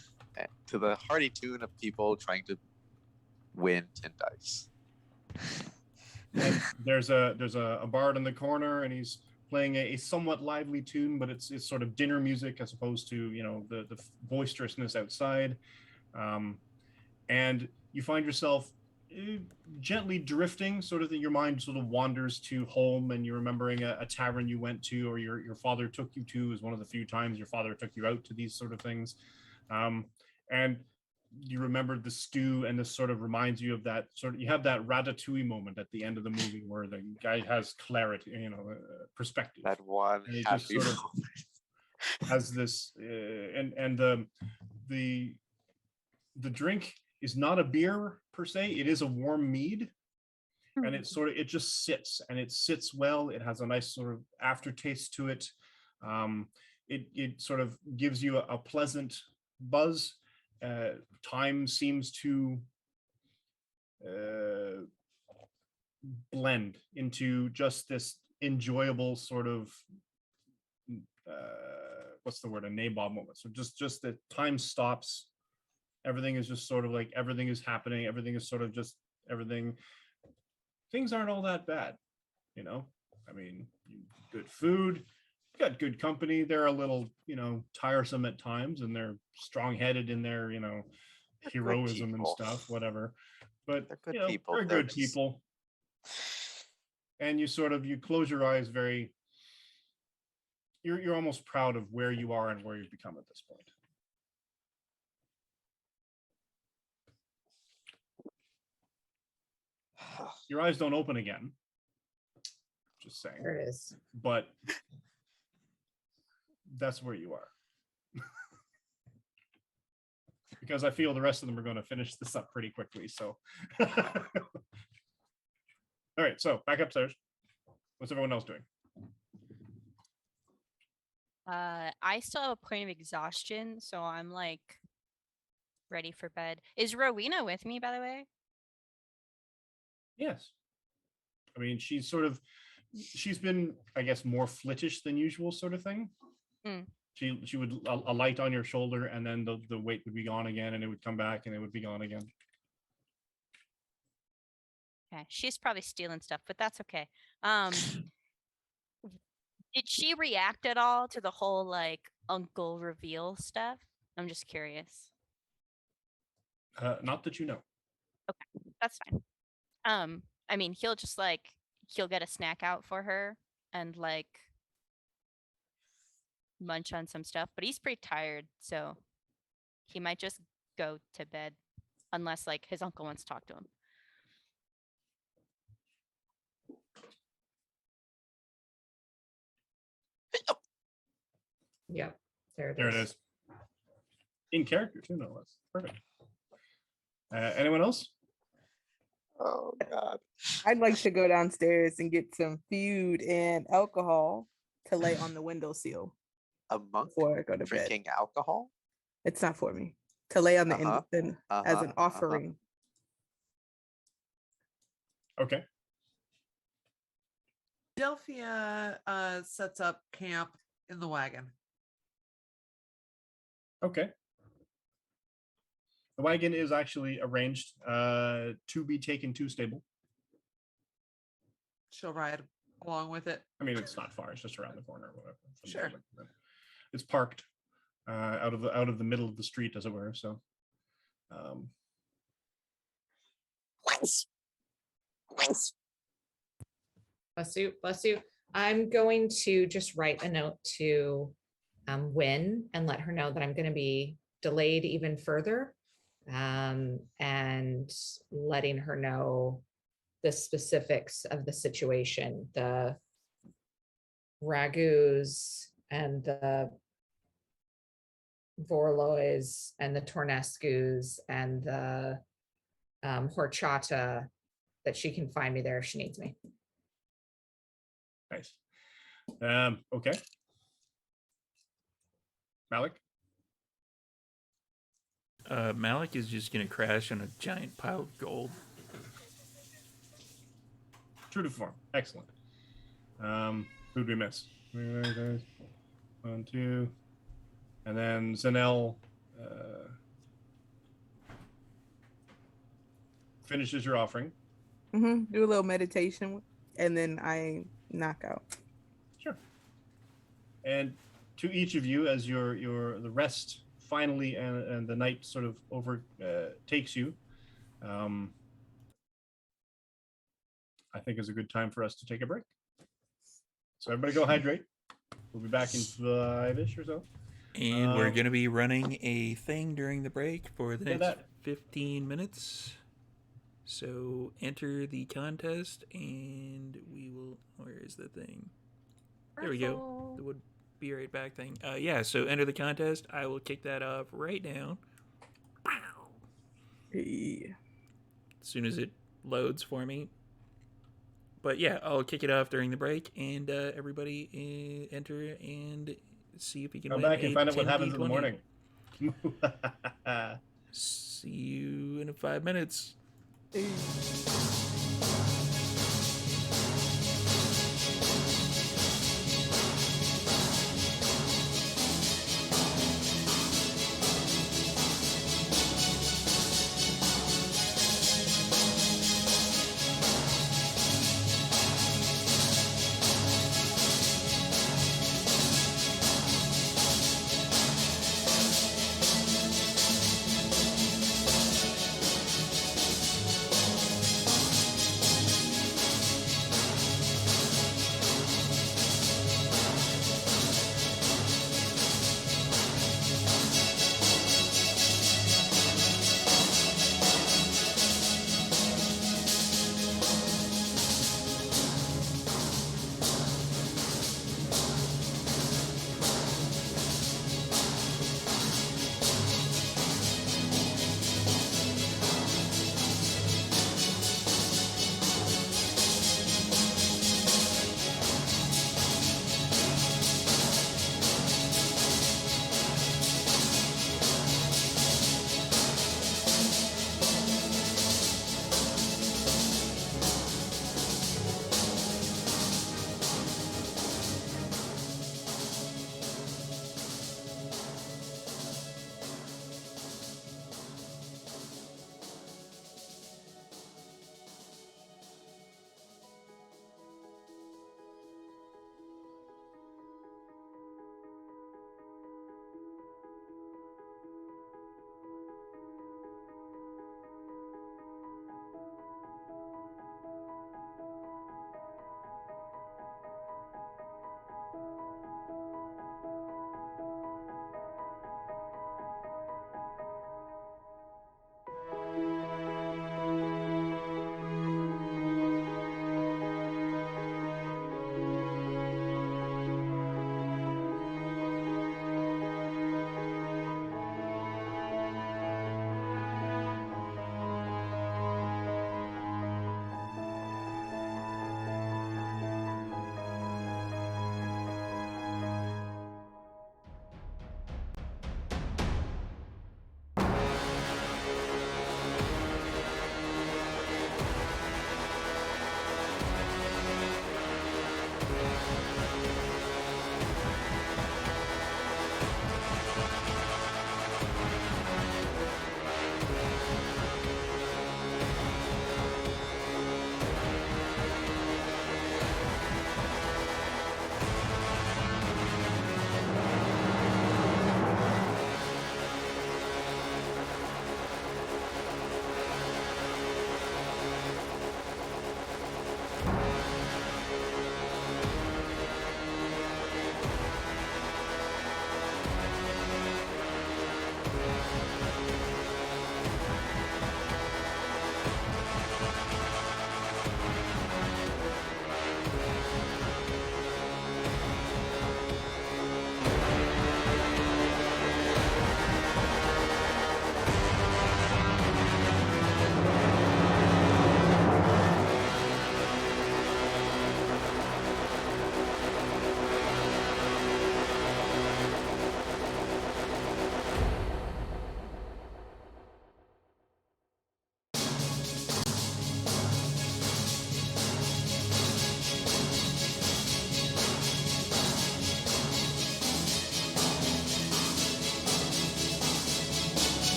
to the hearty tune of people trying to win 10 dice. And there's a bard in the corner, and he's playing a somewhat lively tune, but it's sort of dinner music as opposed to the boisterousness outside. And you find yourself gently drifting, sort of your mind sort of wanders to home, and you're remembering a tavern you went to, or your father took you to, is one of the few times your father took you out to these sort of things. And you remembered the stew, and this sort of reminds you of that you have that Ratatouille moment at the end of the movie where the guy has clarity, perspective. That one and it happy just sort of has this, and the drink is not a beer per se. It is a warm mead, and it just sits, and it sits well. It has a nice sort of aftertaste to it. It sort of gives you a pleasant buzz. Time seems to blend into just this enjoyable sort of what's the word, a nabob moment. So just the time stops. Everything is just sort of like everything is happening. Everything is sort of just everything. Things aren't all that bad, I mean, good food, got good company. They're a little, tiresome at times, and they're strong-headed in their, heroism and stuff, whatever. But they're good people. They're good people. And you close your eyes very. You're almost proud of where you are and where you've become at this point. Your eyes don't open again. Just saying. There it is. But that's where you are. Because I feel the rest of them are going to finish this up pretty quickly. So, all right. So back upstairs. What's everyone else doing? I still have a point of exhaustion, so I'm like ready for bed. Is Rowena with me, by the way? Yes. I mean, she's sort of she's been, I guess, more flittish than usual, sort of thing. Mm. She would a light on your shoulder, and then the weight would be gone again, and it would come back, and it would be gone again. Okay, she's probably stealing stuff, but that's okay. Did she react at all to the whole like uncle reveal stuff? I'm just curious. Not that you know. That's fine. I mean, he'll get a snack out for her and like munch on some stuff, but he's pretty tired, so he might just go to bed unless like his uncle wants to talk to him. Yep. There There it is. In character too, no less. Perfect. Anyone else? Oh God. I'd like to go downstairs and get some food and alcohol to lay on the windowsill A monk before I go to bed. drinking alcohol? It's not for me. To lay on the Uh-huh. end as an offering. Okay. Delphia sets up camp in the wagon. Okay. The wagon is actually arranged to be taken to stable. She'll ride along with it. I mean, it's not far; it's just around the corner or whatever. from the Sure. building. It's parked out of the middle of the street, as it were. So, Bless you. Bless you. I'm going to just write a note to Wynn and let her know that I'm going to be delayed even further, and letting her know the specifics of the situation, the ragouts and the Vorlois and the Tornescus and the horchata, that she can find me there if she needs me. nice. Okay. Malik. Malik is just gonna crash on a giant pile of gold. True to form. Excellent. Who'd we miss? 1, 2, and then Zanel finishes your offering. Do a little meditation and then I knock out. Sure. And to each of you, as the rest finally and the night sort of takes you, I think is a good time for us to take a break. So everybody go hydrate. We'll be back in 5-ish or so. And we're going to be running a thing during the break for the Yeah, next that. 15 minutes. So enter the contest and we will... Where is the thing? There we go. The would be right back thing. Yeah, so enter the contest. I will kick that off right now. Yeah. As soon as it loads for me. But yeah, I'll kick it off during the break, and everybody enter and see if we can Come win back and a find out what 10D20. happens in the morning. See you in 5 minutes.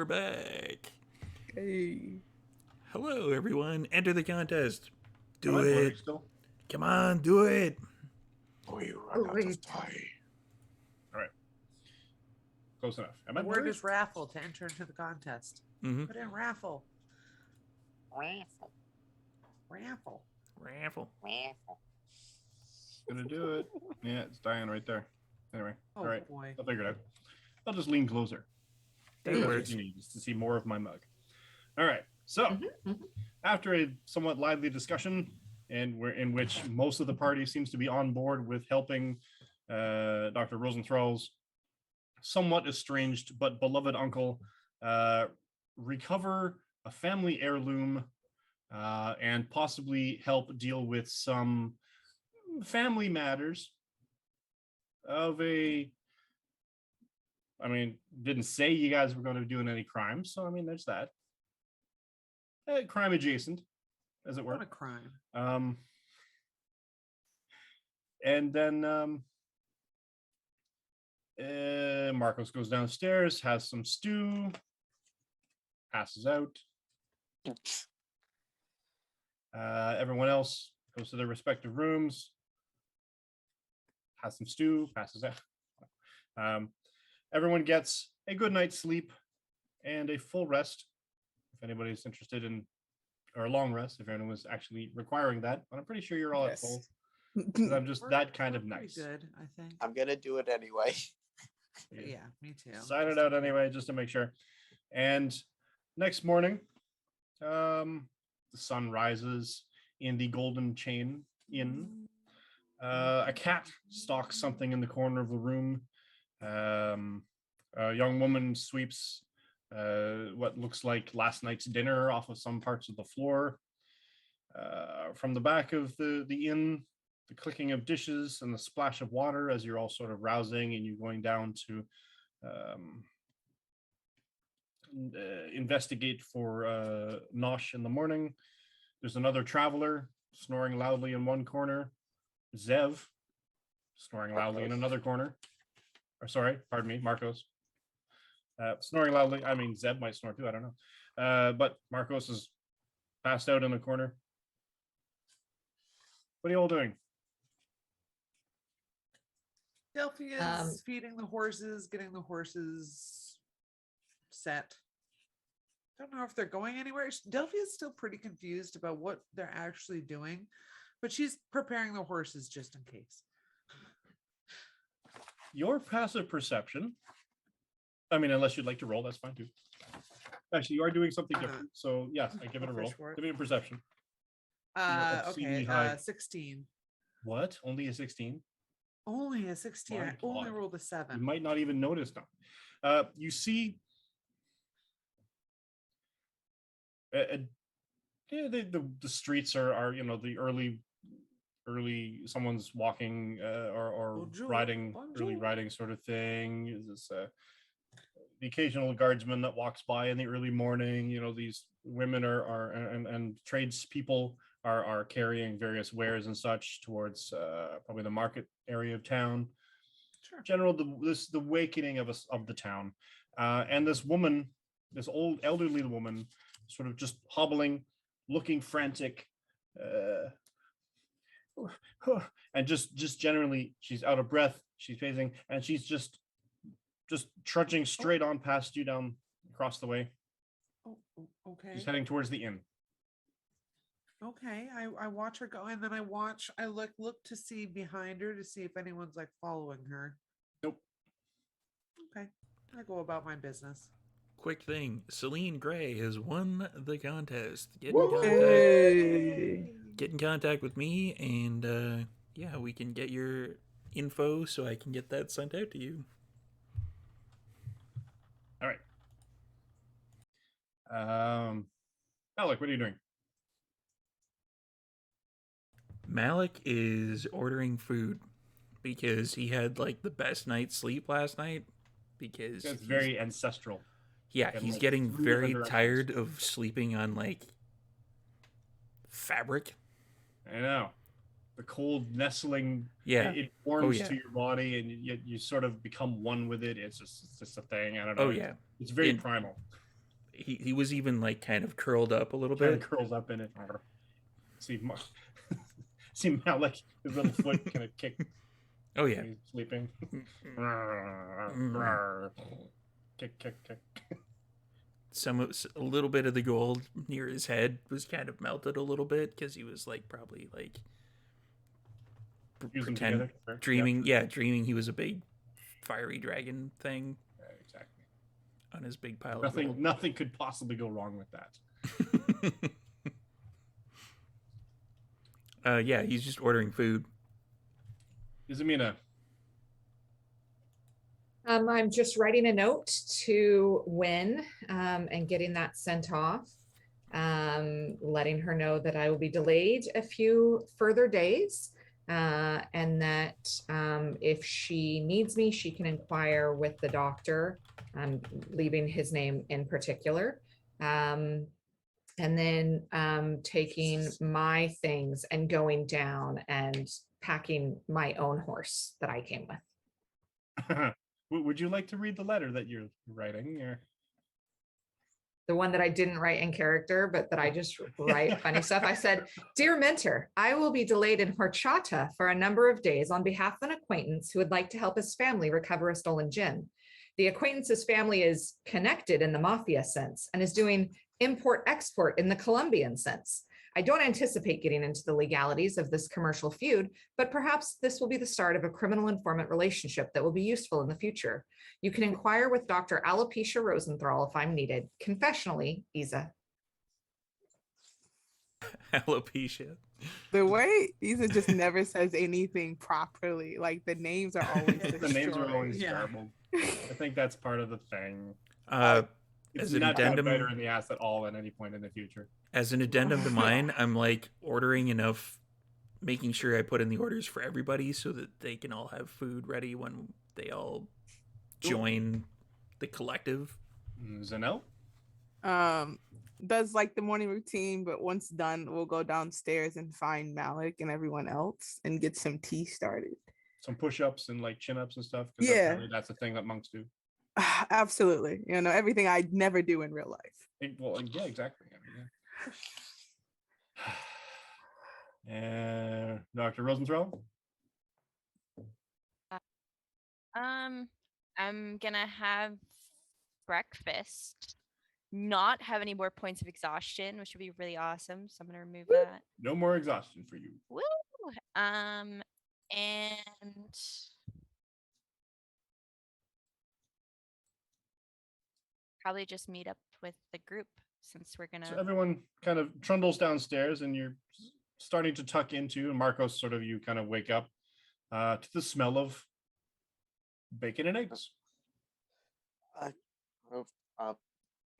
we're back. Hey. Hello, everyone. Enter the contest. Do Am I blurry it. still? Come on, do it. Oh, you run out of time. All right. Close enough. Am The I word blurry? is raffle to enter into the contest. Mm-hmm. Put in raffle. Raffle. Raffle. Raffle. Raffle. Gonna do it. Yeah, it's dying right there. Anyway, Oh all right. boy. I'll figure it out. I'll just lean closer. That That's works. what you need, is to see more of my mug. All right. So, Mhm. after a somewhat lively discussion, and in which most of the party seems to be on board with helping Dr. Rosenthal's somewhat estranged but beloved uncle recover a family heirloom and possibly help deal with some family matters of a, I mean, didn't say you guys were going to be doing any crimes, so I mean, there's that. Crime adjacent, as it were. What a crime. And then Marcos goes downstairs, has some stew, passes out. Everyone else goes to their respective rooms, has some stew, passes out. Everyone gets a good night's sleep and a full rest, if anybody's interested in, or a long rest, if anyone was actually requiring that. But I'm pretty sure you're all at full. 'Cause I'm just that kind of We're pretty nice. Good, I think. I'm gonna do it anyway. Yeah, me too. Sign Just it out in case. anyway, just to make sure. And next morning, the sun rises in the Golden Chain Inn. A cat stalks something in the corner of the room. A young woman sweeps what looks like last night's dinner off of some parts of the floor. From the back of the inn, the clicking of dishes and the splash of water as you're all sort of rousing and you're going down to investigate for Nosh in the morning. There's another traveler snoring loudly in one corner. Zev snoring loudly in another corner. Or sorry, pardon me, Marcos. Snoring loudly. I mean, Zeb might snore too. I don't know. But Marcos is passed out in the corner. What are you all doing? Delphi is Um, feeding the horses, getting the horses set. Don't know if they're going anywhere. Delphi is still pretty confused about what they're actually doing, but she's preparing the horses just in case. Your passive perception. I mean, unless you'd like to roll, that's fine too. Actually, you are doing something different. So yes, I give it a roll. Fish work. Give me a perception. obscenely Okay, high. 16. What? Only a 16? Only a 16. My I only God. rolled a You 7. might not even notice now. You see yeah, the streets are the early someone's walking or Bonjour, riding early bonjour. riding sort of thing. Is this the occasional guardsman that walks by in the early morning? These women and tradespeople are carrying various wares and such towards probably the market area of town. Sure. General the awakening of the town, and this woman, this old elderly woman, sort of just hobbling, looking frantic, and just generally she's out of breath, she's pacing, and she's just trudging straight on past you down across the way. Okay. She's heading towards the inn. Okay. I watch her go, and then I look to see behind her to see if anyone's like following her. Nope. Okay. I go about my business. Quick thing, Celine Gray has won the contest. Get in contact with me, and yeah, we can get your info so I can get that sent out to you. All right. Alec, what are you doing? Malik is ordering food because he had like the best night's sleep last night. Because It's very ancestral. yeah, and, he's like, getting 3 very different tired of sleeping on like fabric. I know. The cold nestling, Yeah. it warms yeah. to your body, and you sort of become one with it. It's just a thing. I don't know. Oh yeah. It's very In- primal. he was even like kind of curled up a little Kind of bit. curls up in it. See, see Malik, his little foot kind of kick. Oh yeah. When he's sleeping. Kick, kick, kick. A little bit of the gold near his head was kind of melted a little bit because he was like probably like Use them together. Sure. dreaming dreaming he was a big fiery dragon thing Yeah, exactly. on his big pile of gold. Nothing could possibly go wrong with that. Yeah, he's just ordering food. Izamina. I'm just writing a note to Win and getting that sent off, letting her know that I will be delayed a few further days, and that if she needs me, she can inquire with the doctor. I'm leaving his name in particular. And then taking my things and going down and packing my own horse that I came with. Would you like to read the letter that you're writing? Or... The one that I didn't write in character, but that I just write funny stuff. I said, "Dear mentor, I will be delayed in Horchata for a number of days on behalf of an acquaintance who would like to help his family recover a stolen gin. The acquaintance's family is connected in the mafia sense and is doing import-export in the Colombian sense. I don't anticipate getting into the legalities of this commercial feud, but perhaps this will be the start of a criminal informant relationship that will be useful in the future. You can inquire with Dr. Alopecia Rosenthal if I'm needed. Confessionally, Isa." Alopecia. The way Isa just never says anything properly. Like the names are always The names are always Yeah. garbled. I think that's part of the thing. As It's an not addendum, better in the ass at all at any point in the future. as an addendum to mine, I'm like ordering enough, making sure I put in the orders for everybody so that they can all have food ready when they all join the collective. Zanel? Does like the morning routine, but once done, we'll go downstairs and find Malik and everyone else and get some tea started. Some push-ups and like chin-ups and stuff. 'Cause Yeah. apparently that's the thing that monks do. Absolutely. You know, everything I never do in real life. Well, yeah, exactly. I mean, yeah. And Dr. Rosenthal? I'm gonna have breakfast, not have any more points of exhaustion, which would be really awesome. So I'm gonna remove that. No more exhaustion for you. Woo! And probably just meet up with the group since we're gonna. So everyone kind of trundles downstairs and you're starting to tuck into, and Marcos, sort of you kind of wake up to the smell of bacon and eggs.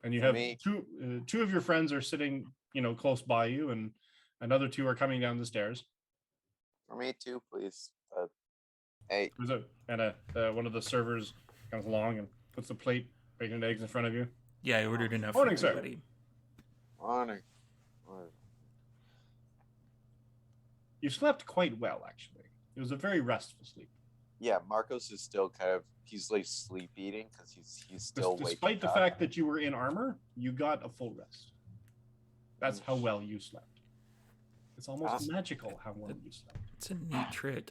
And you For have me- two of your friends are sitting, close by you, and another two are coming down the stairs. For me too, please. Hey, One of the servers comes along and puts the plate bacon and eggs in front of you. Yeah, I ordered enough Morning, for sir. everybody. morning. You slept quite well, actually. It was a very restful sleep. Yeah, Marcos is still he's like sleep eating because he's still waking Despite the up. fact that you were in armor, you got a full rest. That's how well you slept. It's almost Awesome. magical how well you slept. It's a neat trick.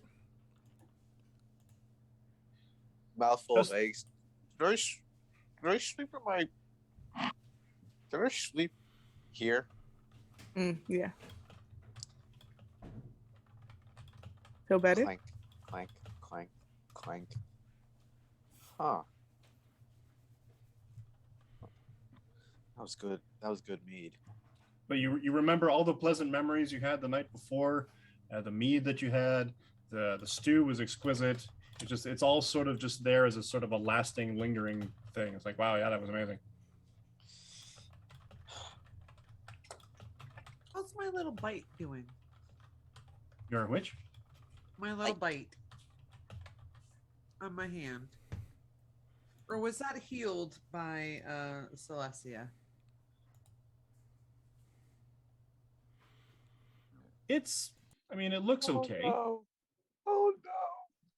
Mouthful Just- of eggs. Can I sleep in my? Can I sleep here? Yeah. Feel better? Clank, clank, clank, clank. Huh. That was good. That was good mead. But you remember all the pleasant memories you had the night before, the mead that you had, the stew was exquisite. It's all sort of just there as a sort of a lasting, lingering thing. It's like, wow, yeah, that was amazing. How's my little bite doing? You're a witch? My little bite on my hand. Or was that healed by Celestia? It looks okay. Oh no.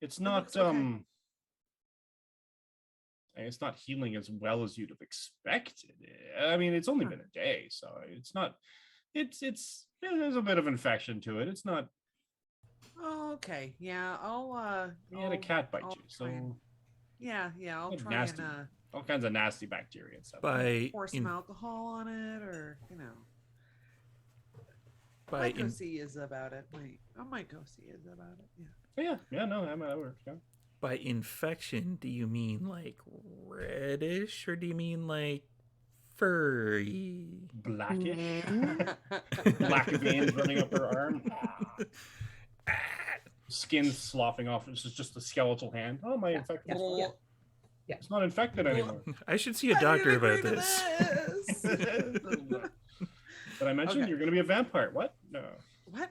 It's It not looks okay. and it's not healing as well as you'd have expected. I mean, it's only been a day, so it's not. There's a bit of infection to it. It's not. Oh, okay. Yeah, You had a cat bite I'll you, try and- so yeah, I'll Like try nasty. and all kinds of nasty bacteria and stuff. pour some alcohol on it, or by might go in, see is about it. I might go see is about it. Yeah. No, that works. Yeah. by infection, do you mean like reddish or do you mean like furry? Blackish, Mm. black veins running up her arm, skin sloughing off. This is just a skeletal hand. Oh, my infected. Yeah. It's not infected anymore. I should see a doctor about agree to this. But I mentioned Okay. you're going to be a vampire. What? No. What?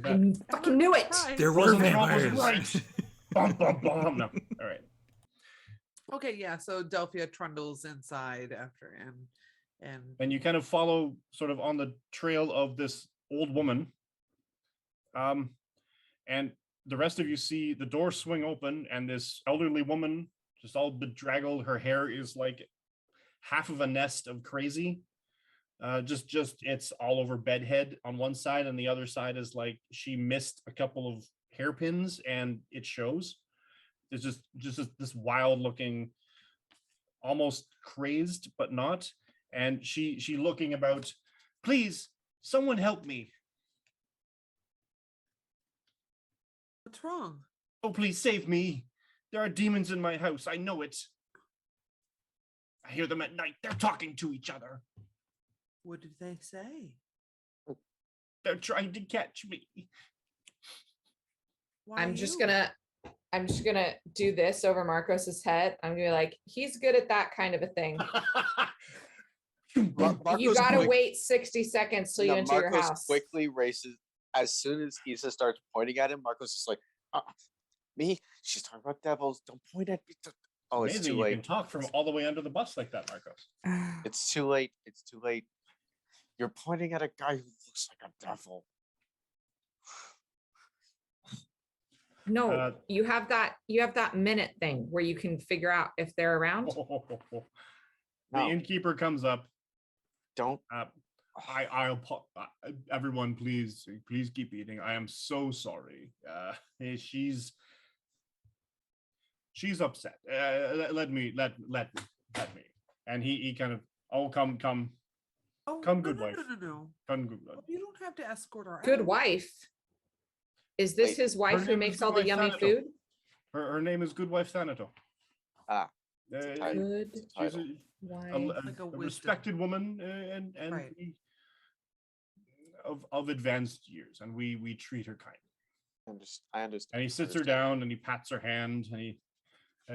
I fucking knew it. Right. There were Wasn't vampires. right. Bum, bum, bum. No. All right. Okay, yeah. So Delphia trundles inside after and And you kind of follow sort of on the trail of this old woman. And the rest of you see the door swing open and this elderly woman, just all bedraggled. Her hair is like half of a nest of crazy. Just it's all over bedhead on one side, and the other side is like she missed a couple of hairpins and it shows. There's just this wild looking, almost crazed but not. And she looking about, please, someone help me. what's wrong? Oh, please save me. There are demons in my house. I know it. I hear them at night. They're talking to each other. What did they say? They're trying to catch me. Why I'm just you? gonna do this over Marcos's head. I'm gonna be like, he's good at that kind of a thing. You Marcos gotta quick- wait 60 seconds till you No, enter your Marcos house. quickly races. As soon as Issa starts pointing at him, Marcos is like, me? She's talking about devils. Don't point at me. Oh, it's Amazing too you late. can talk from all the way under the bus like that, Marcos. It's too late. It's too late. You're pointing at a guy who looks like a devil. No, you have that minute thing where you can figure out if they're around. The No. innkeeper comes up. Don't. Everyone, please keep eating. I am so sorry. She's upset. Let me. And he kind of, oh, come, Oh, come, no, good no, wife. No. come, good. You don't have to escort her Good out. wife. Is this Wait, his wife who name is makes all the Goodwife yummy Thanato. food? Her name is Goodwife Thanato. Ah, Uh, it's a title. Good It's a she's title. wife. Like a a wisdom. respected woman and Right. of advanced years, and we treat her kindly. I understand. And he sits her down and he pats her hand and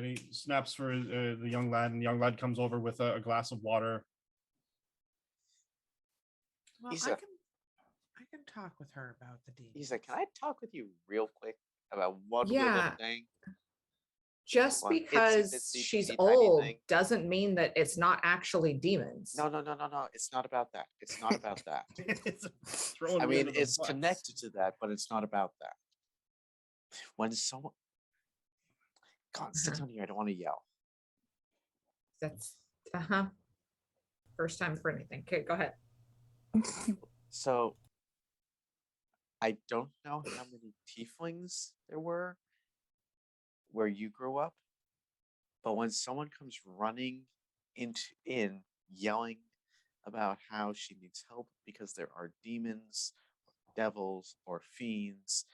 he snaps for the young lad, and the young lad comes over with a glass of water. Well, Issa. Uh, I can talk with her about the demons. He's like, can I talk with you real quick about one Yeah. little thing? Just One itsy because bitsy she's teeny tiny old thing. doesn't mean that it's not actually demons. No. It's not about that. It's not about that. It's throwing I me mean, under the it's bus. connected to that, but it's not about that. When someone, God, sit down here. I don't want to yell. That's first time for anything. Okay, go ahead. So, I don't know how many tieflings there were where you grew up, but when someone comes running in yelling about how she needs help because there are demons, devils, or fiends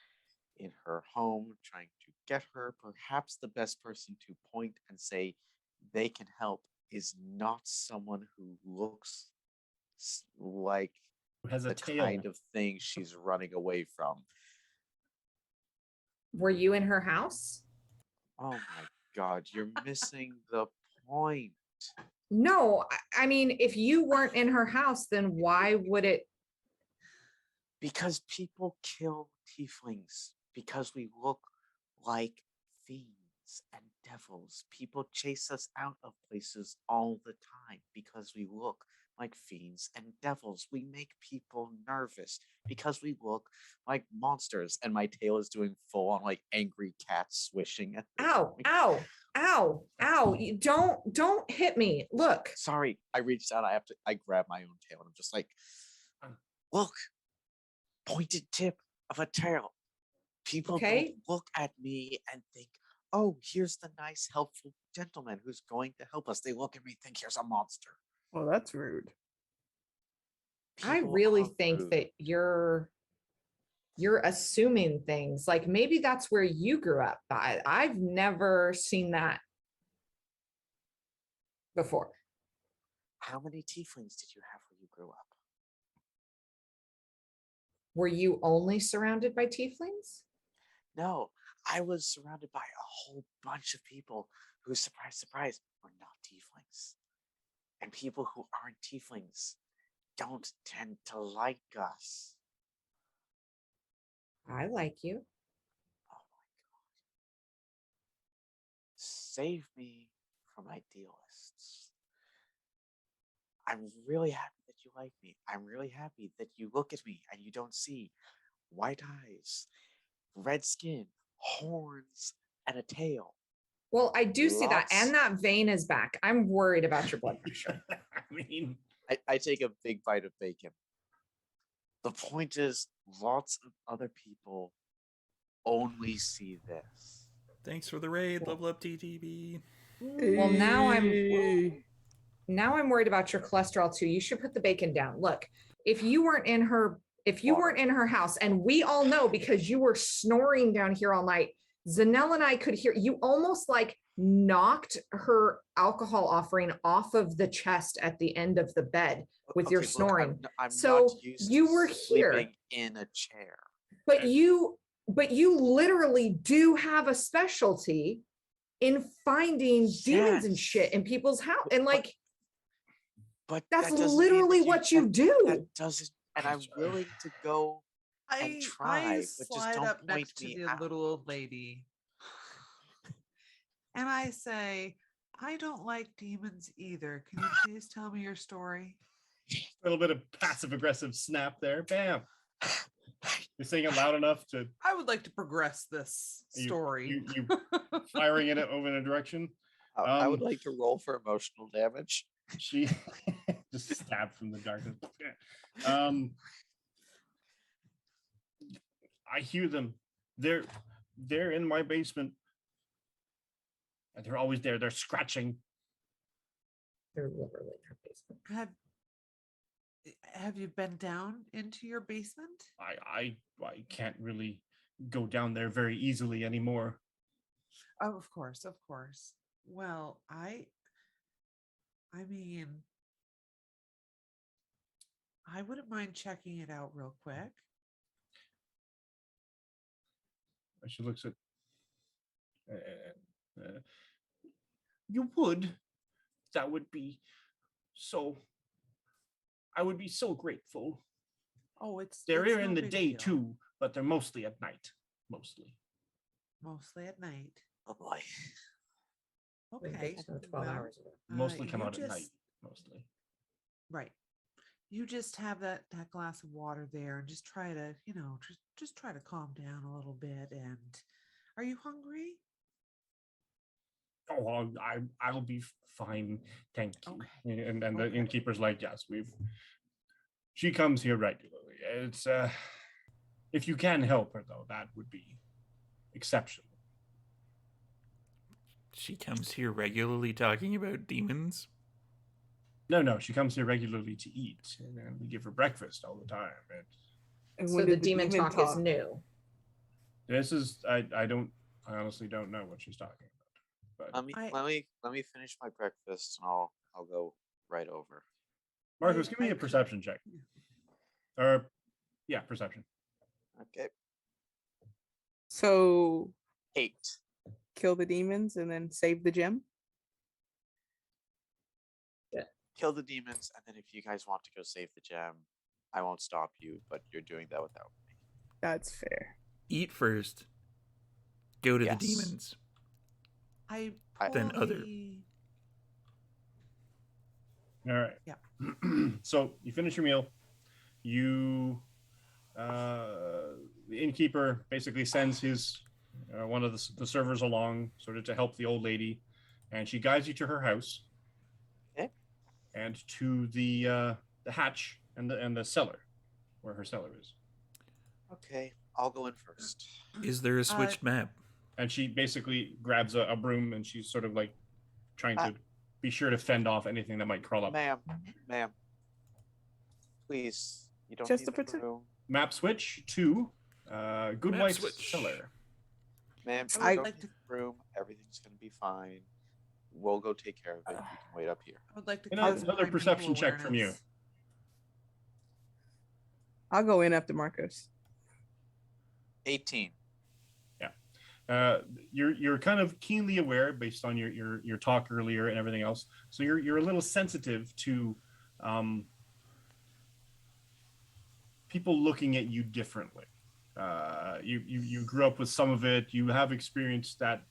in her home trying to get her, perhaps the best person to point and say they can help is not someone who looks like Who has a the tail. kind of thing she's running away from. Were you in her house? Oh my God, you're missing the point. No, I mean, if you weren't in her house, then why would it? Because people kill tieflings because we look like fiends and devils. People chase us out of places all the time because we look like fiends and devils. We make people nervous because we look like monsters. And my tail is doing full on like angry cat swishing at this Ow, point. ow. Ow, ow, you don't hit me. Look. Sorry, I reached out. I grab my own tail and I'm just like, look, pointed tip of a tail. People Okay. don't look at me and think, oh, here's the nice, helpful gentleman who's going to help us. They look at me, think here's a monster. Well, that's rude. I People really are think rude. that you're assuming things. Like maybe that's where you grew up. I've never seen that before. How many tieflings did you have when you grew up? Were you only surrounded by tieflings? No, I was surrounded by a whole bunch of people who, surprise, surprise, were not tieflings. And people who aren't tieflings don't tend to like us. I like you. Oh my god. Save me from idealists. I'm really happy that you like me. I'm really happy that you look at me and you don't see white eyes, red skin, horns, and a tail. Well, I do see that. Lots. And that vein is back. I'm worried about your blood pressure. I mean, I take a big bite of bacon. The point is, lots of other people only see this. Thanks for the raid. Level up TTB. Well, now I'm Hey. worried about your cholesterol too. You should put the bacon down. Look, if you weren't in her house, and we all know because you were snoring down here all night, Zanelle and I could hear you almost like knocked her alcohol offering off of the chest at the end of the bed with your Okay, look, snoring. I'm So not used you to were here. sleeping in a chair. But you literally do have a specialty in finding demons and Yes. shit in people's house. And like, But that's that doesn't mean literally that what you that do. doesn't, and I'm willing to go and try, I but just slide don't up point next to me the out. little old lady and I say, I don't like demons either. Can you please tell me your story? a little bit of passive aggressive snap there. Bam. You're saying it loud enough to I would like to progress this story. you firing it over in a direction. I would like to roll for emotional damage. She just stabbed from the darkness. I hear them. They're in my basement. And they're always there. They're scratching. They're literally in her basement. Have you been down into your basement? I can't really go down there very easily anymore. Oh, of course, of course. Well, I mean, I wouldn't mind checking it out real quick. She looks at. You would. That would be so. I would be so grateful. Oh, They're it's here in no the big day deal. too, but they're mostly at night. Mostly. Mostly at night. Oh boy. Okay. So 12 well, hours ago. Mostly come you out at night. just- Mostly. Right. You just have that glass of water there and just try to, just try to calm down a little bit. And are you hungry? Oh, I'll be fine, thank you. Okay. And the Okay. innkeeper's like, yes, she comes here regularly. It's if you can help her though, that would be exceptional. She comes here regularly talking about demons. No, she comes here regularly to eat, and we give her breakfast all the time. And So when the did demon talk is new. This is I honestly don't know what she's talking about. But Let me finish my breakfast and I'll go right over. Marcus, give me a perception check. Or yeah, perception. Okay. So 8. kill the demons and then save the gem. Kill the demons, and then if you guys want to go save the gem, I won't stop you, but you're doing that without me. That's fair. Eat first. Go to Yes. the demons. Then other. All right. Yeah. So you finish your meal. You, the innkeeper basically sends his one of the servers along, sort of to help the old lady, and she guides you to her house. Okay. And to the hatch and the cellar, where her cellar is. Okay, I'll go in first. Is there a switched map? And she basically grabs a broom, and she's sort of like trying to be sure to fend off anything that might crawl up. Ma'am, please, you don't Just need to the protect- broom. Map switch to Good Map Wife's switch. cellar. Ma'am, I you would don't like need to- the broom. Everything's gonna be fine. We'll go take care of it. You can wait up here. I would like to You know, cast another Primeval perception check from you. Awareness. I'll go in after Marcos. 18. You're kind of keenly aware based on your talk earlier and everything else. So you're a little sensitive to people looking at you differently. You grew up with some of it. You have experienced that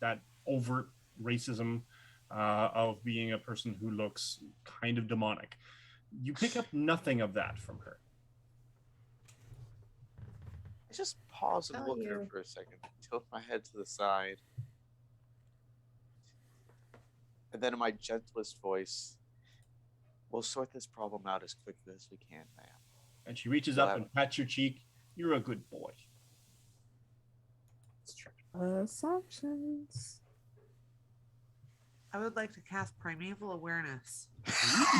overt racism of being a person who looks kind of demonic. You pick up nothing of that from her. I just pause and Oh, look at her you. for a second, tilt my head to the side, and then in my gentlest voice, we'll sort this problem out as quickly as we can, ma'am. And she reaches Wow. up and pats your cheek. You're a good boy. Assumptions. I would like to cast Primeval Awareness.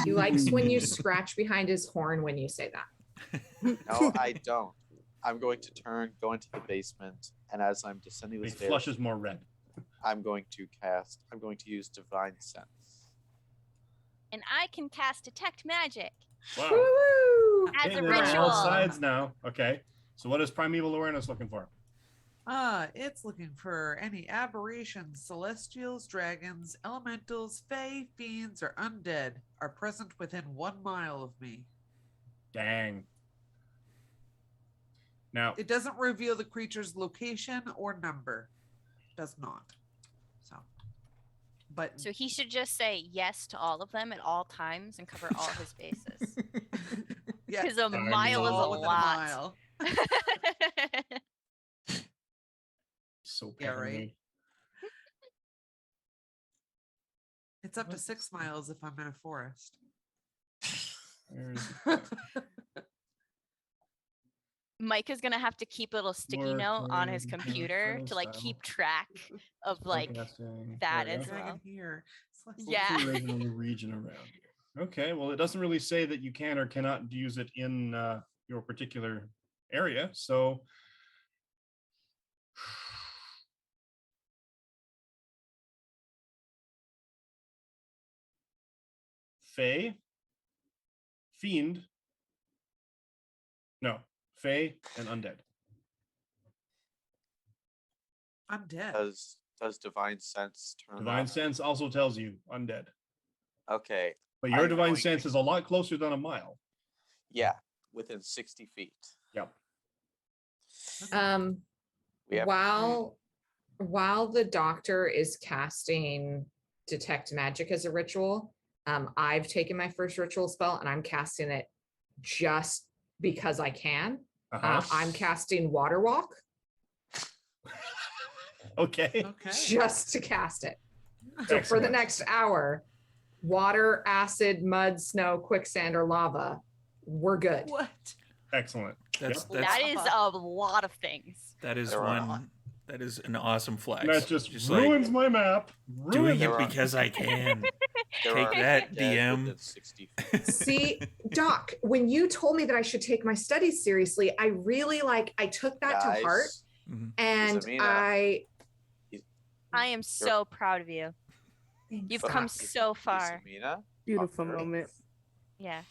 He likes when you scratch behind his horn when you say that. No, I don't. I'm going to go into the basement, and as I'm descending the It stairs, flushes more red. I'm going to use Divine Sense. And I can cast Detect Magic Wow. Woo! as Okay, a they're on ritual. all sides now. Okay. So what is Primeval Awareness looking for? It's looking for any aberrations, celestials, dragons, elementals, fae, fiends, or undead are present within 1 mile of me. Dang. Now, It doesn't reveal the creature's location or number. Does not. But So he should just say yes to all of them at all times and cover all his bases. yeah, Because a I mile is mean- a all within lot. mile. so Yeah, right. paranoid. It's up to 6 miles if I'm in a forest. There's- Mike is gonna have to keep a little sticky More note on his code, computer to like style. keep track of like Podcasting. that There we as go. well. Dragon here. Yeah. Original region around you. Okay, well, it doesn't really say that you can or cannot use it in your particular area. So, Fae, Fiend, no, Fae and Undead. I'm dead. Does Divine Sense turn Divine on? Sense also tells you Undead. Okay. But your I'm Divine going to- Sense is a lot closer than a mile. Yeah, within 60 feet. Yep. We have While the doctor is casting Detect Magic as a ritual, I've taken my first ritual spell and I'm casting it just because I can. Uh-huh. I'm casting Water Walk Okay. Okay. just to cast it. So for the Excellent. next hour, water, acid, mud, snow, quicksand, or lava, we're good. What? Excellent. That's Yep. That is a lot of things. that is There are- one. That is an awesome flex. That just like ruins my map. doing Ruins it There are- because I can. There Take are that, undead DM. within 60 feet. See, Doc, when you told me that I should take my studies seriously, I really I took that to heart, Guys, and Zamina, I am so proud of you. You've come so far. Zamina, Beautiful Fucker. moment. Yes.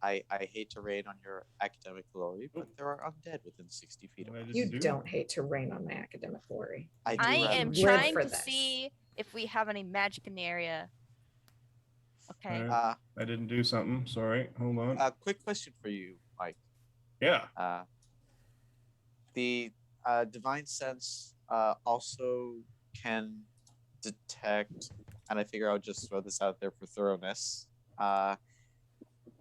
I hate to rain on your academic glory, but there are undead within 60 feet of What I us. just you do? don't hate to rain on my academic glory. I do I rather am live trying for to this. see if we have any magic in the area. Okay. Alright. I didn't do something. Sorry. Hold on. A quick question for you, Mike. Yeah. The Divine Sense also can detect, and I figure I'll just throw this out there for thoroughness,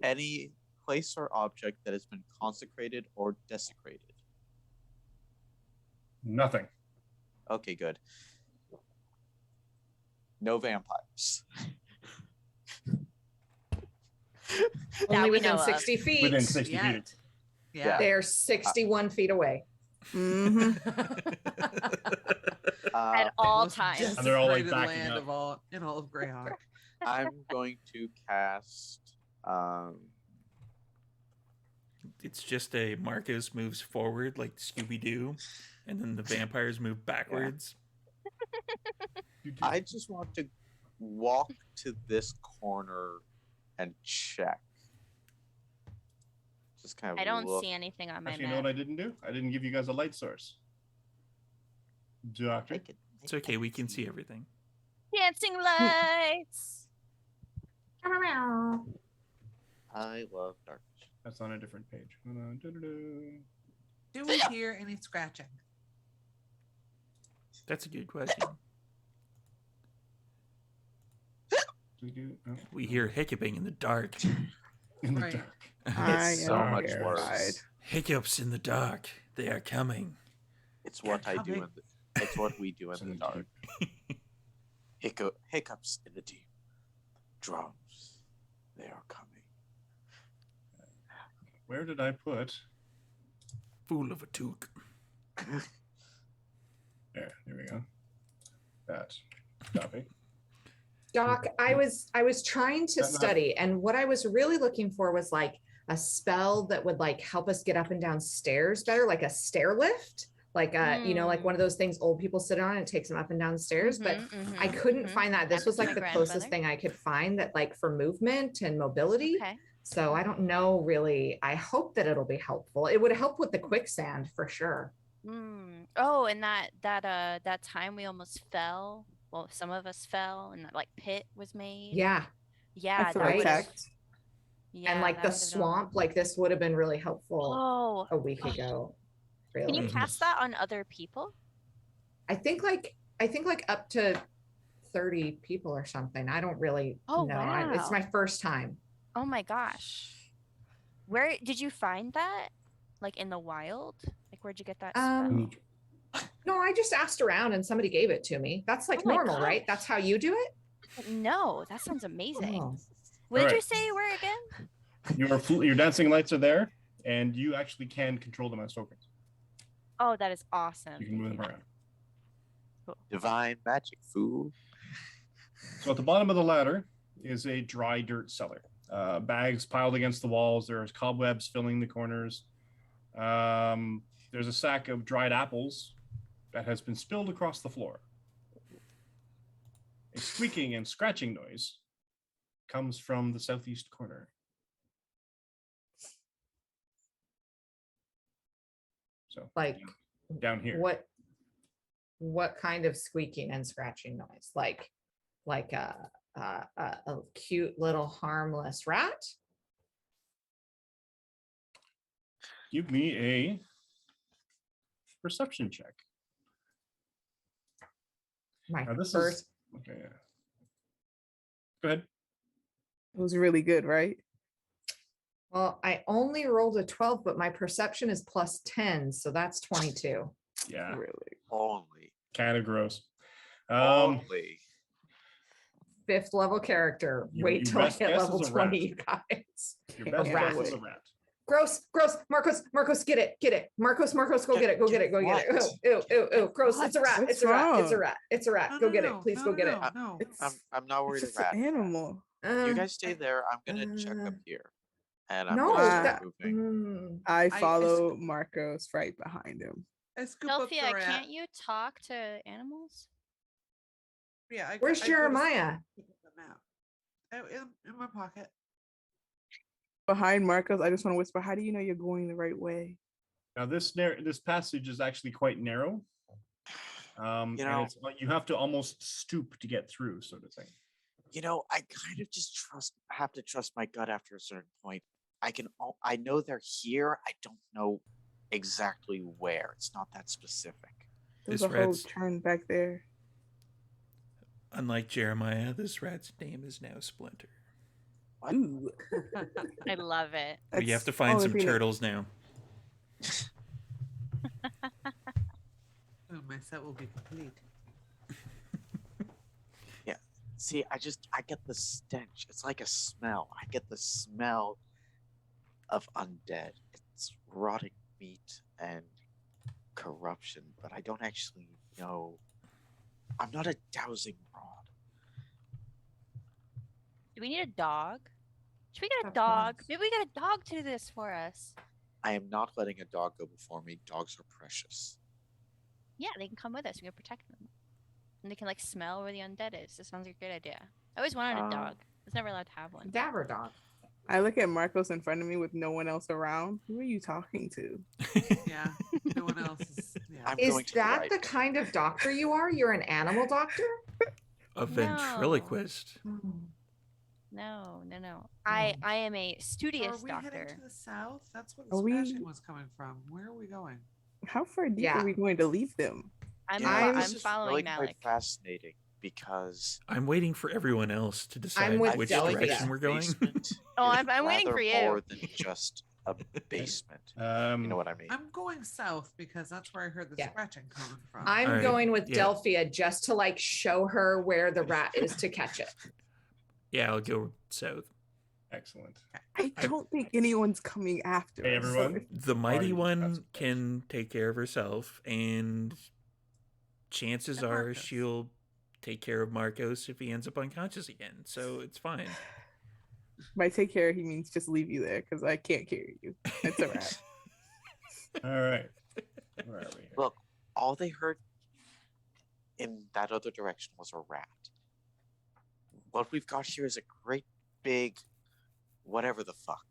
any place or object that has been consecrated or desecrated. Nothing. Okay, good. No vampires. Only we within know of. 60 feet. Within 60 feet. Yet. Yeah. They're 61 feet away. Mm-hmm. At all Most times. And they're all, like, desecrated backing land up. of all in all of Greyhawk. I'm going to cast. It's just a Marcus moves forward like Scooby Doo, and then the vampires move backwards. I just want to walk to this corner and check. Just kind of. I don't look. see anything on my Actually, you know map. what I didn't do? I didn't give you guys a light source. Doctor. It's okay, we can see everything. Dancing lights. I love darkness. That's on a different page. Hold on. Do we hear any scratching? That's a good question. Oh, We hear hiccuping in the dark. in the Right. dark. I so am much terrified. worse. Hiccups in the dark. They are coming. It's what I do. coming. It's what we do in the dark. Hiccups in the deep. Drums. They are coming. Where did I put? Fool of a toque. There we go. That. Copy. Doc, I was trying to That matter. study, and what I was really looking for was like a spell that would like help us get up and down stairs better, like a stair lift, like like one of those things old people sit on and it takes them up and down stairs. But I couldn't find that. This Happened was to like my the closest grandfather. thing I could find that like for movement and mobility. Okay. So I don't know really. I hope that it'll be helpful. It would help with the quicksand for sure. Oh, and that time we almost fell. Well, some of us fell, and that like pit was made. Yeah. Yeah. I feel that would've- attacked. Yeah, And like that the would've done- swamp, like this would have been really helpful Oh, a week ago. Really. can you cast that on other people? I think like up to 30 people or something. I don't really Oh, know. It's wow. my first time. Oh my gosh. Where did you find that? Like in the wild? Like where'd you get that spell? No, I just asked around and somebody gave it to me. That's like Oh my normal, right? gosh. That's how you do it? No, that sounds amazing. Oh. What did you Alright. say you were again? Your dancing lights are there, and you actually can control them as tokens. Oh, that is awesome. You can move them around. Divine magic, fool. So at the bottom of the ladder is a dry dirt cellar. Bags piled against the walls. There's cobwebs filling the corners. There's a sack of dried apples that has been spilled across the floor. A squeaking and scratching noise comes from the southeast corner. So Like down here. What kind of squeaking and scratching noise? Like a cute little harmless rat? Give me a perception check. My Now this first is okay. Yeah. Go ahead. It was really good, right? Well, I only rolled a 12, but my perception is plus 10, so that's 22. Yeah, Really. Only. kind of gross. Only. 5th level character. Your- Wait your till I best hit guess level is a rat. 20, you guys. Your best A guess rat. is a rat. Gross. Marcos, get it. Marcos, go get it. Go get it. Ew. Gross. It's a rat. What's It's a rat. It's a wrong? rat. It's a rat. No, Go no, get no, it. Please no, go no, get it. no, no. I'm not worried It's about an animal. You guys stay there. I'm gonna check up here, and I'm no, gonna that- start moving. I I follow Marcos right behind him. I scoop up the Delphia, rat. can't you talk to animals? Yeah. Where's I go to Jeremiah? scoop up the map. In my pocket. Behind Marcos, I just want to whisper, how do you know you're going the right way? Now this passage is actually quite narrow. And know- it's like you have to almost stoop to get through, sort of thing. You know, I kind of just have to trust my gut after a certain point. I know they're here. I don't know exactly where. It's not that specific. There's This a whole rat's- turn back there. Unlike Jeremiah, this rat's name is now Splinter. What? Ooh, I love it. We have that's to find only some thing that- turtles now. Ooh, my set will be complete. See, I get the stench. It's like a smell. I get the smell of undead. It's rotting meat and corruption, but I don't actually know. I'm not a dowsing rod. Do we need a dog? Should we get a Of dog? course. Maybe we get a dog to do this for us. I am not letting a dog go before me. Dogs are precious. Yeah, they can come with us. We can protect them. And they can like smell where the undead is. This sounds like a good idea. I always wanted a dog. I was never allowed to have one. Dabber dog. I look at Marcos in front of me with no one else around. Who are you talking to? Yeah, no one else is. Yeah. I'm Is going to that right. the kind of doctor you are? You're an animal doctor? A ventriloquist. No. I am a Are studious we heading doctor. to the south? That's where the Are we- scratching was coming from. Where are we going? How far deep Yeah. are we going to leave them? I'm I'm- this I'm is following really Malik. quite fascinating because I'm waiting for everyone else to decide with which Delia. direction we're going. basement Oh, is I'm waiting rather for you. More than just a basement. You know what I mean? I'm going south because that's where I heard the Yeah. scratching coming from. I'm All right, going with yeah. Delphia just to like show her where the rat is to catch it. Yeah, I'll go south. Excellent. I don't think anyone's coming after Hey, us. so everyone. if- The mighty Already got one some can take care of herself, and chances And are Marcos. she'll take care of Marcos if he ends up unconscious again. So it's fine. by take care, he means just leave you there because I can't carry you. It's a wrap. All right. Where are we here? Look, all they heard in that other direction was a rat. What we've got here is a great big whatever the fuck.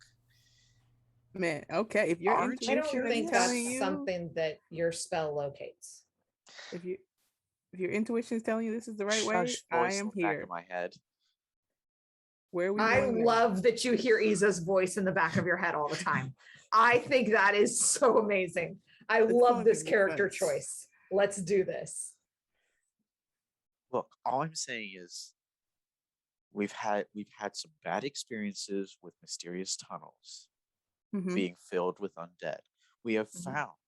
Man, okay. If your Aren't you I intuition don't is think telling that's you, something that your spell locates. if your intuition is telling you this is the right way, Shush, I voice am in the back here. of my head. Where are we I going now? love that you hear Iza's voice in the back of your head all the time. I think that is so amazing. I It's love going this to be character fun. choice. Let's do this. Look, all I'm saying is we've had some bad experiences with mysterious tunnels Mhm. being filled with undead. We have Mhm. found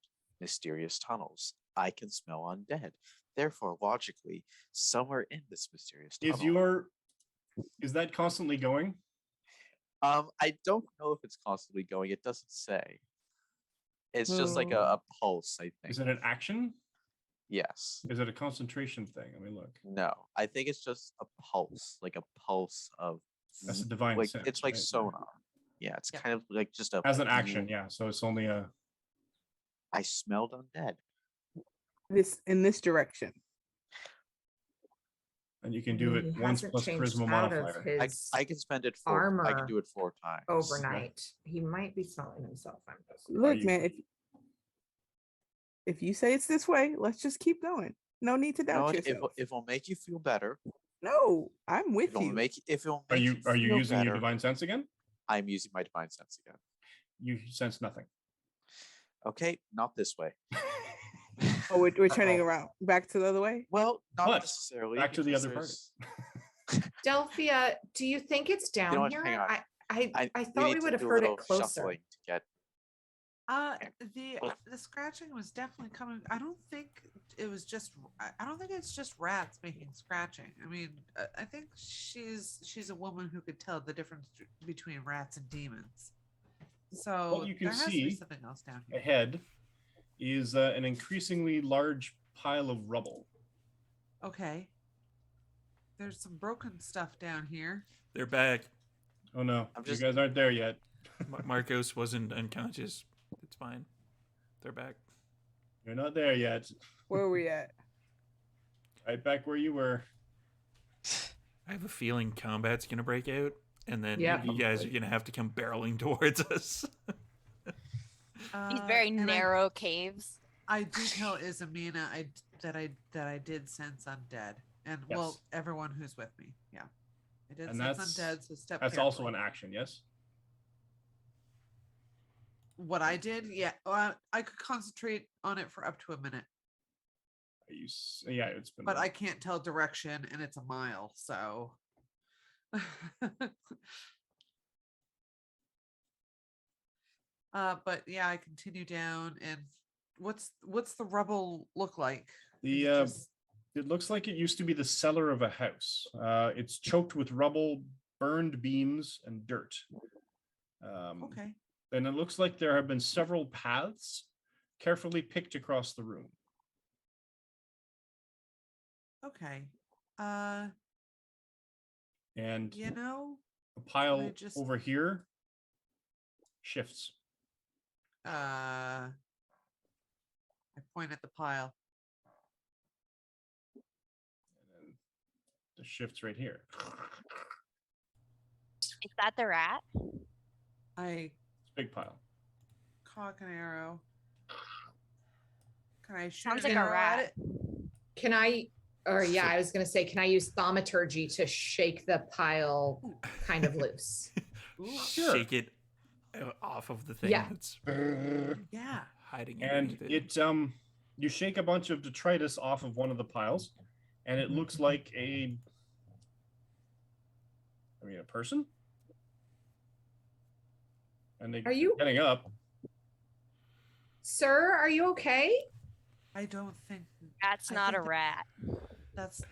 mysterious tunnels. I can smell undead. Therefore, logically, somewhere in this mysterious tunnel. Is that constantly going? I don't know if it's constantly going. It doesn't say. It's just like a pulse, I think. Is it an action? Yes. Is it a concentration thing? I mean, look. No. I think it's just a pulse, like a pulse of That's a divine like sense. it's like right? sonar. Yeah, it's Yeah. kind of like just a As an action, yeah. So it's only a. I smelled undead. This in this direction. And you can do it He once hasn't plus changed charisma out of modifier. his I can spend it 4 I armor can do it 4 times. overnight. He might be smelling himself. I'm just Look, you- man, if you say it's this way, let's just keep going. No need to You know doubt what? If yourself. it'll make you feel better, No, I'm with if it'll you. make if it'll Are make you feel using better, your divine sense again? I'm using my divine sense again. You sense nothing. Okay, not this way. Oh, we're turning Uh-oh. around back to the other way. Well, not But necessarily. back to the because other party. there's- Delphia, do you think it's down what? here? Hang on. I we thought need we to would have do a heard it little closer. shuffling to get. The scratching was definitely coming. I don't think it was just. I don't think it's just rats making scratching. I mean, I think she's a woman who could tell the difference between rats and demons. So What you can there has to be see something else down here. Ahead is an increasingly large pile of rubble. Okay. There's some broken stuff down here. They're back. Oh no, I'm you just- guys aren't there yet. Marcos wasn't unconscious. It's fine. They're back. You're not there yet. Where are we at? Right back where you were. I have a feeling combat's gonna break out, and then Yep. you guys are gonna have to come barreling towards us. These very And narrow caves. I do tell Isamina that I did sense undead, and Yes. well, everyone who's with me, yeah, I did And sense that's- undead. So step. That's also carefully. an action, yes? What I did, yeah, I could concentrate on it for up to a minute, Yeah, it's been. but I can't tell direction, and it's a mile, so. But yeah, I continue down, and what's the rubble look like? The Is it just- it looks like it used to be the cellar of a house. It's choked with rubble, burned beams, and dirt. okay. And it looks like there have been several paths carefully picked across the room. Okay. And You know, a pile I just- over here shifts. I point at the pile. And then the shifts right here. Is that the rat? I It's a big pile. cock an arrow. Can I shoot Sounds an like a arrow at rat. it? Can I, or yeah, I was going to say, can I use thaumaturgy to shake the pile kind of loose? Ooh, Sure. Shake it off of the thing Yeah. that's yeah. hiding And underneath it you shake a bunch of detritus off of one of the piles, and it looks like a person. And Are you- getting up? Sir, are you okay? I don't think That's I not a think that- rat.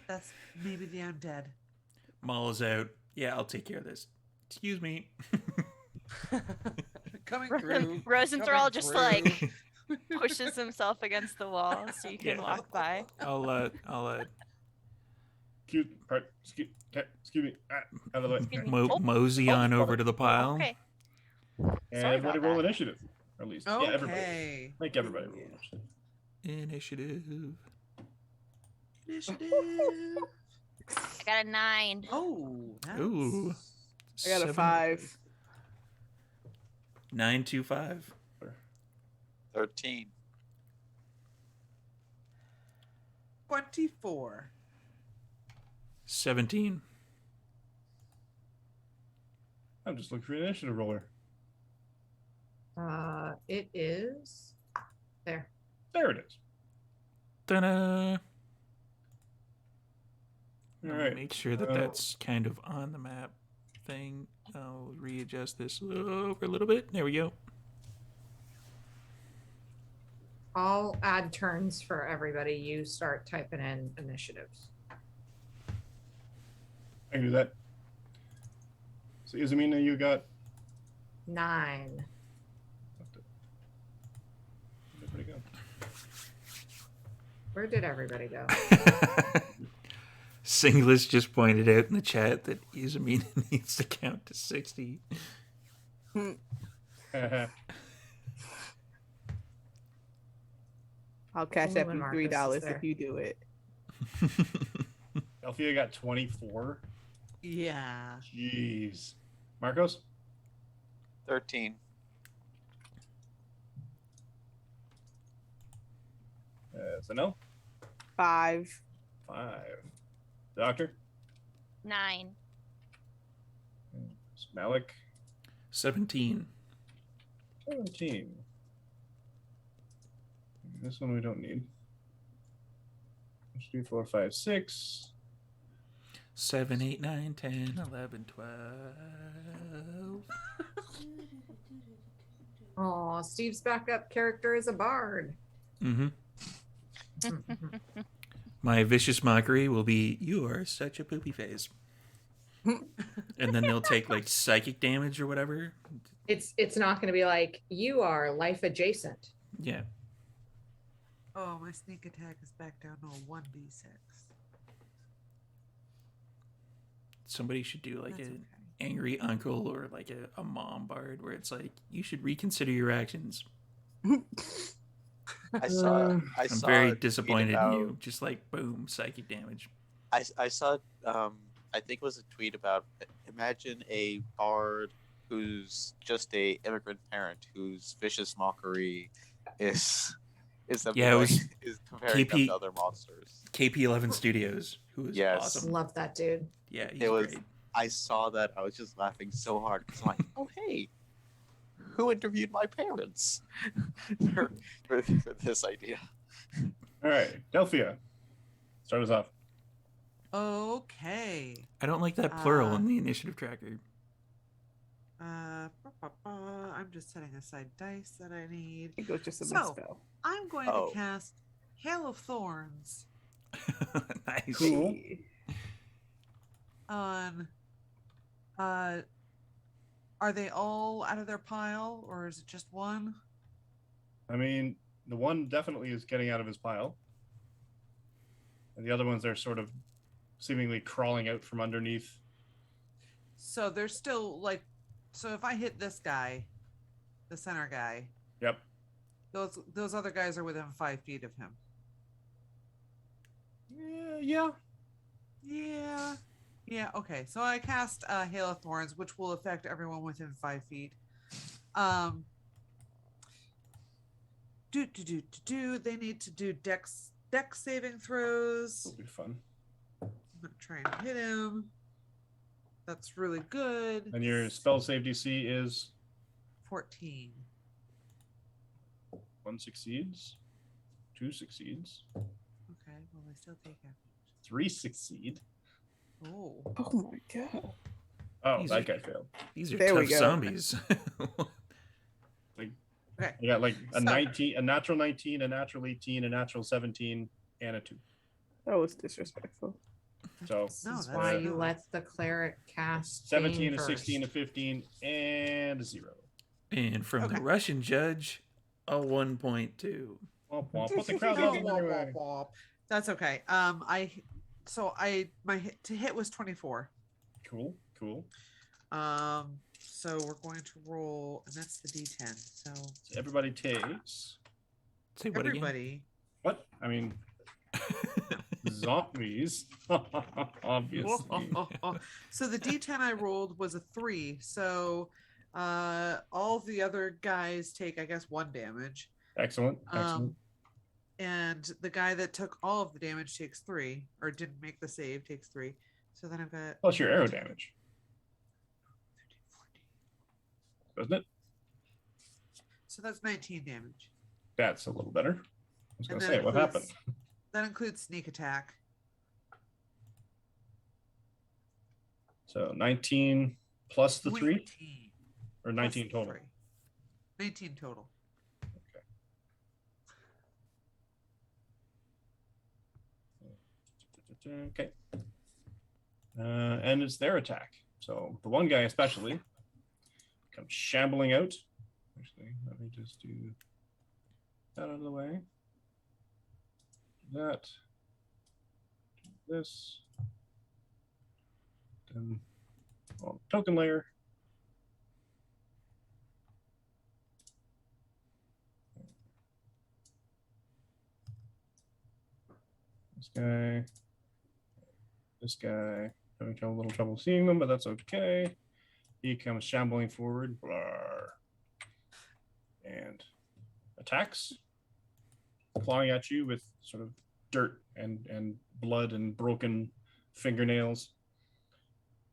that's maybe the undead. Maul is out. Yeah, I'll take care of this. Excuse me. Coming through. Rosenthal coming just through. like pushes himself against the wall so you can Yeah. walk by. I'll Excuse me. Out of the way. Excuse me. mo- mosey on over to the pile. Okay. And Sorry everybody about roll that. initiative. Or at least, yeah, everybody. Okay. Make everybody roll initiative. Initiative. Initiative. I got a 9. Oh, that's... Ooh. I got a 5. 925. 13. 24. 17. I'm just looking for an initiative roller. It is there. There it is. Ta-da! All I'll right. Make sure that that's kind of on the map thing. I'll readjust this over a little bit. There we go. I'll add turns for everybody. You start typing in initiatives. I can do that. So, Izamina, you got 9. everybody go. Where did everybody go? Singlis just pointed out in the chat that Izamina needs to count to 60. I'll cash Only up when you Marcus is $3 there. if you do it. Althea got 24. Yeah. Jeez. Marcos? 13. Zanel? 5. 5. Doctor? 9. Malik? 17. 17. This one we don't need. 2, 4, 5, 6. 7, 8, 9, 10, 11, 12. Oh, Steve's backup character is a bard. Mm-hmm. My vicious mockery will be, "You are such a poopy face." And then they'll take like psychic damage or whatever. It's not going to be like you are life adjacent. Yeah. Oh, my sneak attack is back down to a 1d6. Somebody should do like That's an okay. angry uncle or like a mom bard where it's like, you should reconsider your actions. I saw. I I'm saw. very a tweet disappointed in about- you. Just like, boom, psychic damage. I saw. I think it was a tweet about. Imagine a bard who's just a immigrant parent whose vicious mockery is something Yeah, it like, was is comparing them KP to other monsters. KP11 Studios, who is Yes. awesome. Love that dude. Yeah, he's It was- great. I saw that. I was just laughing so hard because I'm like, oh hey, who interviewed my parents for this idea? All right. Delphia. Start us off. Okay. I don't like that plural in the initiative tracker. I'm just setting aside dice that I need. It goes just a So misspell. I'm going Oh. to cast Hail of Thorns Nice. Cool. Hey. on. Are they all out of their pile, or is it just one? I mean, the one definitely is getting out of his pile, and the other ones are sort of seemingly crawling out from underneath. So they're still like. So if I hit this guy, the center guy, Yep. those other guys are within 5 feet of him. Yeah. Yeah. Okay. So I cast Hail of Thorns, which will affect everyone within 5 feet. They need to do dex saving throws. That'll be fun. I'm gonna try and hit him. That's really good. And your spell save DC is 14. 1 succeeds, 2 succeeds, Okay. Well, I still take half. 3 succeed. Oh. Oh my god. Oh, These that are- guy failed. These are There we tough go. zombies. Okay. You got like a So- 19, a natural 19, a natural 18, a natural 17, and a 2. That was disrespectful. So This No, is that's why good. you let the cleric cast 17, Bane a 16, a first. 15, and a 0. And from Okay. the Russian judge, a 1.2. Womp womp. Put the crowd level anyway. That's okay. My hit to hit was 24. Cool. So we're going to roll, and that's the D10. So So everybody takes Say what everybody. what? I mean, zombies. Obviously. So the D10 I rolled was a 3. So all the other guys take, I guess, 1 damage. Excellent. And the guy that took all of the damage takes 3, or didn't make the save takes 3. So then I've got Plus your arrow damage, 13, 14. doesn't it? So that's 19 damage. That's a little better. I was And gonna that say, what happened? That includes sneak attack. So 19 plus the 3, 19 or plus 19 the total. 3. 19 total. Okay. And it's their attack. So the one guy especially comes shambling out. Actually, let me just do that out of the way. Do that. Do this. Then on the token layer. This guy having a little trouble seeing them, but that's okay. He comes shambling forward, and attacks, clawing at you with sort of dirt and blood and broken fingernails,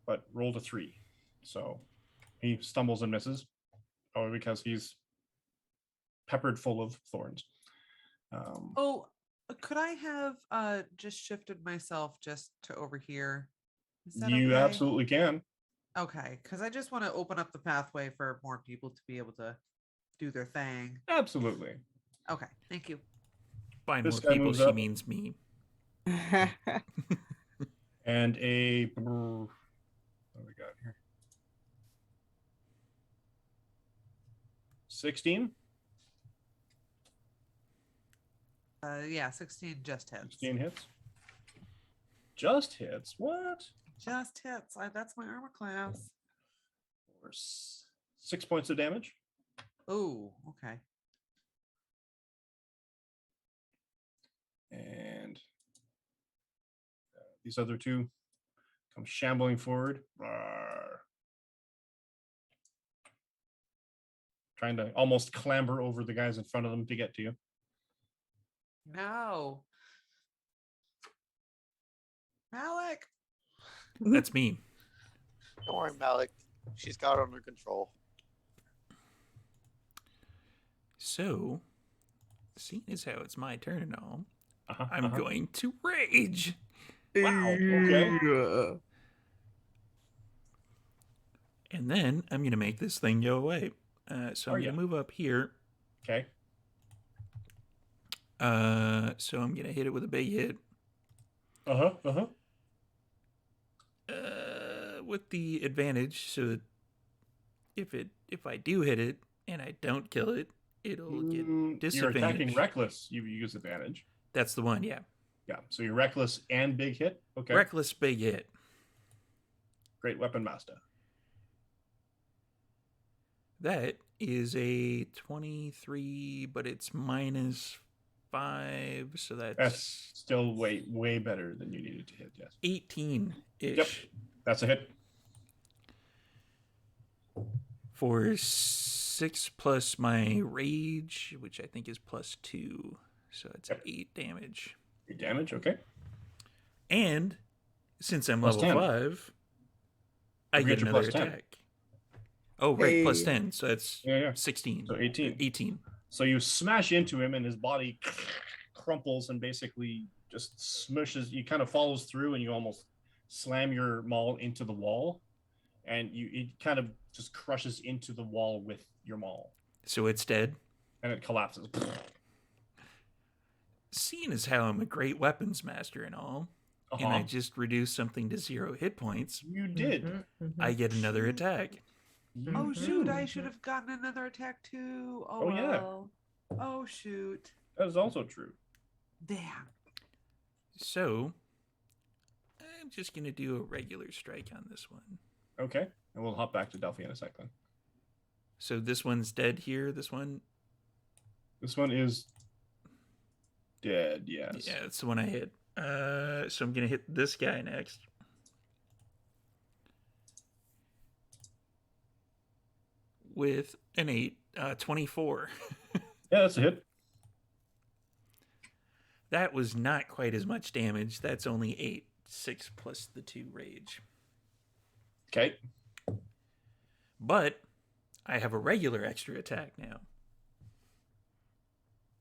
but rolled a 3. So he stumbles and misses, probably because he's peppered full of thorns. Could I have just shifted myself just to over here? Is that You okay? absolutely can. Okay, because I just want to open up the pathway for more people to be able to do their thing. Absolutely. Okay, thank you. By This more guy people, moves she up. means me. And a what do we got here? 16? Yeah, 16 just hits. 16 hits. Just hits. What? Just hits. That's my armor class. For 6 points of damage. Oh, okay. And these other two come shambling forward. Rawr. Trying to almost clamber over the guys in front of them to get to you. No. Malik. That's me. Don't worry, Malik. She's got it under control. So, seeing as how it's my turn and all, Uh-huh, I'm uh-huh. going to rage. Wow, okay. And then I'm going to make this thing go away. So I'm yeah. going to move up here. Okay. So I'm going to hit it with a big hit. With the advantage, so that if I do hit it and I don't kill it, it'll get You're disadvantage. attacking reckless. You use advantage. That's the one, yeah. Yeah. So you're reckless and big hit. Okay. Reckless big hit. Great weapon master. That is a 23, but it's minus 5, so That's still way better than you needed to hit. Yes. 18-ish. Yep. That's a hit. For 6 plus my rage, which I think is plus 2. So it's 8 damage. 8 damage, okay. And since I'm Plus level 10. 5, I get get your another plus 10. attack. Oh, right, plus Hey. 10. So that's Yeah. 16. So 18. 18. So you smash into him and his body crumples and basically just smushes. You kind of follows through and you almost slam your maul into the wall. And it kind of just crushes into the wall with your maul. So it's dead. And it collapses. Seeing as how I'm a great weapons master and all, and I just reduced something to 0 hit points, You did. I get another attack. Oh shoot! I should have gotten another attack too. Oh, yeah. Well. Oh shoot! That is also true. Damn. So I'm just going to do a regular strike on this one. Okay. And we'll hop back to Delphi in a second. So this one's dead here. This one? This one is dead, yes. Yeah, that's the one I hit. So I'm going to hit this guy next. With an 8, 24. Yeah, that's a hit. That was not quite as much damage. That's only 8. 6 plus the 2 rage. Okay. But I have a regular extra attack now.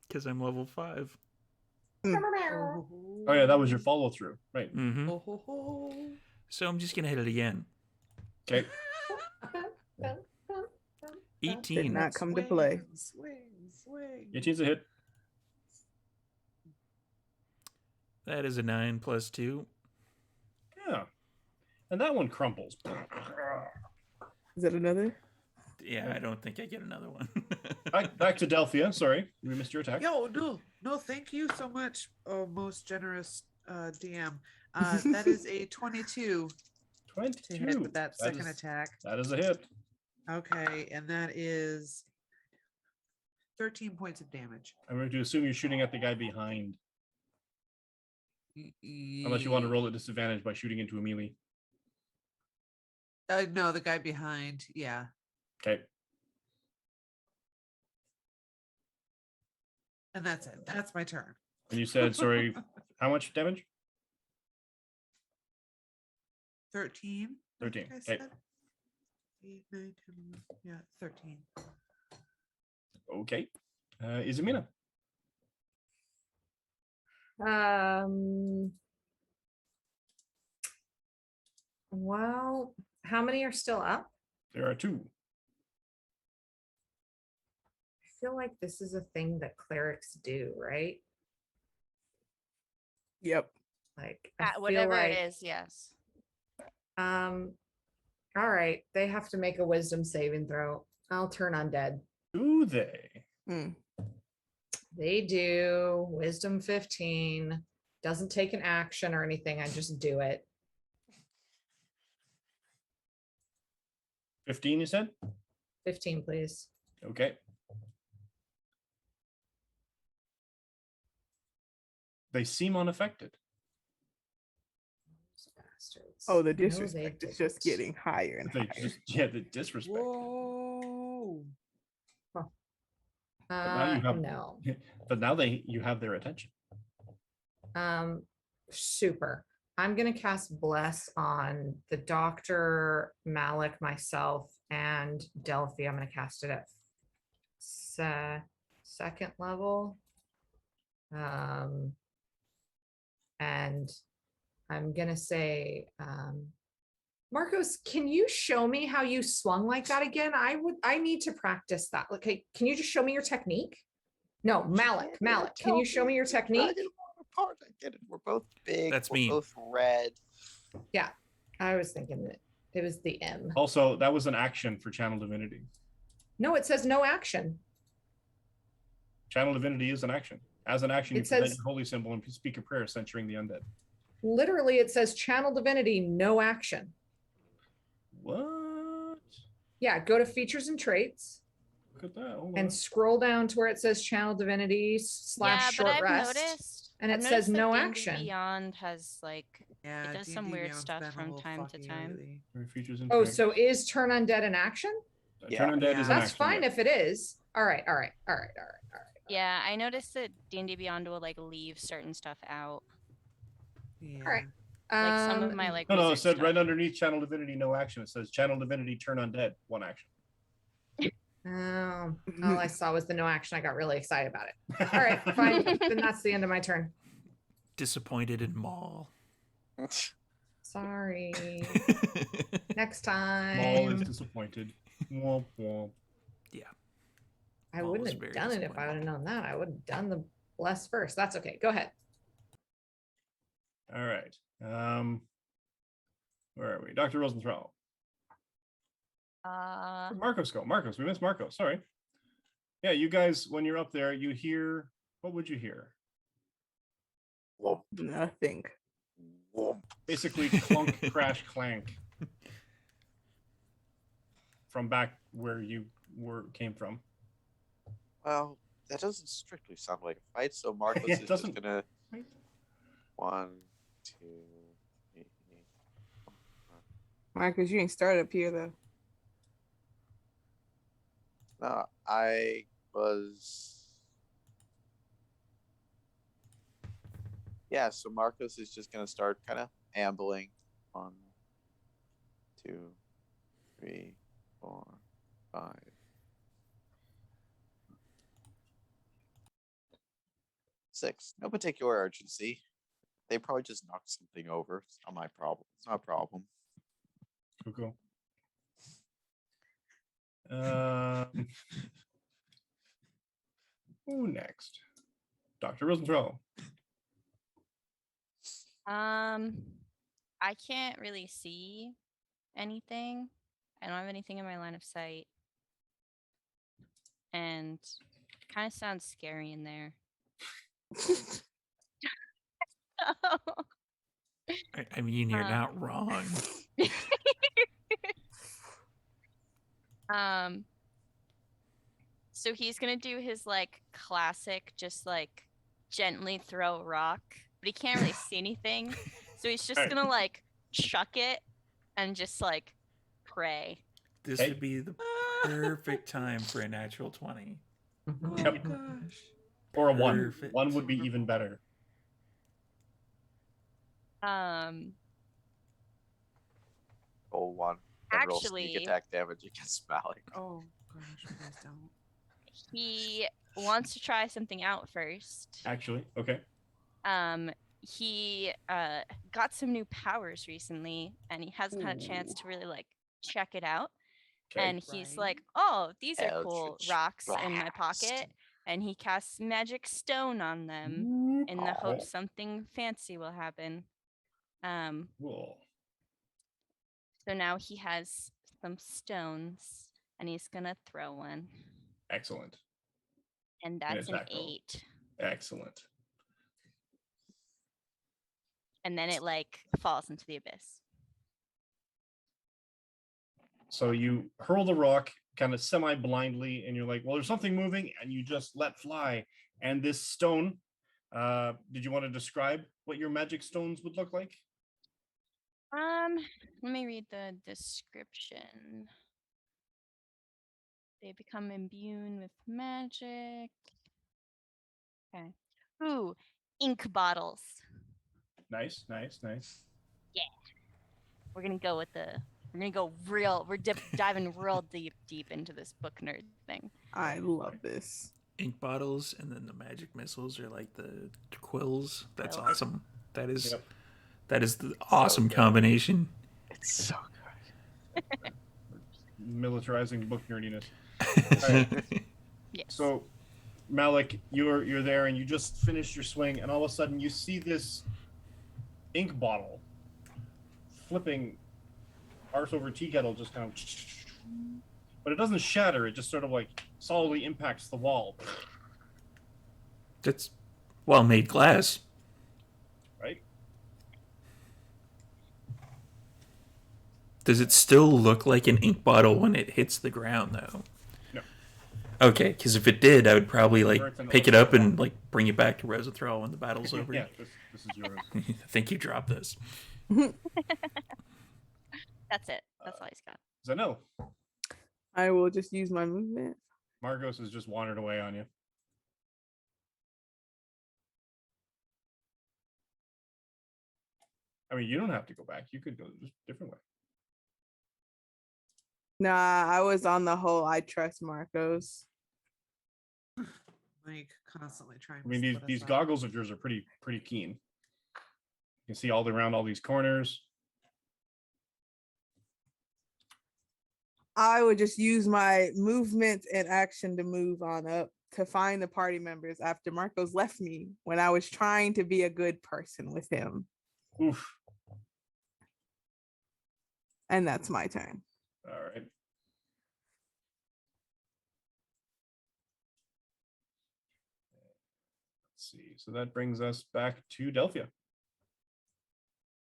Because I'm level 5. Oh, yeah, that was your follow through. Right. Mm-hmm. Oh, ho, ho. So I'm just going to hit it again. Okay. 18. Did not come to play. Swing. 18's a hit. That is a 9 plus 2. Yeah. And that one crumples. Is that another? Yeah, I don't think I get another one. Back to Delphia. Sorry, we missed your attack. Yo, no, thank you so much, most generous DM. That is a 22 to hit with that second attack. That is a hit. Okay, and that is 13 points of damage. I'm going to assume you're shooting at the guy behind, unless you want to roll at disadvantage by shooting into a melee. No, the guy behind. Yeah. Okay. And that's it. That's my turn. And you said, sorry, how much damage? 13. 13. I Okay. said. 8, 9, 10, yeah, 13. Okay. Izumina. Well, how many are still up? There are 2. I feel like this is a thing that clerics do, right? Yep. Like I feel Whatever like, it is, yes. All right, they have to make a wisdom saving throw. I'll turn undead. Do they? They do. Wisdom 15. Doesn't take an action or anything. I just do it. 15, you said? 15, please. Okay. They seem unaffected. Bastards. Oh, the No, they disrespect is just didn't. getting higher and higher. The disrespect. Whoa. now you have- No. But now you have their attention. Super. I'm gonna cast Bless on the Doctor, Malik, myself, and Delphi. I'm gonna cast it at second level. And I'm gonna say Marcos, can you show me how you swung like that again? I need to practice that. Okay, can you just show me your technique? No, Malik, can you show me your technique? Apart. I get it. We're both big. That's we're me. both red. Yeah, I was thinking that it was the M. Also, that was an action for Channel Divinity. No, it says no action. Channel Divinity is an action. As an action, you It present says- your holy symbol and speak a prayer censuring the undead. Literally, it says channel divinity, no action. What? Yeah, go to features and traits Look at that. Hold on. and scroll down to where it says channel divinity / Yeah, but short I've rest. noticed. and I've it noticed says that no D&D action. Beyond has like Yeah, does some D&D weird Beyond's stuff been a from little time to fucking time. lately. Features and Oh, traits. so is turn undead an action? Yeah. Turn undead is an That's action. fine yeah. if it is. All right. Yeah, I noticed that D&D Beyond will like leave certain stuff out. Yeah. right. Like some of my like No, it wizard said stuff. right underneath Channel Divinity, no action. It says Channel Divinity, turn undead, one action. Oh, all I saw was the no action. I got really excited about it. All right, fine. Then that's the end of my turn. Disappointed in Maul. Sorry. Next Maul is time. disappointed. Womp womp. I Maul wouldn't was have very done it if I would disappointed. have known that. I would have done the bless first. That's okay. Go ahead. All right. Where are we? Dr. Rosenthal. Marcos go. Marcos, we missed Marcos. Sorry. Yeah, you guys, when you're up there, you hear, what would you hear? Womp, Nothing. womp. Basically, clunk, crash, clank. From back where you came from. Well, that doesn't strictly sound like a fight, so Marcos Yeah, is it just doesn't. gonna 1, 2, 3. Marcus, you ain't started up here though. No, I was. Yeah, so Marcos is just gonna start kind of ambling. 1, 2, 3, 4, 5. 6. No particular urgency. They probably just knocked something over. It's not my problem. It's not a problem. Cool. Who next? Dr. Rosenthal. I can't really see anything. I don't have anything in my line of sight. And kind of sounds scary in there. I mean, you're not wrong. So he's gonna do his like classic, just like gently throw a rock, but he can't really see anything. So he's just gonna like chuck it and just like pray. This Okay. would be the perfect time for a natural 20. Oh Yep. gosh. Or a 1. Perfect. 1 would be even better. Roll 1. Then roll sneak Actually- attack damage against Malik. Oh gosh, please don't. He wants to try something out first. Actually, okay. He got some new powers recently, and he hasn't had a chance to really like check it out. Okay. And he's Right. like, "Oh, these are Eldritch cool rocks in my Blast. pocket," and he casts magic stone on them in the hope something fancy will happen. Cool. So now he has some stones, and he's gonna throw one, Excellent. and that's an attack roll. 8. Excellent. And then it like falls into the abyss. So you hurl the rock kind of semi-blindly, and you're like, well, there's something moving, and you just let fly. And this stone, did you want to describe what your magic stones would look like? Let me read the description. They become imbued with magic. Okay. Ooh, ink bottles. Nice, nice, nice. We're gonna go with the. We're gonna go real. We're diving real deep into this book nerd thing. I love this. Ink bottles, and then the magic missiles are like the quills. That's Quills. awesome. That is Yep. that is the awesome good. combination. It's so good. Militarizing book nerdiness. Yes. So, Malik, you're there, and you just finished your swing, and all of a sudden you see this ink bottle flipping arse over tea kettle, just kind of, but it doesn't shatter. It just sort of like solidly impacts the wall. That's well-made glass. Right? Does it still look like an ink bottle when it hits the ground, though? No. Okay, because if it did, I would probably Burnt and pick it up and bring it back to Rosathral when the battle's over. Yeah, this is yours. I think you dropped this. That's it. That's all he's got. Zanel. I will just use my movement. Margos has just wandered away on you. I mean, you don't have to go back. You could go just a different way. Nah, I was on the whole I trust Marcos. Like constantly trying. I mean, to split these us up. goggles of yours are pretty keen. You can see all around all these corners. I would just use my movement and action to move on up to find the party members after Marcos left me when I was trying to be a good person with him. Oof. And that's my turn. All right. Let's see. So that brings us back to Delphia.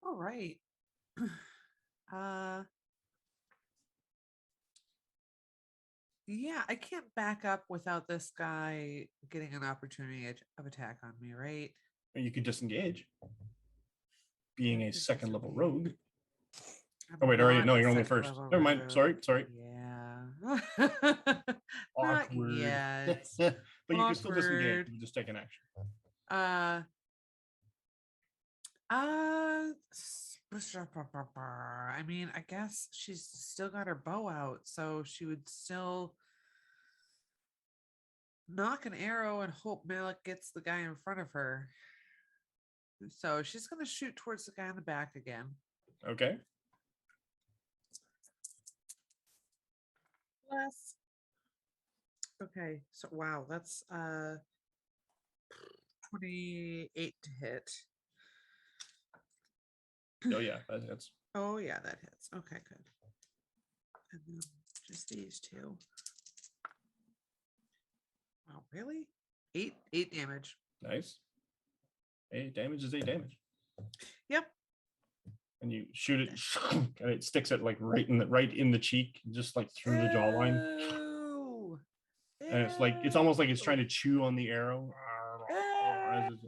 All right. Yeah, I can't back up without this guy getting an opportunity of attack on me, right? Or you could disengage. Being I a could second level disengage. rogue. I'm Oh wait, already not no, a you're only second first. level Never mind. rogue. Sorry. Yeah. Not Awkward. yet. But you can still disengage. Awkward. You just take an action. I mean, I guess she's still got her bow out, so she would still knock an arrow and hope Malik gets the guy in front of her. So she's gonna shoot towards the guy in the back again. Okay. Plus. Okay, so wow, that's 28 to hit. Oh yeah, that's Oh yeah, that hits. Okay, good. And then just these two. Wow, really? Eight damage. nice. 8 damage is 8 damage. Yep. And you shoot it, and it sticks it like right in the cheek, just like through the jawline. Ew. And it's almost like it's trying to chew on the arrow. Ew.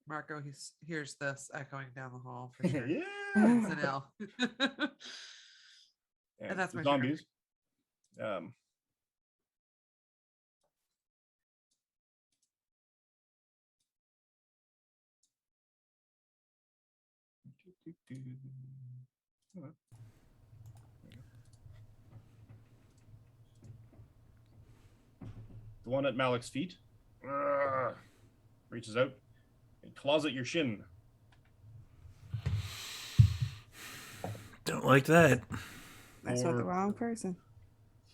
Marco hears this echoing down the hall for sure. Yeah. It's an L. And that's the my turn. zombies. The one at Malik's feet reaches out and claws at your shin. Don't like that. That's not the wrong person.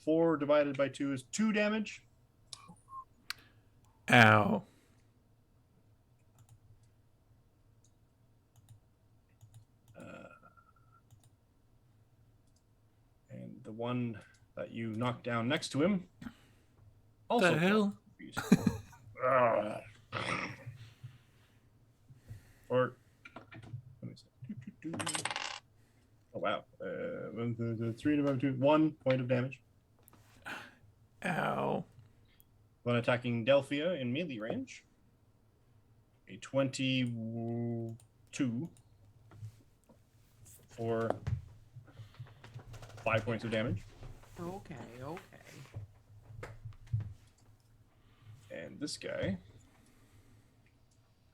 4 divided by 2 is 2 damage. Ow. And the one that you knocked down next to him also. The hell? Or let me see. Oh wow. 3 divided by 2, 1 point of damage. Ow. When attacking Delphia in melee range, a 22 for 5 points of damage. Okay. And this guy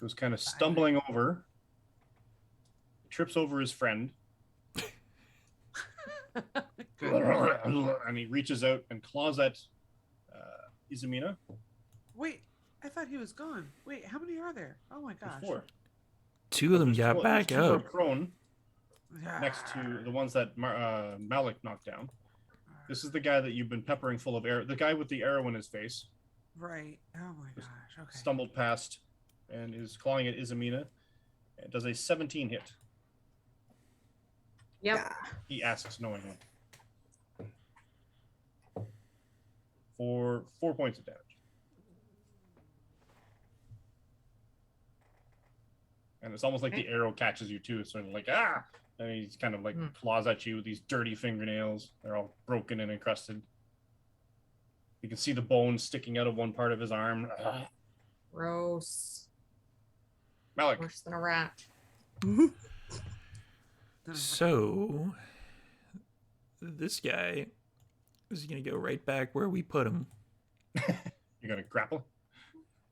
goes kind of stumbling over, trips over his friend, and he reaches out and claws at Izumina. Wait, I thought he was gone. Wait, how many are there? Oh my There's gosh. 4. 2 of them There's got four- back there's 2 are up. prone. next to the ones that Malik knocked down. This is the guy that you've been peppering full of arrow. The guy with the arrow in his face. Right. Oh my gosh. Okay. Stumbled past and is clawing at Izamina. It does a 17 hit. Yep. Yeah. He asks knowingly. For 4 points of damage. And it's almost like the arrow catches you too. It's sort of like, ah! And he's kind of like claws at you with these dirty fingernails. They're all broken and encrusted. You can see the bone sticking out of one part of his arm. Gross. Malik. Worse than a rat. So, this guy is going to go right back where we put him. You're going to grapple?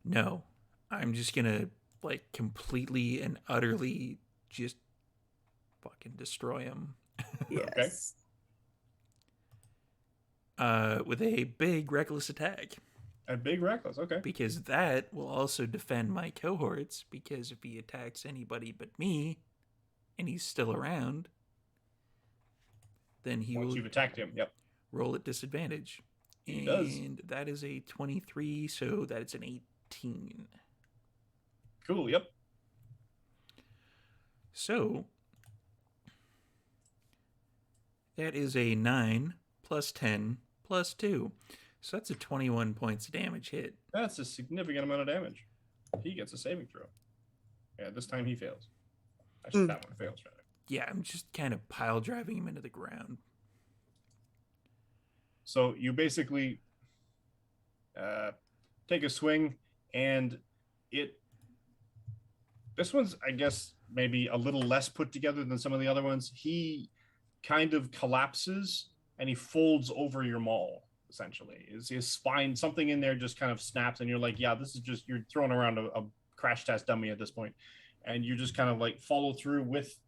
No, I'm just going to, like, completely and utterly just fucking destroy him. Yes. With a big reckless attack. A big reckless, okay. Because that will also defend my cohorts, because if he attacks anybody but me, and he's still around, then he Once will you've attacked him, yep. roll at disadvantage. He does. And that is a 23, so that's an 18. Cool, yep. So, that is a 9 plus 10 plus 2. So that's a 21 points damage hit. That's a significant amount of damage. He gets a saving throw. Yeah, this time he fails. Actually, that one fails, rather. Yeah, I'm just kind of pile driving him into the ground. So you basically take a swing, and this one's, I guess, maybe a little less put together than some of the other ones. He kind of collapses, and he folds over your maul, essentially. His spine, something in there just kind of snaps, and you're like, yeah, this is just, you're throwing around a crash test dummy at this point. And you just kind of like follow through with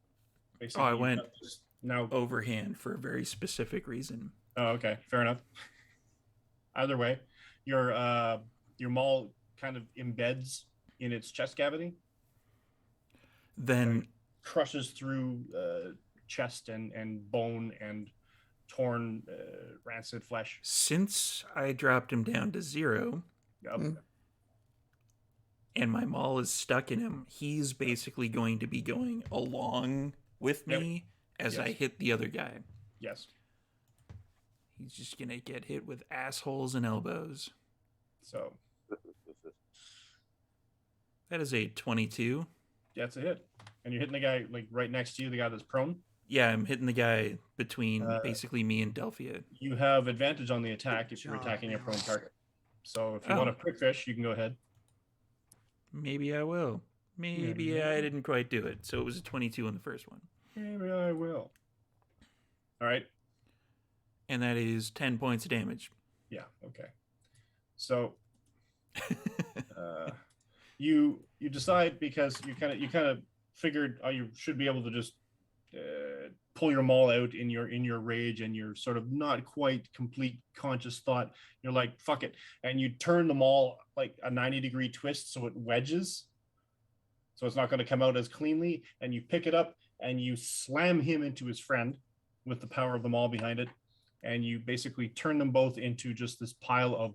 basically. I went now overhand for a very specific reason. Oh, okay, fair enough. Either way, your maul kind of embeds in its chest cavity. Then crushes through chest and bone and torn rancid flesh. Since I dropped him down to 0, Yep. and my maul is stuck in him, he's basically going to be going along with me as I hit the other guy. Yes. He's just going to get hit with assholes and elbows. So that is a 22. Yeah, it's a hit. And you're hitting the guy like right next to you, the guy that's prone? Yeah, I'm hitting the guy between basically me and Delphia. You have advantage on the attack if you're attacking a prone target. So if you want a quick fish, you can go ahead. Maybe I will. Maybe I didn't quite do it. So it was a 22 on the first one. Maybe I will. All right. And that is 10 points of damage. Yeah, okay. So you decide, because you kind of figured you should be able to just pull your maul out in your rage and your sort of not quite complete conscious thought. You're like, fuck it, and you turn the maul like a 90-degree twist so it wedges, so it's not going to come out as cleanly, and you pick it up and you slam him into his friend with the power of the maul behind it, and you basically turn them both into just this pile of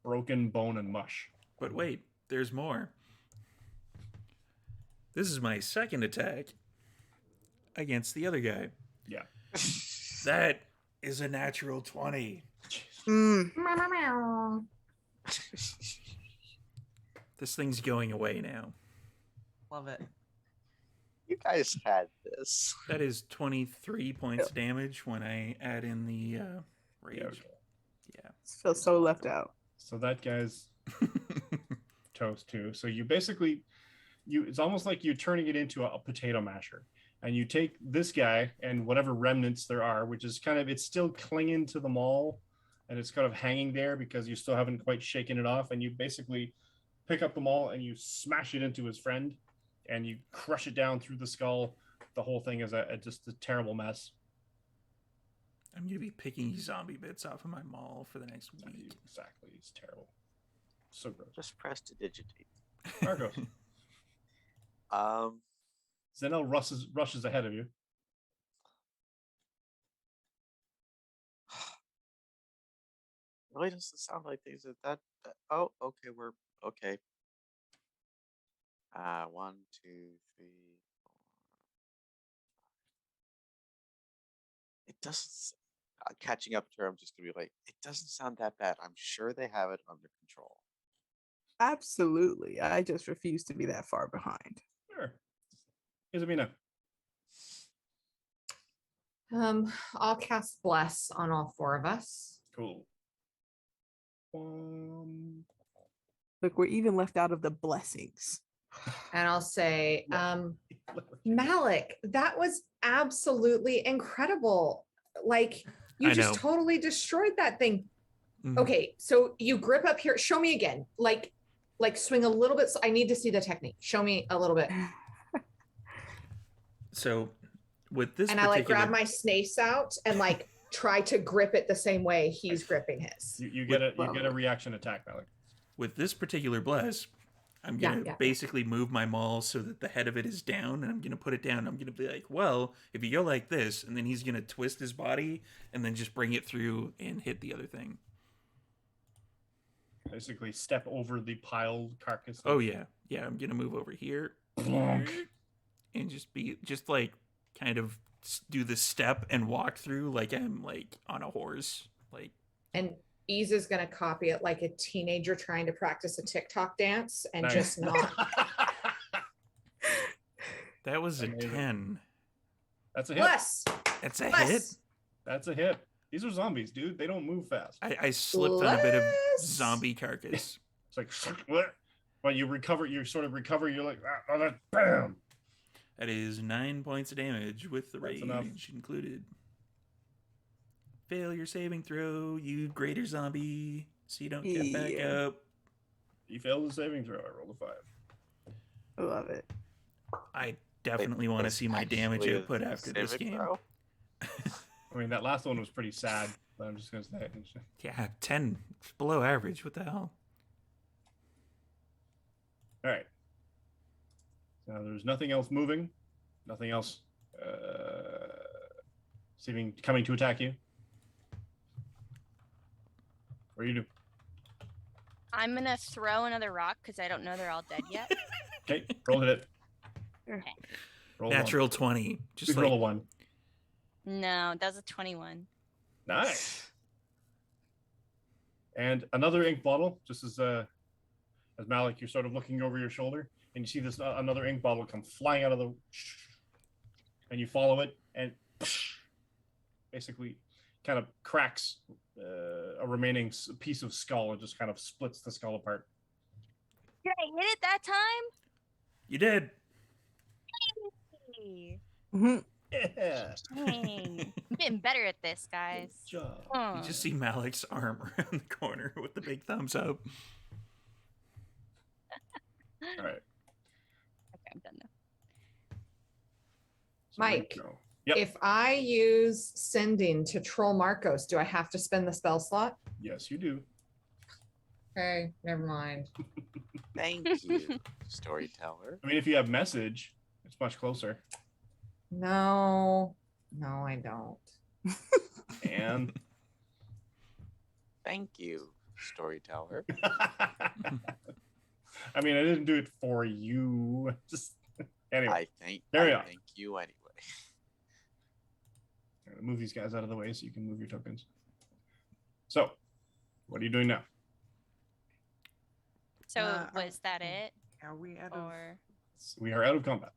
broken bone and mush. But wait, there's more. This is my second attack against the other guy. Yeah. That is a natural 20. This thing's going away now. Love it. You guys had this. That is 23 points damage when I add in the rage. Yeah, okay. Yeah. Feel so left out. So that guy's toast too. So you basically, it's almost like you're turning it into a potato masher. And you take this guy and whatever remnants there are, which is kind of, it's still clinging to the maul, and it's kind of hanging there because you still haven't quite shaken it off. And you basically pick up the maul and you smash it into his friend, and you crush it down through the skull. The whole thing is just a terrible mess. I'm going to be picking zombie bits off of my maul for the next week. Exactly. It's terrible. So gross. Just press to digitate. Marcos. Zenel rushes ahead of you. really doesn't sound like things that. Oh, okay, we're okay. 1, 2, 3, 4. It doesn't. Catching up to her, I'm just gonna be like, it doesn't sound that bad. I'm sure they have it under control. Absolutely. I just refuse to be that far behind. Sure. Isabina. I'll cast Bless on all 4 of us. Cool. Look, we're even left out of the blessings. And I'll say, Malik, that was absolutely incredible. Like, you I just know. totally destroyed that thing. Mhm. Okay, so you grip up here. Show me again. Like swing a little bit. I need to see the technique. Show me a little bit. So with this And particular... I like grab my snace out and like try to grip it the same way he's gripping his. You get a reaction attack, Malik. With this particular bless, I'm going to basically move my maul so that the head of it is down, and I'm going to put it down. I'm going to be like, well, if you go like this, and then he's going to twist his body and then just bring it through and hit the other thing. Basically step over the piled carcass. Oh, yeah. Yeah, I'm going to move over here and just like kind of do the step and walk through like I'm like on a horse. Like, and Ease is going to copy it like a teenager trying to practice a TikTok dance and Nice. just not. that was a Amazing. 10. That's a hit. Bless. That's a Bless. hit? That's a hit. These are zombies, dude. They don't move fast. I slipped on a bit of Bless. zombie carcass. It's like, what? But you recover. You sort of recover. You're like, bam. That is 9 points of damage with the That's rage enough. included. Fail your saving throw, you greater zombie, so you don't get back Yeah. up. You failed the saving throw. I rolled a 5. I love it. I definitely want to see my damage Actually, output a after this saving game. throw? I mean, that last one was pretty sad, but I'm just gonna say. Yeah, 10. It's below average. What the hell? All right. So there's nothing else moving. Nothing else coming to attack you. What do you do? I'm gonna throw another rock because I don't know they're all dead yet. Okay, roll hit it. Okay. Roll Natural 20. Just Just like, roll a 1. No, that's a 21. Nice. And another ink bottle, just as Malik, you're sort of looking over your shoulder, and you see this another ink bottle come flying out of the, and you follow it, and basically kind of cracks a remaining piece of skull and just kind of splits the skull apart. Did I hit it that time? you did. Hey, Mhm. Yeah. dang. I'm getting better at this, guys. Good job. You just see Malik's arm around the corner with the big thumbs up. All right. Okay, I'm done now. So Mike. no. Yep. If I use sending to troll Marcos, do I have to spend the spell slot? Yes, you do. Okay, never mind. Thank you, storyteller. I mean, if you have message, it's much closer. No, I don't. And Thank you, storyteller. I mean, I didn't do it for you. Just anyway. Carry on. Thank you anyway. I'm gonna move these guys out of the way so you can move your tokens. So, what are you doing now? So was that it? Are we out of? Or We are out of combat.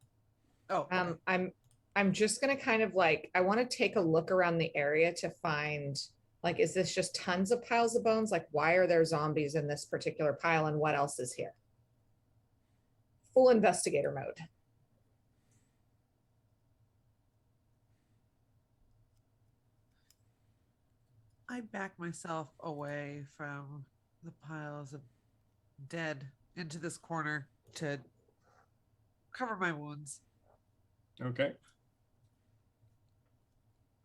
Oh, okay. I'm just gonna kind of like, I want to take a look around the area to find, like, is this just tons of piles of bones? Like, why are there zombies in this particular pile and what else is here? Full investigator mode. I back myself away from the piles of dead into this corner to cover my wounds. Okay.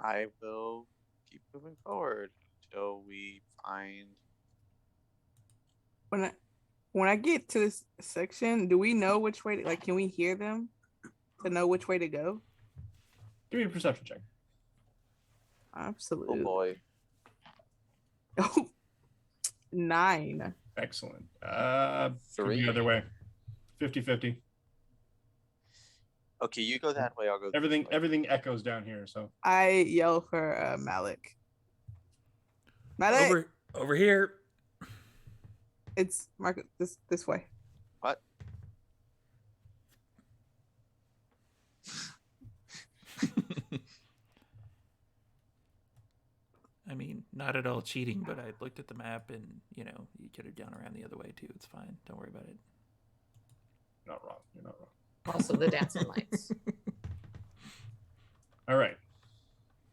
I will keep moving forward until we find. When I get to this section, do we know which way to, like, can we hear them to know which way to go? Give me a perception check. Absolutely. Oh boy. Oh, 9. Excellent. Three. The other way. 50-50. Okay, you go that way. I'll go. this way. Everything echoes down here. So I yell for Malik. Malik, Over here. it's Mark this way. What? I mean, not at all cheating, but I looked at the map and, you could have gone around the other way too. It's fine. Don't worry about it. not wrong. You're not wrong. Also, the dancing lights. All right.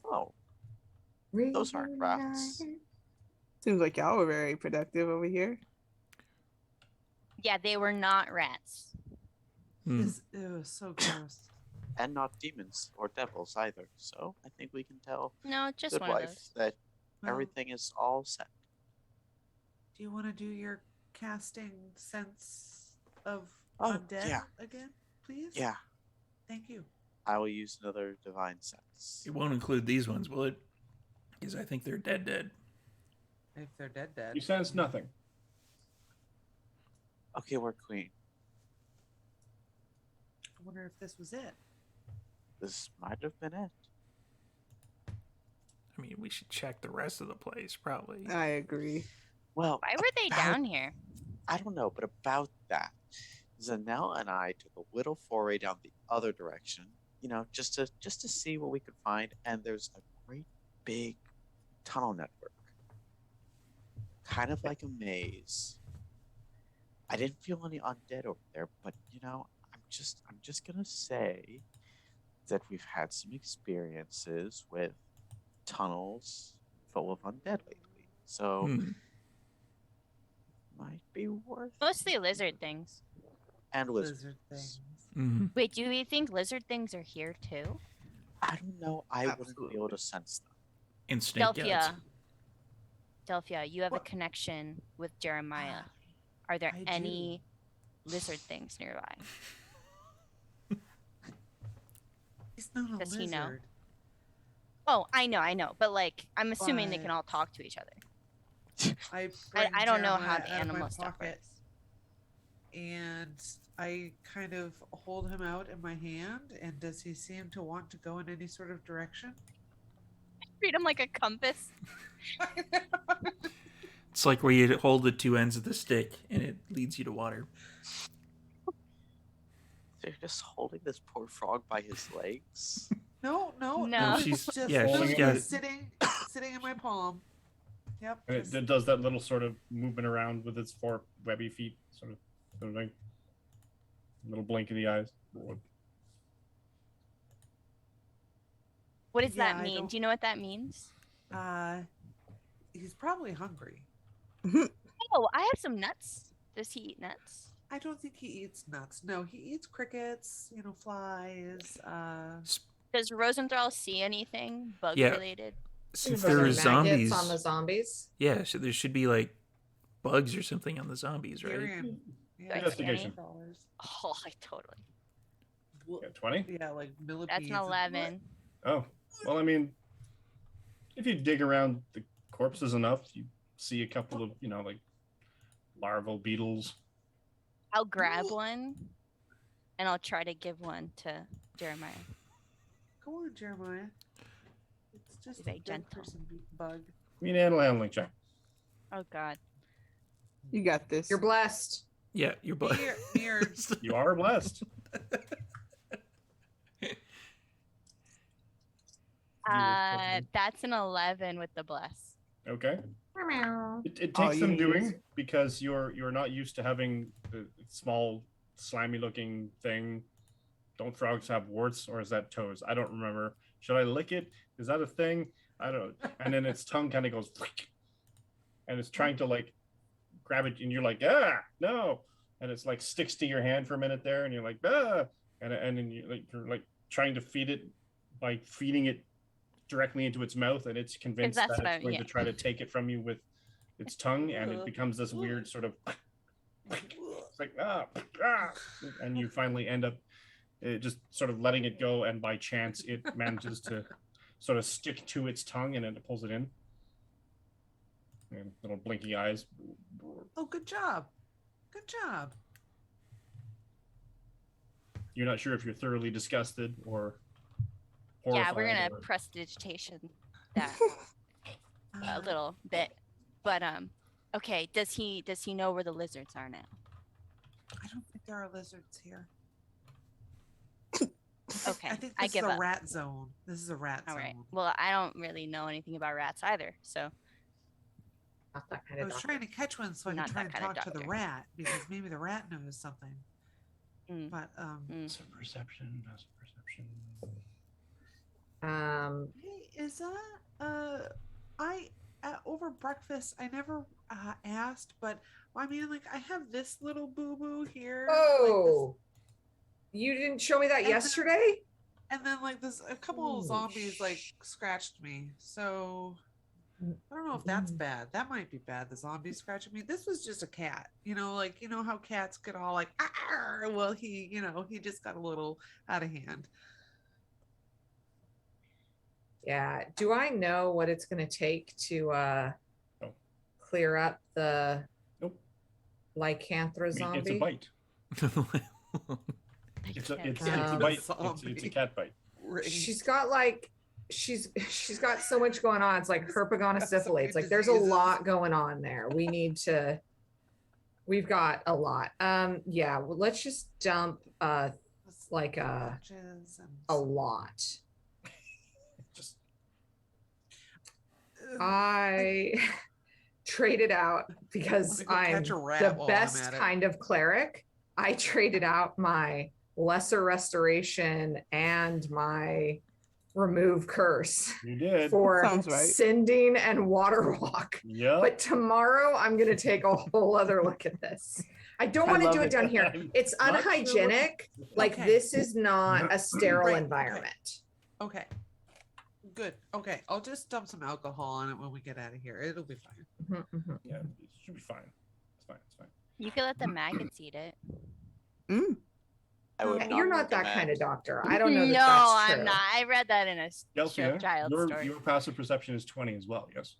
Oh, those aren't rats. Seems like y'all were very productive over here. Yeah, they were not rats. It was so gross. And not demons or devils either. So I think we can tell No, just good one of wife those. that Well, everything is all set. do you want to do your casting sense of Oh, undead yeah. again, please? Yeah, Thank you. I will use another divine sense. It won't include these ones, will it? Because I think they're dead. If they're dead. You sense nothing. Okay, we're queen. I wonder if this was it. This might have been it. I mean, we should check the rest of the place, probably. I agree. Well, Why were they about- down here? I don't know, but about that, Zanelle and I took a little foray down the other direction. Just to see what we could find, and there's a great big tunnel network, kind of like a maze. I didn't feel any undead over there, but I'm just gonna say that we've had some experiences with tunnels full of undead lately, so might be worth. Mostly lizard things. And lizards. Lizard things. Wait, do we think lizard things are here too? I don't know. I wouldn't be able to sense them. And snake guts. Delphia, you have What? a connection with Jeremiah. Are there I any lizard things nearby? He's not a Does lizard. he know? Oh, I know, but I'm assuming they can But- all talk to each other. I I don't know how Jeremiah the out of my animal stuff pocket, works. And I kind of hold him out in my hand. And does he seem to want to go in any sort of direction? Treat him like a compass. It's like where you hold the two ends of the stick and it leads you to water. They're just holding this poor frog by his legs. No. No. She's- just yeah, she's got it. sitting in my palm. Yep. And just- it does that little sort of movement around with its four webby feet, sort of thing. Little blink of the eyes. What does Yeah, that I mean? don't- Do you know what that means? He's probably hungry. Oh, I have some nuts. Does he eat nuts? I don't think he eats nuts. No, he eats crickets, flies. Does Rosenthal see anything bug Yeah. related? Since Are there there are maggots zombies. on the zombies? Yeah, so there should be bugs or something on the zombies, right? Tyrion, yeah, Investigation. $20. Oh, I totally. Yeah, 20? Yeah, like millipedes. That's an and- 11. Oh, well, I mean, if you dig around the corpses enough, you see a couple of, larval beetles. I'll grab one, and I'll try to give one to Jeremiah. Go on, Jeremiah. It's just Be a very dead gentle. person bug. Give me an animal handling check. Oh God. You got this. You're blessed. Yeah, you're black. Mirrored. You are blessed. That's an 11 with the bless. Okay. It All takes you some need doing is- because you're not used to having the small, slimy looking thing. Don't frogs have warts, or is that toes? I don't remember. Should I lick it? Is that a thing? I don't know. And then its tongue kind of goes, and it's trying to grab it, and you're like, no, and it's sticks to your hand for a minute there, and you're like, and then you're trying to feed it by feeding it directly into its mouth, and it's convinced that that's it's what I- going yeah. to try to take it from you with its tongue, and it becomes this weird sort of it's like and you finally end up just sort of letting it go, and by chance it manages to sort of stick to its tongue, and then it pulls it in. And little blinky eyes. Oh, good job. Good job. You're not sure if you're thoroughly disgusted or Yeah, horrified. we're gonna or... prestidigitation that a little bit. But okay, does he know where the lizards are now? I don't think there are lizards here. Okay, I think I this give is a up. rat zone. This is a rat All zone. right. Well, I don't really know anything about rats either, so Not that kind I of was doctor. trying to catch one so I Not could try that and kind of talk to the doctor. rat because maybe the rat knows something. But Passive perception. hey, is that I over breakfast I never asked, but I mean, like, I have this little boo boo here. Oh, you didn't show me that And then- yesterday? and then like this, a couple of Ooh, zombies like scratched me. So I don't know if that's bad. That might be bad. The zombie scratching me. This was just a cat. Like how cats get all like, "Arr!" Well, he just got a little out of hand. Yeah. Do I know what it's going to take to clear up the Nope. lycanthra I mean, zombie? it's a bite. It's a Um, bite. It's a zombie. cat bite. She's got like she's got so much going on. It's like herpagonosyphilites. It's like there's a diseases. lot going on there. We've got a lot. Yeah, well, let's just dump like a Patches and lot. Just I traded out because Let me go I'm catch a rat the while I'm best at it. kind of cleric. I traded out my lesser restoration and my remove curse you did. for Sounds right. sending and water walk. Yep. But tomorrow I'm going to take a whole other look at this. I don't I want to love do it it. down here. I'm It's not sure what- unhygienic. Like Okay. this is not a sterile Right, okay. environment. Okay. Good. Okay. I'll just dump some alcohol on it when we get out of here. It'll be fine. Mhm, mhm. Yeah, it should be fine. It's fine. It's fine. you could let the maggots eat it. Mm. I would No, not You're not that recommend. kind of doctor. I don't know that No, that's true. I'm not. I read that in a Delphia, child story. your passive perception is 20 as well. Yes,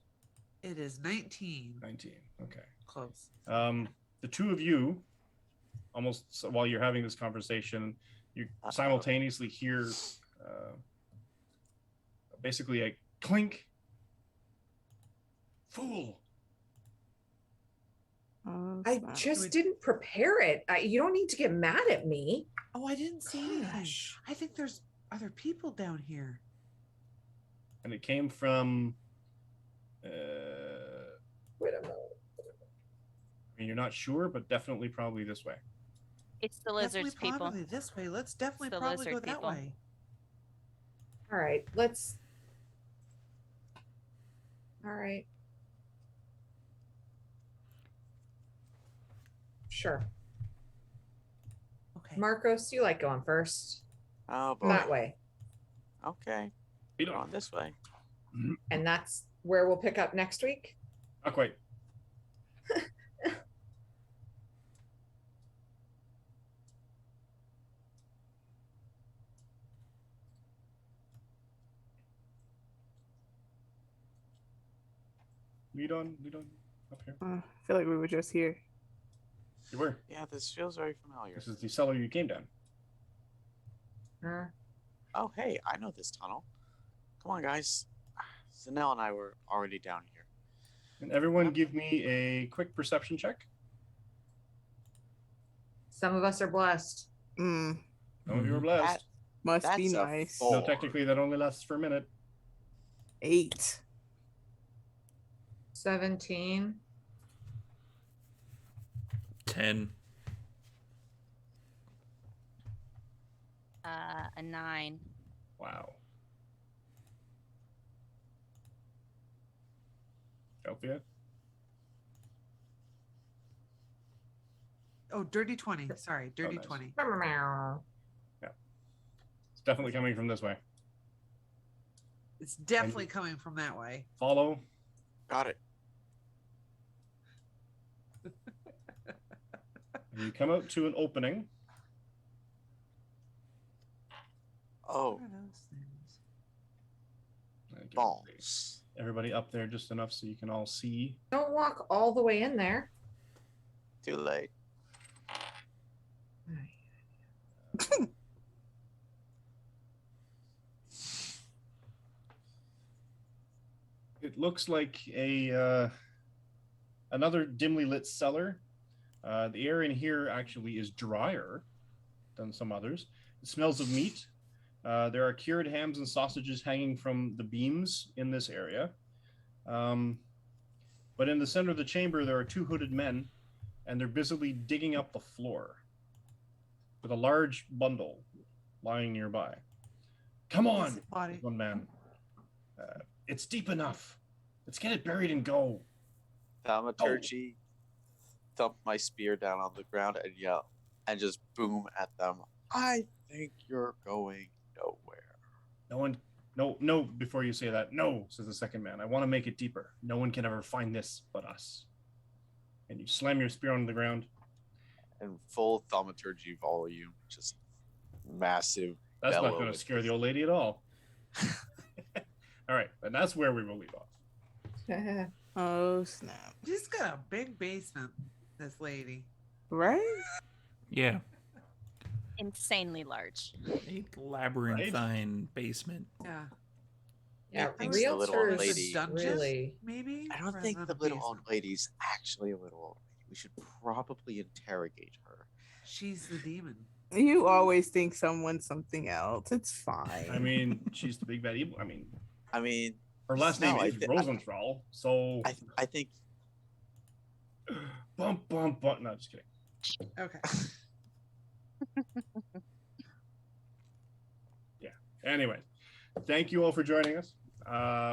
It is 19. 19. Okay. Close. The two of you, almost while you're having this conversation, you simultaneously hear basically a clink. Fool. I just didn't prepare it. You don't need to get mad at me. Oh, I didn't see anything. Gosh. I think there's other people down here. And it came from. Wait a minute. I mean, you're not sure, but definitely probably this way. It's the lizards, Definitely people. probably this way. Let's definitely the probably lizard go that people. way. All right, let's. All right. Sure. Okay. Marcos, you like going first? Oh boy. That way. Okay. You Go know, on this way. And that's where we'll pick up next week. not quite. Lead on up here. I feel like we were just here. You were. Yeah, this feels very familiar. This is the cellar you came down. Oh, hey, I know this tunnel. Come on, guys. Zanelle and I were already down here. And everyone give me a quick perception check. Some of us are blessed. Mm, Some of you are blessed. must That's be a nice. four. No, technically that only lasts for a minute. 8. 17. 10. A 9. Wow. Delphia? Oh, dirty 20. Sorry, dirty nice. 20. It's definitely coming from this way. It's definitely coming from that way. Follow. Got it. And you come out to an opening. Oh, What are those things? Give me balls. everybody up there just enough so you can all see. Don't walk all the way in there. Too late. It looks like a another dimly lit cellar. The air in here actually is drier than some others. It smells of meat. There are cured hams and sausages hanging from the beams in this area. But in the center of the chamber, there are two hooded men, and they're busily digging up the floor with a large bundle lying nearby. Come on, Body. one man. It's deep enough. Let's get it buried and go. Thaumaturgy, thump my spear down on the ground and yell, and just boom at them. I think you're going nowhere. No, before you say that. No, says the second man. I want to make it deeper. No one can ever find this but us. And you slam your spear on the ground. And full thaumaturgy volume, just massive. That's not bellow going to with scare this. the old lady at all. All right, and that's where we will leave off. Oh snap! She's got a big basement, this lady. Right? Yeah, Insanely large. a labyrinthine basement. Yeah. Yeah, thinks the little old realtors lady- really. Maybe? I don't rather think than the a little old basement. lady's actually a little old lady. We should probably interrogate her. She's the demon. You always think someone's something else. It's fine. I mean, she's the big bad evil. I mean, Her last No, name I is thi- Rosenthal, so I think bump. No, just kidding. Okay. Anyway, thank you all for joining us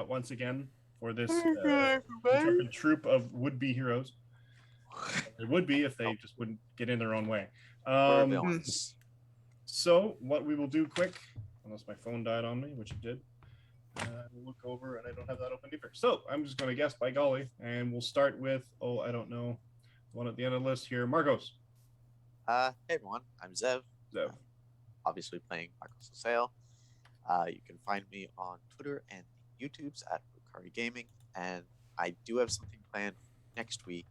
once again for this intrepid troop of would-be heroes. They would be if they just wouldn't get in their own way. we're villains. So what we will do quick, unless my phone died on me, which it did, we'll look over and I don't have that open either. So I'm just going to guess by golly, and we'll start with, I don't know, the one at the end of the list here, Marcos. Hey everyone, I'm Zev. Zev. Obviously playing Michael Sale. You can find me on Twitter and YouTube's at Bukari Gaming, and I do have something planned next week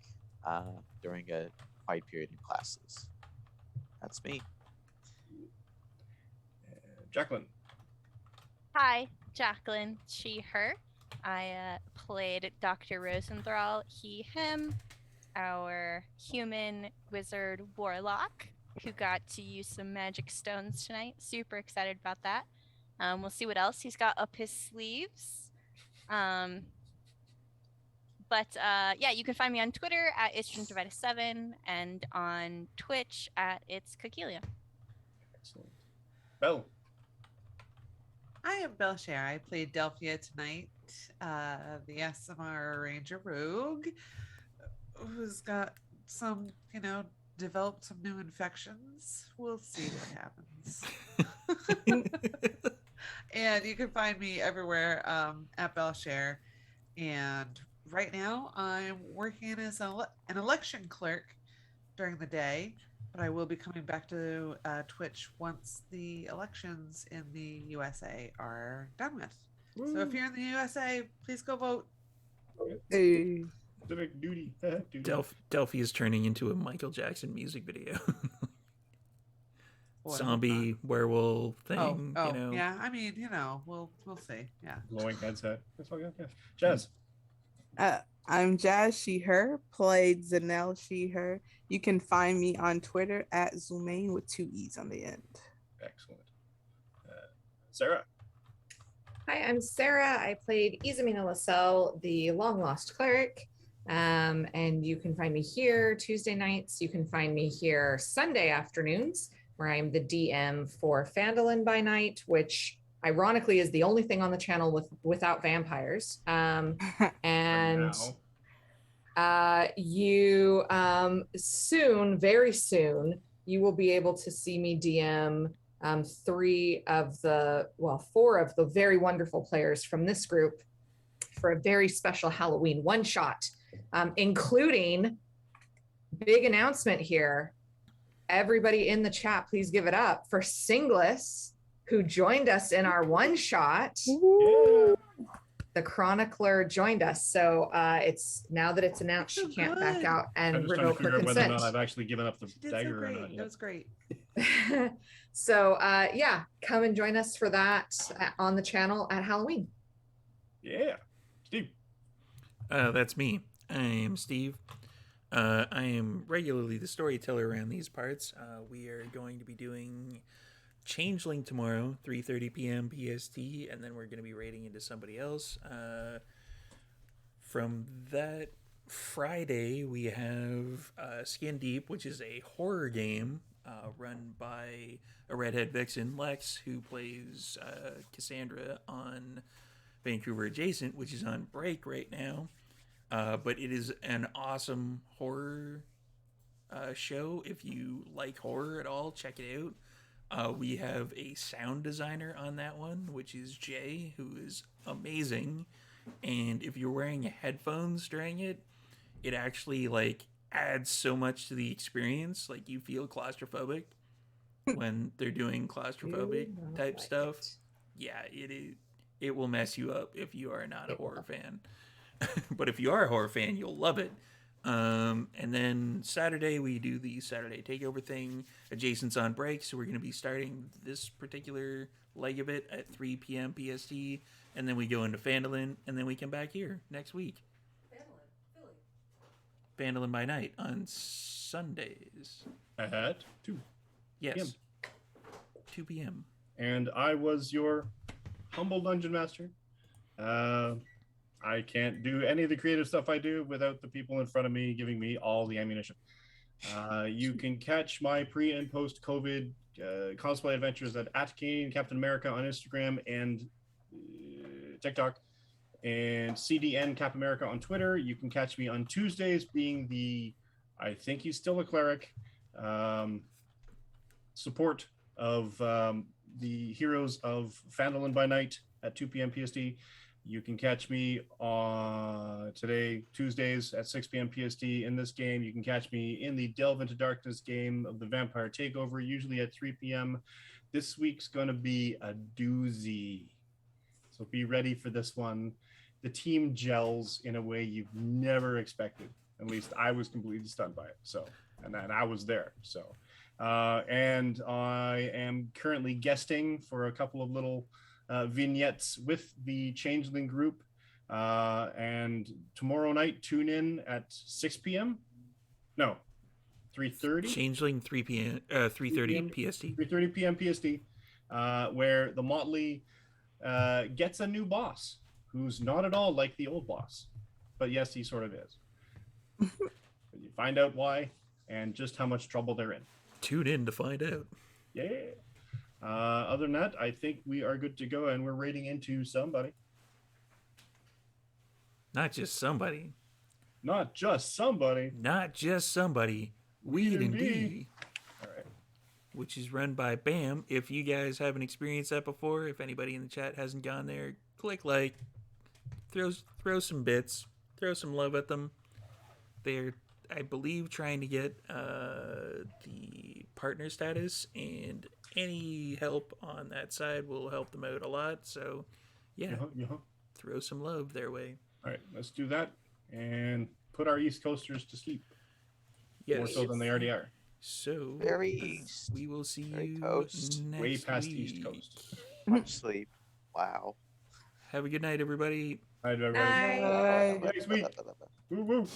during a quiet period in classes. That's me. Jacqueline. Hi, Jacqueline, she, her. I played Dr. Rosenthal, he, him, our human wizard warlock, who got to use some magic stones tonight. Super excited about that. We'll see what else he's got up his sleeves. But yeah, you can find me on Twitter at ItchDrinkDivided7 and on Twitch at It's Coquelia. Excellent. Belle. I am Belshare. I played Delphia tonight, the SMR Ranger Rogue, who's got some, developed some new infections. We'll see what happens. And you can find me everywhere at Belshare. And right now I'm working as an election clerk during the day, but I will be coming back to Twitch once the elections in the USA are done with. So if you're in the USA, please go vote. Hey. Civic duty. Delphi is turning into a Michael Jackson music video. Boy, I hope Zombie werewolf thing. Oh, you know. yeah. I mean, we'll see. Yeah. Glowing headset. That's all good. Yeah. Jazz. I'm Jazz, she, her, played Zanelle, she, her. You can find me on Twitter at Zumain with 2 E's on the end. Excellent. Sarah. Hi, I'm Sarah. I played Izamina Lascelles, the long lost cleric. And you can find me here Tuesday nights. You can find me here Sunday afternoons, where I'm the DM for Phandalin by Night, which ironically is the only thing on the channel without vampires. And you soon, very soon, you will be able to see me DM 4 of the very wonderful players from this group for a very special Halloween one-shot, including big announcement here. Everybody in the chat, please give it up for Singlis, who joined us in our one-shot. Yeah. the chronicler joined us. So it's now that it's announced, That's she so can't back good. out I'm and just trying to revoke her figure out whether or consent. not I've actually given up the She did so dagger or great. not That yet. was great. So yeah, come and join us for that on the channel at Halloween. Yeah. Steve. That's me. I am Steve. I am regularly the storyteller around these parts. We are going to be doing Changeling tomorrow, 3:30 p.m. PST, and then we're going to be raiding into somebody else. From that Friday, we have Skin Deep, which is a horror game run by a redhead vixen, Lex, who plays Cassandra on Vancouver Adjacent, which is on break right now. But it is an awesome horror show. If you like horror at all, check it out. We have a sound designer on that one, which is Jay, who is amazing. And if you're wearing headphones during it, it actually like adds so much to the experience. Like you feel claustrophobic when they're doing claustrophobic Do not type like stuff. it. Yeah, it will mess you up if you are not a It horror will. fan. But if you are a horror fan, you'll love it. And then Saturday we do the Saturday takeover thing. Adjacent's on break, so we're going to be starting this particular leg of it at 3 p.m. PST, and then we go into Phandalin, and then we come back here next week. Phandalin by night on Sundays. At 2. Yes, PM. 2 p.m. And I was your humble dungeon master. I can't do any of the creative stuff I do without the people in front of me giving me all the ammunition. You can catch my pre and post COVID cosplay adventures at Canadian Captain America on Instagram and TikTok, and CDN Cap America on Twitter. You can catch me on Tuesdays being I think he's still a cleric, support of the Heroes of Phandalin by Night at 2 p.m. PST. You can catch me on Tuesdays at 6 p.m. PST in this game. You can catch me in the Delve into Darkness game of the Vampire Takeover, usually at 3 p.m. This week's going to be a doozy. So be ready for this one. The team gels in a way you've never expected. At least I was completely stunned by it. So, and I was there. So, and I am currently guesting for a couple of little vignettes with the Changeling group. And tomorrow night, tune in at 6 p.m. No, 3:30. Changeling 3 p.m. 3:30 PST. 3:30 p.m. PST, where the Motley gets a new boss who's not at all like the old boss, but yes, he sort of is. You find out why and just how much trouble they're in. Tune in to find out. Yeah. Other than that, I think we are good to go, and we're raiding into somebody. Not just somebody. Not just somebody. Not just somebody. Weed and B. All right. Which is run by Bam. If you guys haven't experienced that before, if anybody in the chat hasn't gone there, click like, throw some bits, throw some love at them. They're, I believe, trying to get the partner status, and any help on that side will help them out a lot. So, yeah, throw some love their way. All right, let's do that and put our East Coasters to sleep. Yes. More so than they already are. So, Very east. we will see Very you coast. next Way past week. East Coast. Much sleep. Wow. Have a good night, everybody. All right, everybody. Night. Next week. Woo woo.